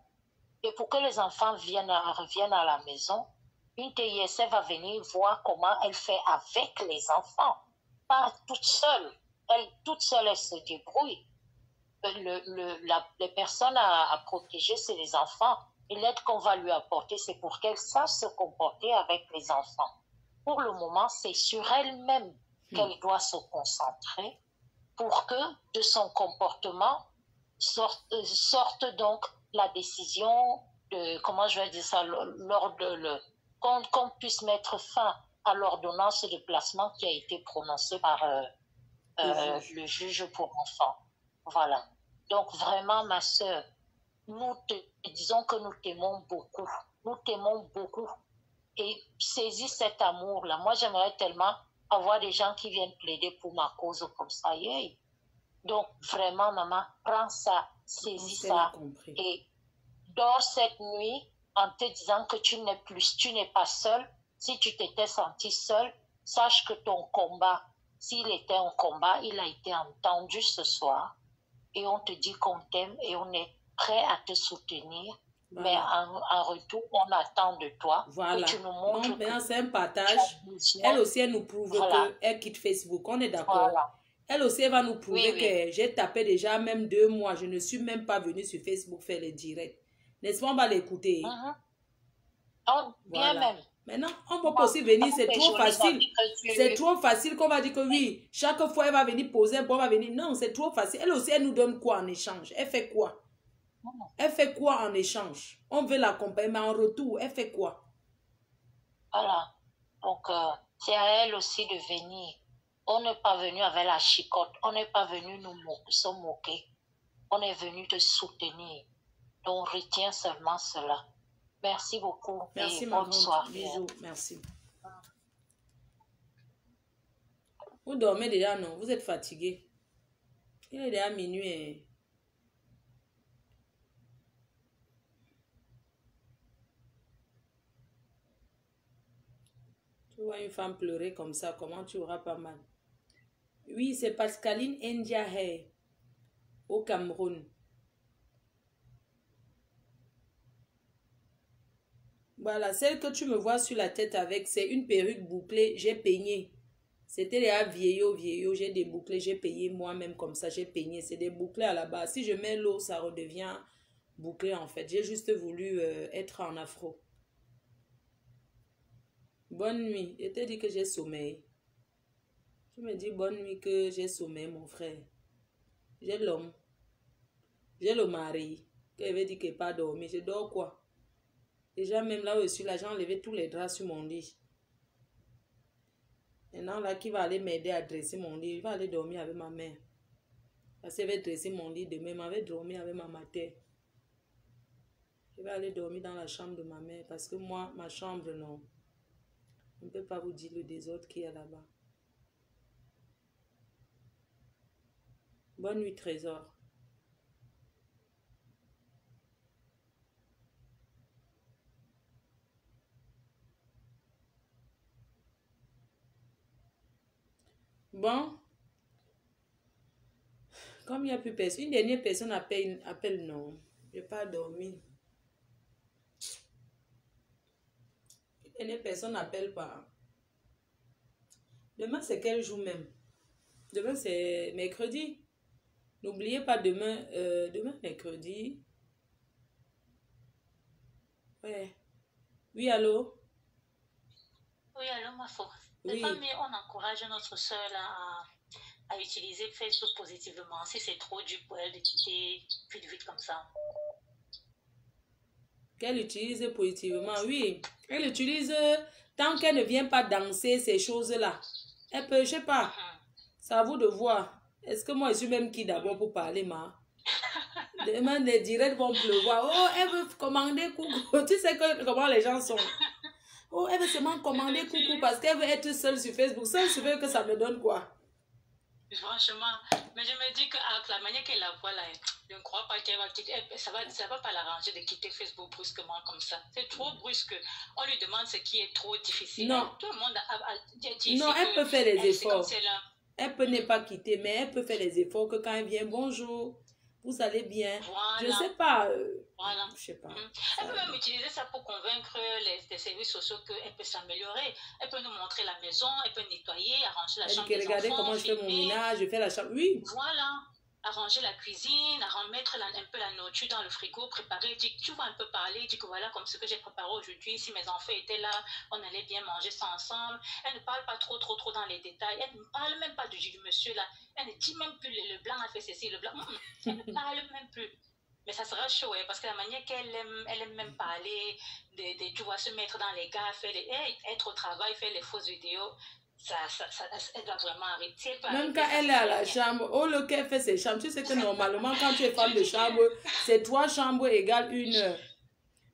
Et pour que les enfants reviennent à la maison, une TISF va venir voir comment elle fait avec les enfants. Pas toute seule. Toute seule, elle se débrouille. Les personnes à protéger, c'est les enfants. Et l'aide qu'on va lui apporter, c'est pour qu'elle sache se comporter avec les enfants. Pour le moment, c'est sur elle-même qu'elle doit se concentrer pour que de son comportement sorte donc la décision de, comment je vais dire ça, qu'on puisse mettre fin à l'ordonnance de placement qui a été prononcée par le juge pour enfants. Voilà. Donc vraiment, ma sœur, nous te disons que nous t'aimons beaucoup. Nous t'aimons beaucoup. Et saisis cet amour-là. Moi, j'aimerais tellement avoir des gens qui viennent plaider pour ma cause comme ça. Yeah. Donc, vraiment, maman, prends ça, saisis ça. Et dors cette nuit en te disant que tu n'es pas seule. Si tu t'étais sentie seule, sache que ton combat, s'il était un combat, il a été entendu ce soir. Et on te dit qu'on t'aime et on est prêt à te soutenir. Voilà. Mais en retour, on attend de toi que tu nous montres. Donc, maintenant, c'est un partage. Elle aussi, elle nous prouve qu'elle quitte Facebook. On est d'accord. Voilà. Elle aussi, elle va nous prouver que j'ai tapé déjà même 2 mois. Je ne suis même pas venue sur Facebook faire les directs. N'est-ce pas? On va l'écouter. Bien même. Maintenant, on peut pas aussi venir, c'est trop facile. C'est trop facile qu'on va dire que oui, chaque fois elle va venir poser un point, elle va venir. Non, c'est trop facile. Elle aussi, elle nous donne quoi en échange? Elle fait quoi? Elle fait quoi en échange? On veut l'accompagner, mais en retour, elle fait quoi? Voilà. Donc, c'est à elle aussi de venir. On n'est pas venu avec la chicotte. On n'est pas venu se moquer. On est venu te soutenir. Donc, retiens seulement cela. Merci beaucoup. Merci, et bonne soirée. Bisous. Merci. Vous dormez déjà, non? Vous êtes fatigué? Il est déjà minuit. Hein. Tu vois une femme pleurer comme ça, comment tu auras pas mal? Oui, c'est Pascaline Ndiaye au Cameroun. Voilà, celle que tu me vois sur la tête avec, c'est une perruque bouclée, j'ai peigné. C'était déjà vieillot, j'ai débouclé, j'ai payé moi-même comme ça, j'ai peigné. C'est des bouclés à la base. Si je mets l'eau, ça redevient bouclé en fait. J'ai juste voulu être en afro. Bonne nuit. Je t'ai dit que j'ai sommeil. Tu me dis bonne nuit que j'ai sommeil, mon frère. J'ai l'homme. J'ai le mari. Qui veut dire qu'il n'est pas dormi. Je dors quoi? Déjà, même là où je suis là, j'ai enlevé tous les draps sur mon lit. Maintenant, là, qui va aller m'aider à dresser mon lit? Il va aller dormir avec ma mère. Parce qu'elle va dresser mon lit demain. Elle va dormir avec ma mère. Je vais aller dormir dans la chambre de ma mère. Parce que moi, ma chambre, non. Je ne peux pas vous dire le désordre qu'il y a là-bas. Bonne nuit, Trésor. Bon. Comme il n'y a plus personne. Une dernière personne appelle non. Je n'ai pas dormi. Une dernière personne n'appelle pas. Demain, c'est quel jour même? Demain, c'est mercredi. N'oubliez pas demain, demain mercredi. Ouais. Oui, allô? Oui, allô, ma foi. Oui. C'est pas mieux, on encourage notre soeur à utiliser Facebook positivement. Si c'est trop dur pour elle de quitter vite comme ça. Qu'elle utilise positivement, oui. Elle utilise tant qu'elle ne vient pas danser ces choses-là. Elle peut, je sais pas. C'est à vous de voir. Est-ce que moi, je suis même qui d'abord pour parler, ma? Demain, les directs vont pleuvoir. Oh, elle veut commander coucou. Tu sais comment les gens sont. Oh, elle veut seulement commander coucou parce qu'elle veut être seule sur Facebook. Seule sur Facebook, que ça me donne quoi? Franchement, mais je me dis qu'avec la manière qu'elle la voit là, je ne crois pas qu'elle va quitter. Ça va pas l'arranger de quitter Facebook brusquement comme ça. C'est trop brusque. On lui demande ce qui est trop difficile. Non. Tout le monde a dit. Non, elle peut faire les efforts. Si Elle peut ne pas quitter, mais elle peut faire les efforts que quand elle vient, bonjour, vous allez bien. Voilà. Je sais pas. Voilà. Je sais pas. Elle peut même utiliser ça pour convaincre les services sociaux qu'elle peut s'améliorer. Elle peut nous montrer la maison, elle peut nettoyer, arranger la chambre des enfants. Regardez comment je fais mon ménage, je fais la chambre. Oui. Voilà. Arranger la cuisine, mettre un peu la nourriture dans le frigo, préparer. Tu vas un peu parler, dis que voilà, comme ce que j'ai préparé aujourd'hui, si mes enfants étaient là, on allait bien manger ça ensemble. Elle ne parle pas trop dans les détails. Elle ne parle même pas du monsieur là. Elle ne dit même plus le blanc a fait ceci, le blanc. Elle ne parle même plus. Mais ça sera chaud, hein, parce que la manière qu'elle aime, elle aime même parler, tu vois, se mettre dans les gars, être au travail, faire les fausses vidéos. Elle doit vraiment arrêter. Même quand elle est à la chambre, oh, le qu'elle fait ses chambres, tu sais que normalement, quand tu es femme de chambre, c'est 3 chambres égale 1 heure.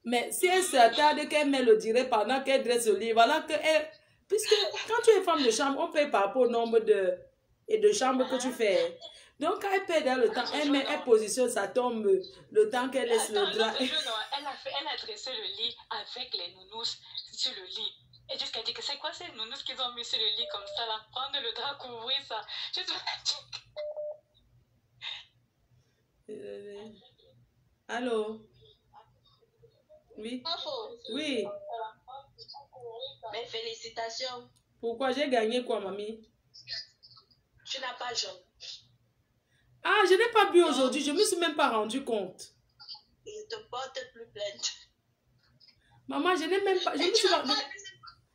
Mais si elle s'attarde qu'elle met le direct pendant qu'elle dresse le lit, voilà que elle... Puisque quand tu es femme de chambre, on paye par rapport au nombre de chambres que tu fais. Donc, quand elle perd le temps, elle positionne sa tombe le temps qu'elle laisse le drap. Elle a dressé le lit avec les nounous sur le lit. Et jusqu'à dire que c'est quoi ces nounous qu'ils ont mis sur le lit comme ça là? Prendre le drap, couvrir ça. Allô? Oui? Oui. Mes félicitations. Pourquoi? J'ai gagné quoi, mamie? Tu n'as pas jaune. Ah, je n'ai pas bu aujourd'hui. Je ne me suis même pas rendu compte. Je te porte plus plainte. Maman, je n'ai même pas... Je me suis pas...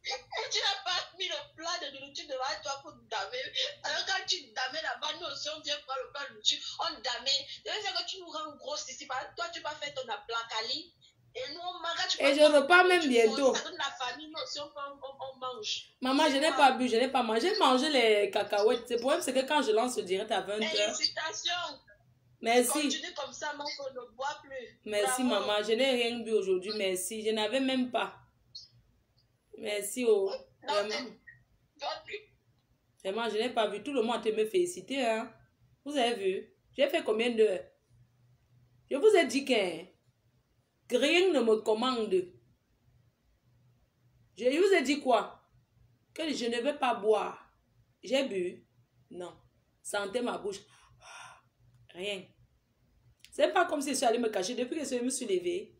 Tu n'as pas mis le plat de nourriture devant toi pour damer. Alors quand tu damais là-bas, nous aussi on vient prendre le plat de nourriture, on damait. C'est que tu nous rends grosse ici. Toi, tu vas faire ton aplacali. Et nous, on mange. Et je repars même bientôt. Ça donne la famille, nous aussi on mange. Maman, je n'ai pas bu, je n'ai pas mangé. J'ai mangé les cacahuètes. Le problème, c'est que quand je lance le direct à 20h... Félicitations. Merci. Continue comme ça, maman, on ne boit plus. Merci, bravo. maman. Je n'ai rien bu aujourd'hui, merci. Je n'avais même pas. Merci, oh. Non, Vraiment. Bois plus. Vraiment, je n'ai pas vu. Tout le monde te me féliciter, hein. Vous avez vu? J'ai fait combien d'heures? Je vous ai dit que rien ne me commande. Je vous ai dit quoi? Que je ne vais pas boire. J'ai bu? Non. Sentez ma bouche. Rien. C'est pas comme si je suis allée me cacher. Depuis que je me suis levée,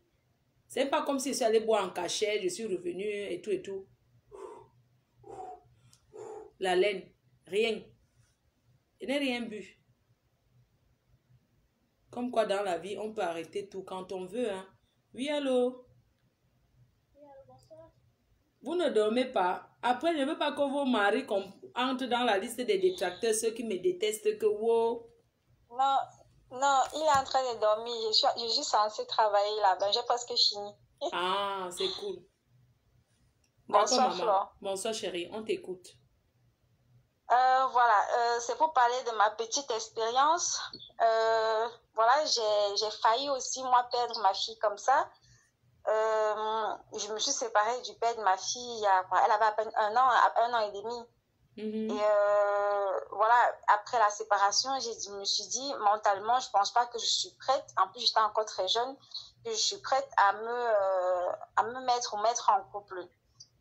c'est pas comme si je suis allée boire en cachette. Je suis revenue et tout et tout. La laine. Rien. Je n'ai rien bu. Comme quoi dans la vie, on peut arrêter tout quand on veut. Hein? Oui, allô? Oui, allô, bonsoir. Vous ne dormez pas. Après, je ne veux pas que vos maris entrent dans la liste des détracteurs, ceux qui me détestent, que wow. Non, non, il est en train de dormir. Je suis censée travailler là-bas. J'ai presque fini. Ah, c'est cool. Bonsoir, maman. Flore. Bonsoir, chérie. On t'écoute. Voilà, c'est pour parler de ma petite expérience. Voilà, j'ai failli aussi, moi, perdre ma fille comme ça. Je me suis séparée du père de ma fille, elle avait à peine un an et demi. Et voilà, après la séparation, je me suis dit, mentalement, je pense pas que je suis prête. En plus, j'étais encore très jeune, que je suis prête à me mettre en couple.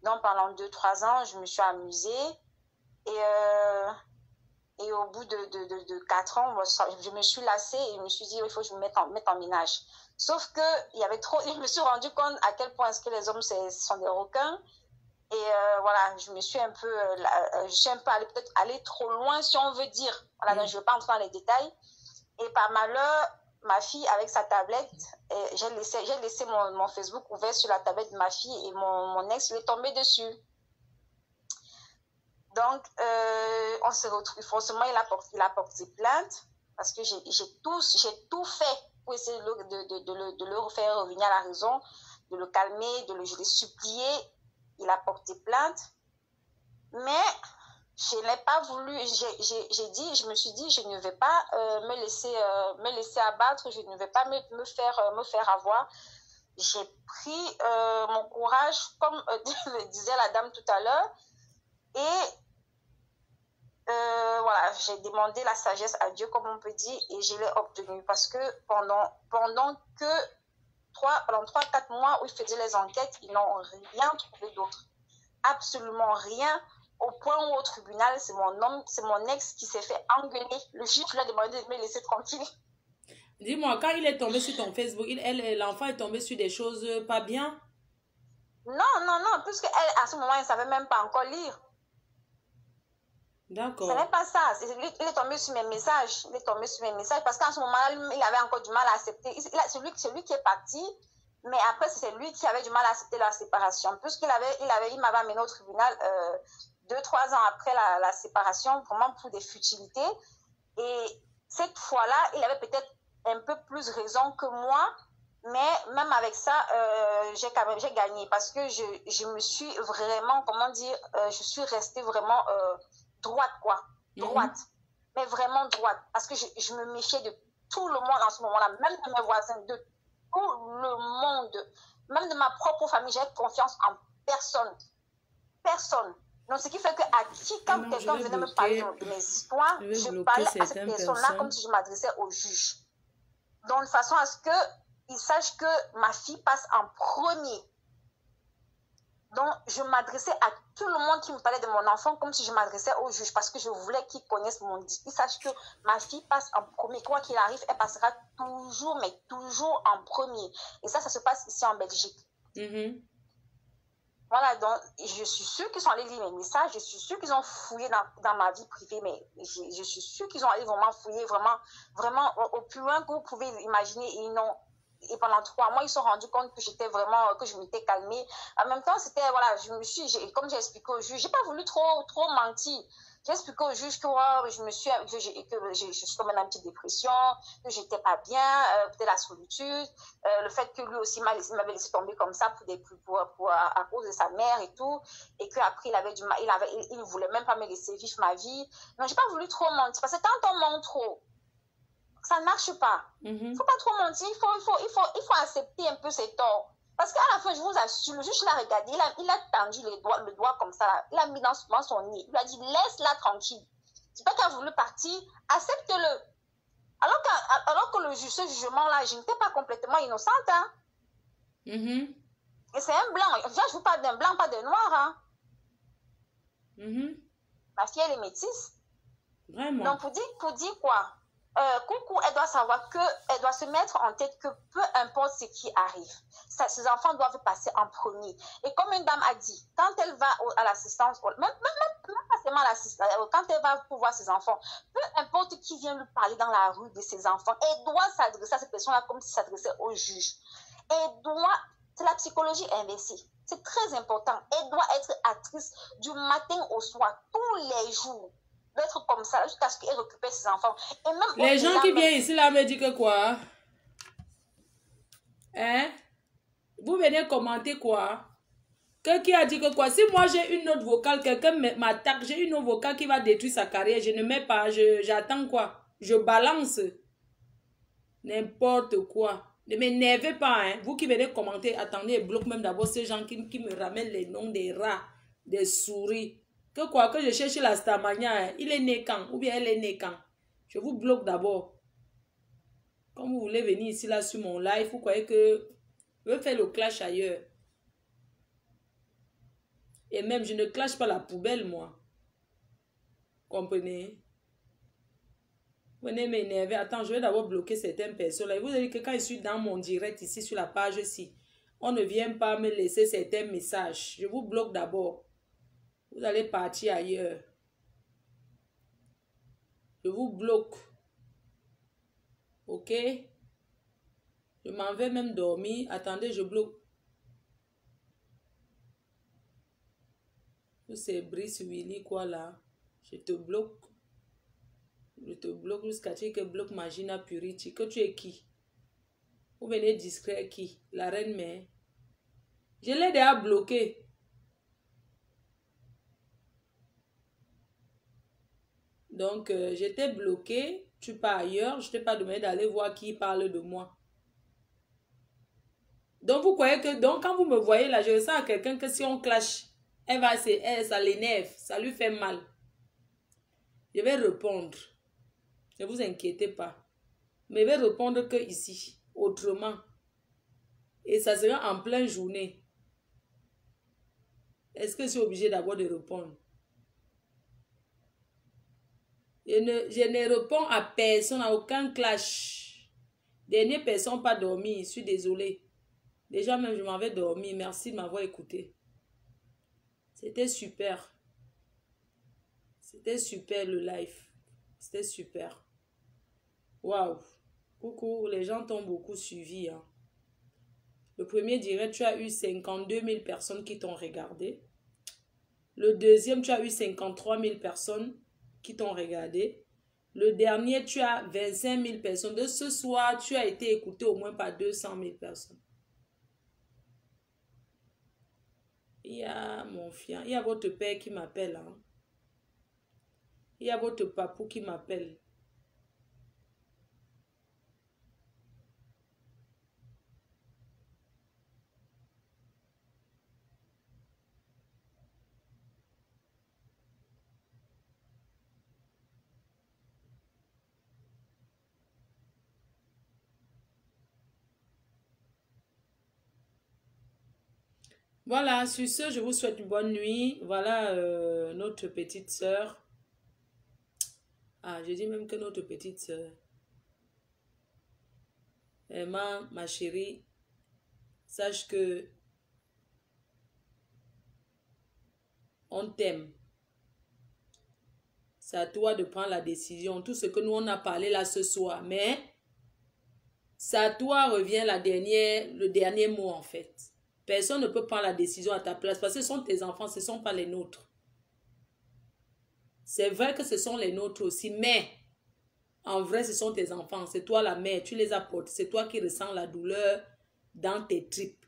Donc, pendant 2-3 ans, je me suis amusée. Et au bout de 4 ans, je me suis lassée et je me suis dit, il faut que je me mette en ménage. Sauf que je me suis rendu compte à quel point est-ce que les hommes sont des requins. Et voilà, je suis un peu peut-être allée trop loin, si on veut dire. Voilà, donc je ne vais pas entrer dans les détails. Et par malheur, ma fille, avec sa tablette, j'ai laissé mon Facebook ouvert sur la tablette de ma fille et mon ex, il est tombé dessus. Donc, on se retrouve. Forcément, il a porté plainte parce que j'ai tout fait pour essayer de le faire revenir à la raison, de le calmer, je l'ai supplié. Il a porté plainte. Mais je n'ai pas voulu. Je me suis dit, je ne vais pas me laisser abattre, je ne vais pas me faire avoir. J'ai pris mon courage, comme le disait la dame tout à l'heure, et voilà, j'ai demandé la sagesse à Dieu, comme on peut dire, et je l'ai obtenue parce que pendant 3-4 mois où ils faisaient les enquêtes, ils n'ont rien trouvé d'autre. Absolument rien. Au point où au tribunal, c'est mon ex qui s'est fait engueuler. Le juge lui a demandé de me laisser tranquille. Dis-moi, quand il est tombé sur ton Facebook, l'enfant est tombé sur des choses pas bien? Non, puisque à ce moment, elle ne savait même pas encore lire. D'accord. Ce n'est pas ça. Il est tombé sur mes messages. Parce qu'en ce moment-là, il avait encore du mal à accepter. C'est lui qui est parti. Mais après, c'est lui qui avait du mal à accepter la séparation. Puisqu'il m'avait amené au tribunal 2-3 ans après la séparation, vraiment pour des futilités. Et cette fois-là, il avait peut-être un peu plus raison que moi. Mais même avec ça, j'ai gagné. Parce que je me suis vraiment, je suis restée vraiment droite, quoi. Droite. Mais vraiment droite. Parce que je me méfiais de tout le monde en ce moment-là. Même de mes voisins, de tout le monde. Même de ma propre famille, j'ai confiance en personne. Personne. Donc, ce qui fait quand quelqu'un venait me parler de mes histoires, je parlais à cette personne-là comme si je m'adressais au juge. Donc, de façon à ce qu'il sache que ma fille passe en premier. Donc, je m'adressais à tout le monde qui me parlait de mon enfant comme si je m'adressais au juge parce que je voulais qu'il connaisse mon dit. Il sache que ma fille passe en premier. Quoi qu'il arrive, elle passera toujours, mais toujours en premier. Et ça se passe ici en Belgique. Voilà, donc je suis sûre qu'ils sont allés lire mes messages. Je suis sûre qu'ils ont fouillé dans ma vie privée. Mais je suis sûre qu'ils ont allé vraiment fouiller, vraiment au plus loin que vous pouvez imaginer. Et pendant 3 mois, ils se sont rendus compte que que je m'étais calmée. En même temps, c'était, voilà, comme j'ai expliqué au juge, j'ai pas voulu trop mentir. J'ai expliqué au juge que je suis comme une petite dépression, que j'étais pas bien, peut-être la solitude, le fait que lui aussi m'avait laissé tomber comme ça à cause de sa mère et tout, et qu'après il avait du mal, il voulait même pas me laisser vivre ma vie. Donc j'ai pas voulu trop mentir, parce que quand on ment trop, ça ne marche pas. Il faut pas trop mentir, il faut accepter un peu ses torts. Parce qu'à la fin, je vous assure, le juge l'a regardé, il a tendu le doigt comme ça, là. Il a mis dans son nez, il lui a dit, laisse-la tranquille. C'est pas qu'elle a voulu partir, accepte-le. Alors que ce jugement-là, je n'étais pas complètement innocente. Hein. Et c'est un blanc. Je vous parle d'un blanc, pas d'un noir. Hein. Ma fille, elle est métisse. Vraiment. Donc, pour dire quoi? Coucou, elle doit savoir qu'elle doit se mettre en tête que peu importe ce qui arrive, ses enfants doivent passer en premier. Et comme une dame a dit, quand elle va à l'assistance, même pas seulement à l'assistance, quand elle va pour voir ses enfants, peu importe qui vient lui parler dans la rue de ses enfants, elle doit s'adresser à cette personne-là comme s'il s'adressait au juge. C'est la psychologie inversée. C'est très important. Elle doit être actrice du matin au soir, tous les jours. D'être comme ça jusqu'à ce qu'elle récupère ses enfants. Et même les gens qui viennent ici là me disent que quoi? Hein? Vous venez commenter quoi? Qui a dit que quoi? Si moi j'ai une note vocale, quelqu'un m'attaque, j'ai une note vocale qui va détruire sa carrière, je ne mets pas, j'attends quoi? Je balance. N'importe quoi. Ne m'énervez pas, hein? Vous qui venez commenter, attendez, bloque même d'abord ces gens qui me ramènent les noms des rats, des souris. Que quoi, que je cherche la Starmania, hein? Il est né quand? Ou bien elle est née quand? Je vous bloque d'abord. Quand vous voulez venir ici, là, sur mon live, vous croyez que je veux faire le clash ailleurs. Et même, je ne clash pas la poubelle, moi. Comprenez? Venez m'énerver. Attends, je vais d'abord bloquer certaines personnes. Là. Vous avez dit que quand je suis dans mon direct ici, sur la page ici, on ne vient pas me laisser certains messages. Je vous bloque d'abord. Vous allez partir ailleurs. Je vous bloque. Ok? Je m'en vais même dormir. Attendez, je bloque. C'est Brice Willy, quoi, là? Je te bloque. Je te bloque jusqu'à ce que bloque Magina Purity. Que tu es qui? Vous venez discret qui? La reine mère. Je l'ai déjà bloqué. Donc, j'étais bloqué. Tu pars ailleurs. Je ne t'ai pas demandé d'aller voir qui parle de moi. Donc, vous croyez que... Donc, quand vous me voyez là, je ressens à quelqu'un que si on clash, ça l'énerve. Ça lui fait mal. Je vais répondre. Ne vous inquiétez pas. Mais je vais répondre que ici. Autrement. Et ça sera en pleine journée. Est-ce que je suis obligée d'abord de répondre? Je ne réponds à personne, à aucun clash. Dernière personne pas dormi, je suis désolée. Déjà même je m'en vais dormir. Merci de m'avoir écouté. C'était super. C'était super le live. C'était super. Waouh. Coucou, les gens t'ont beaucoup suivi. Hein. Le premier direct, tu as eu 52 000 personnes qui t'ont regardé. Le deuxième, tu as eu 53 000 personnes qui t'ont regardé. Le dernier, tu as 25 000 personnes. De ce soir, tu as été écouté au moins par 200 000 personnes. Il y a mon fiancé, il y a votre père qui m'appelle. Hein. Il y a votre papou qui m'appelle. Voilà, sur ce, je vous souhaite une bonne nuit. Voilà notre petite sœur. Ah, je dis même que notre petite sœur. Emma, ma chérie, sache que on t'aime. C'est à toi de prendre la décision. Tout ce que nous, on a parlé là ce soir. Mais, c'est à toi revient le dernier mot en fait. Personne ne peut prendre la décision à ta place parce que ce sont tes enfants, ce ne sont pas les nôtres. C'est vrai que ce sont les nôtres aussi, mais en vrai, ce sont tes enfants. C'est toi la mère, tu les apportes. C'est toi qui ressens la douleur dans tes tripes.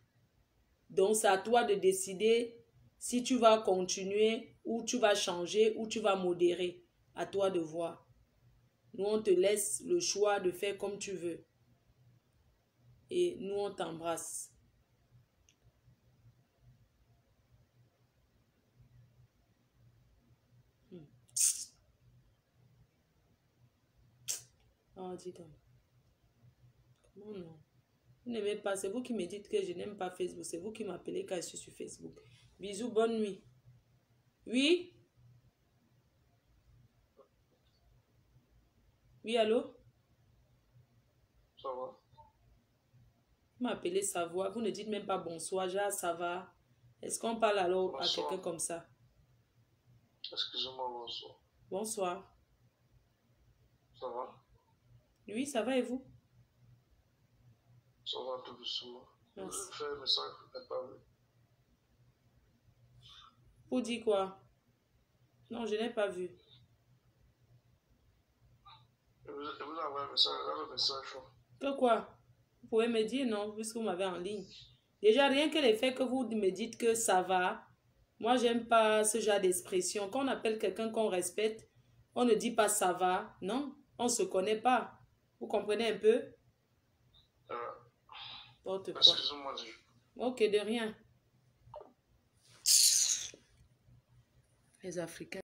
Donc, c'est à toi de décider si tu vas continuer ou tu vas changer ou tu vas modérer. À toi de voir. Nous, on te laisse le choix de faire comme tu veux. Et nous, on t'embrasse. Oh, Mardi donc. Comment non? Vous n'aimez pas, c'est vous qui me dites que je n'aime pas Facebook. C'est vous qui m'appelez quand je suis sur Facebook. Bisous, bonne nuit. Oui? Oui, allô? Ça va? Vous m'appelez Savoie, vous ne dites même pas bonsoir, genre ça va. Est-ce qu'on parle alors Bonsoir. à quelqu'un comme ça? Excusez-moi, bonsoir. Bonsoir. Ça va? Oui, ça va et vous? Ça va tout doucement. Merci. Je fais un message, je n'ai pas vu. Vous dites quoi? Non, je n'ai pas vu. Je vous envoie un message, là, le message. Que quoi? Vous pouvez me dire non, puisque vous m'avez en ligne. Déjà, rien que le fait que vous me dites que ça va, moi, j'aime pas ce genre d'expression. Quand on appelle quelqu'un qu'on respecte, on ne dit pas ça va. Non, on ne se connaît pas. Vous comprenez un peu? Porte quoi? Excusez-moi. Ok, de rien. Les Africains.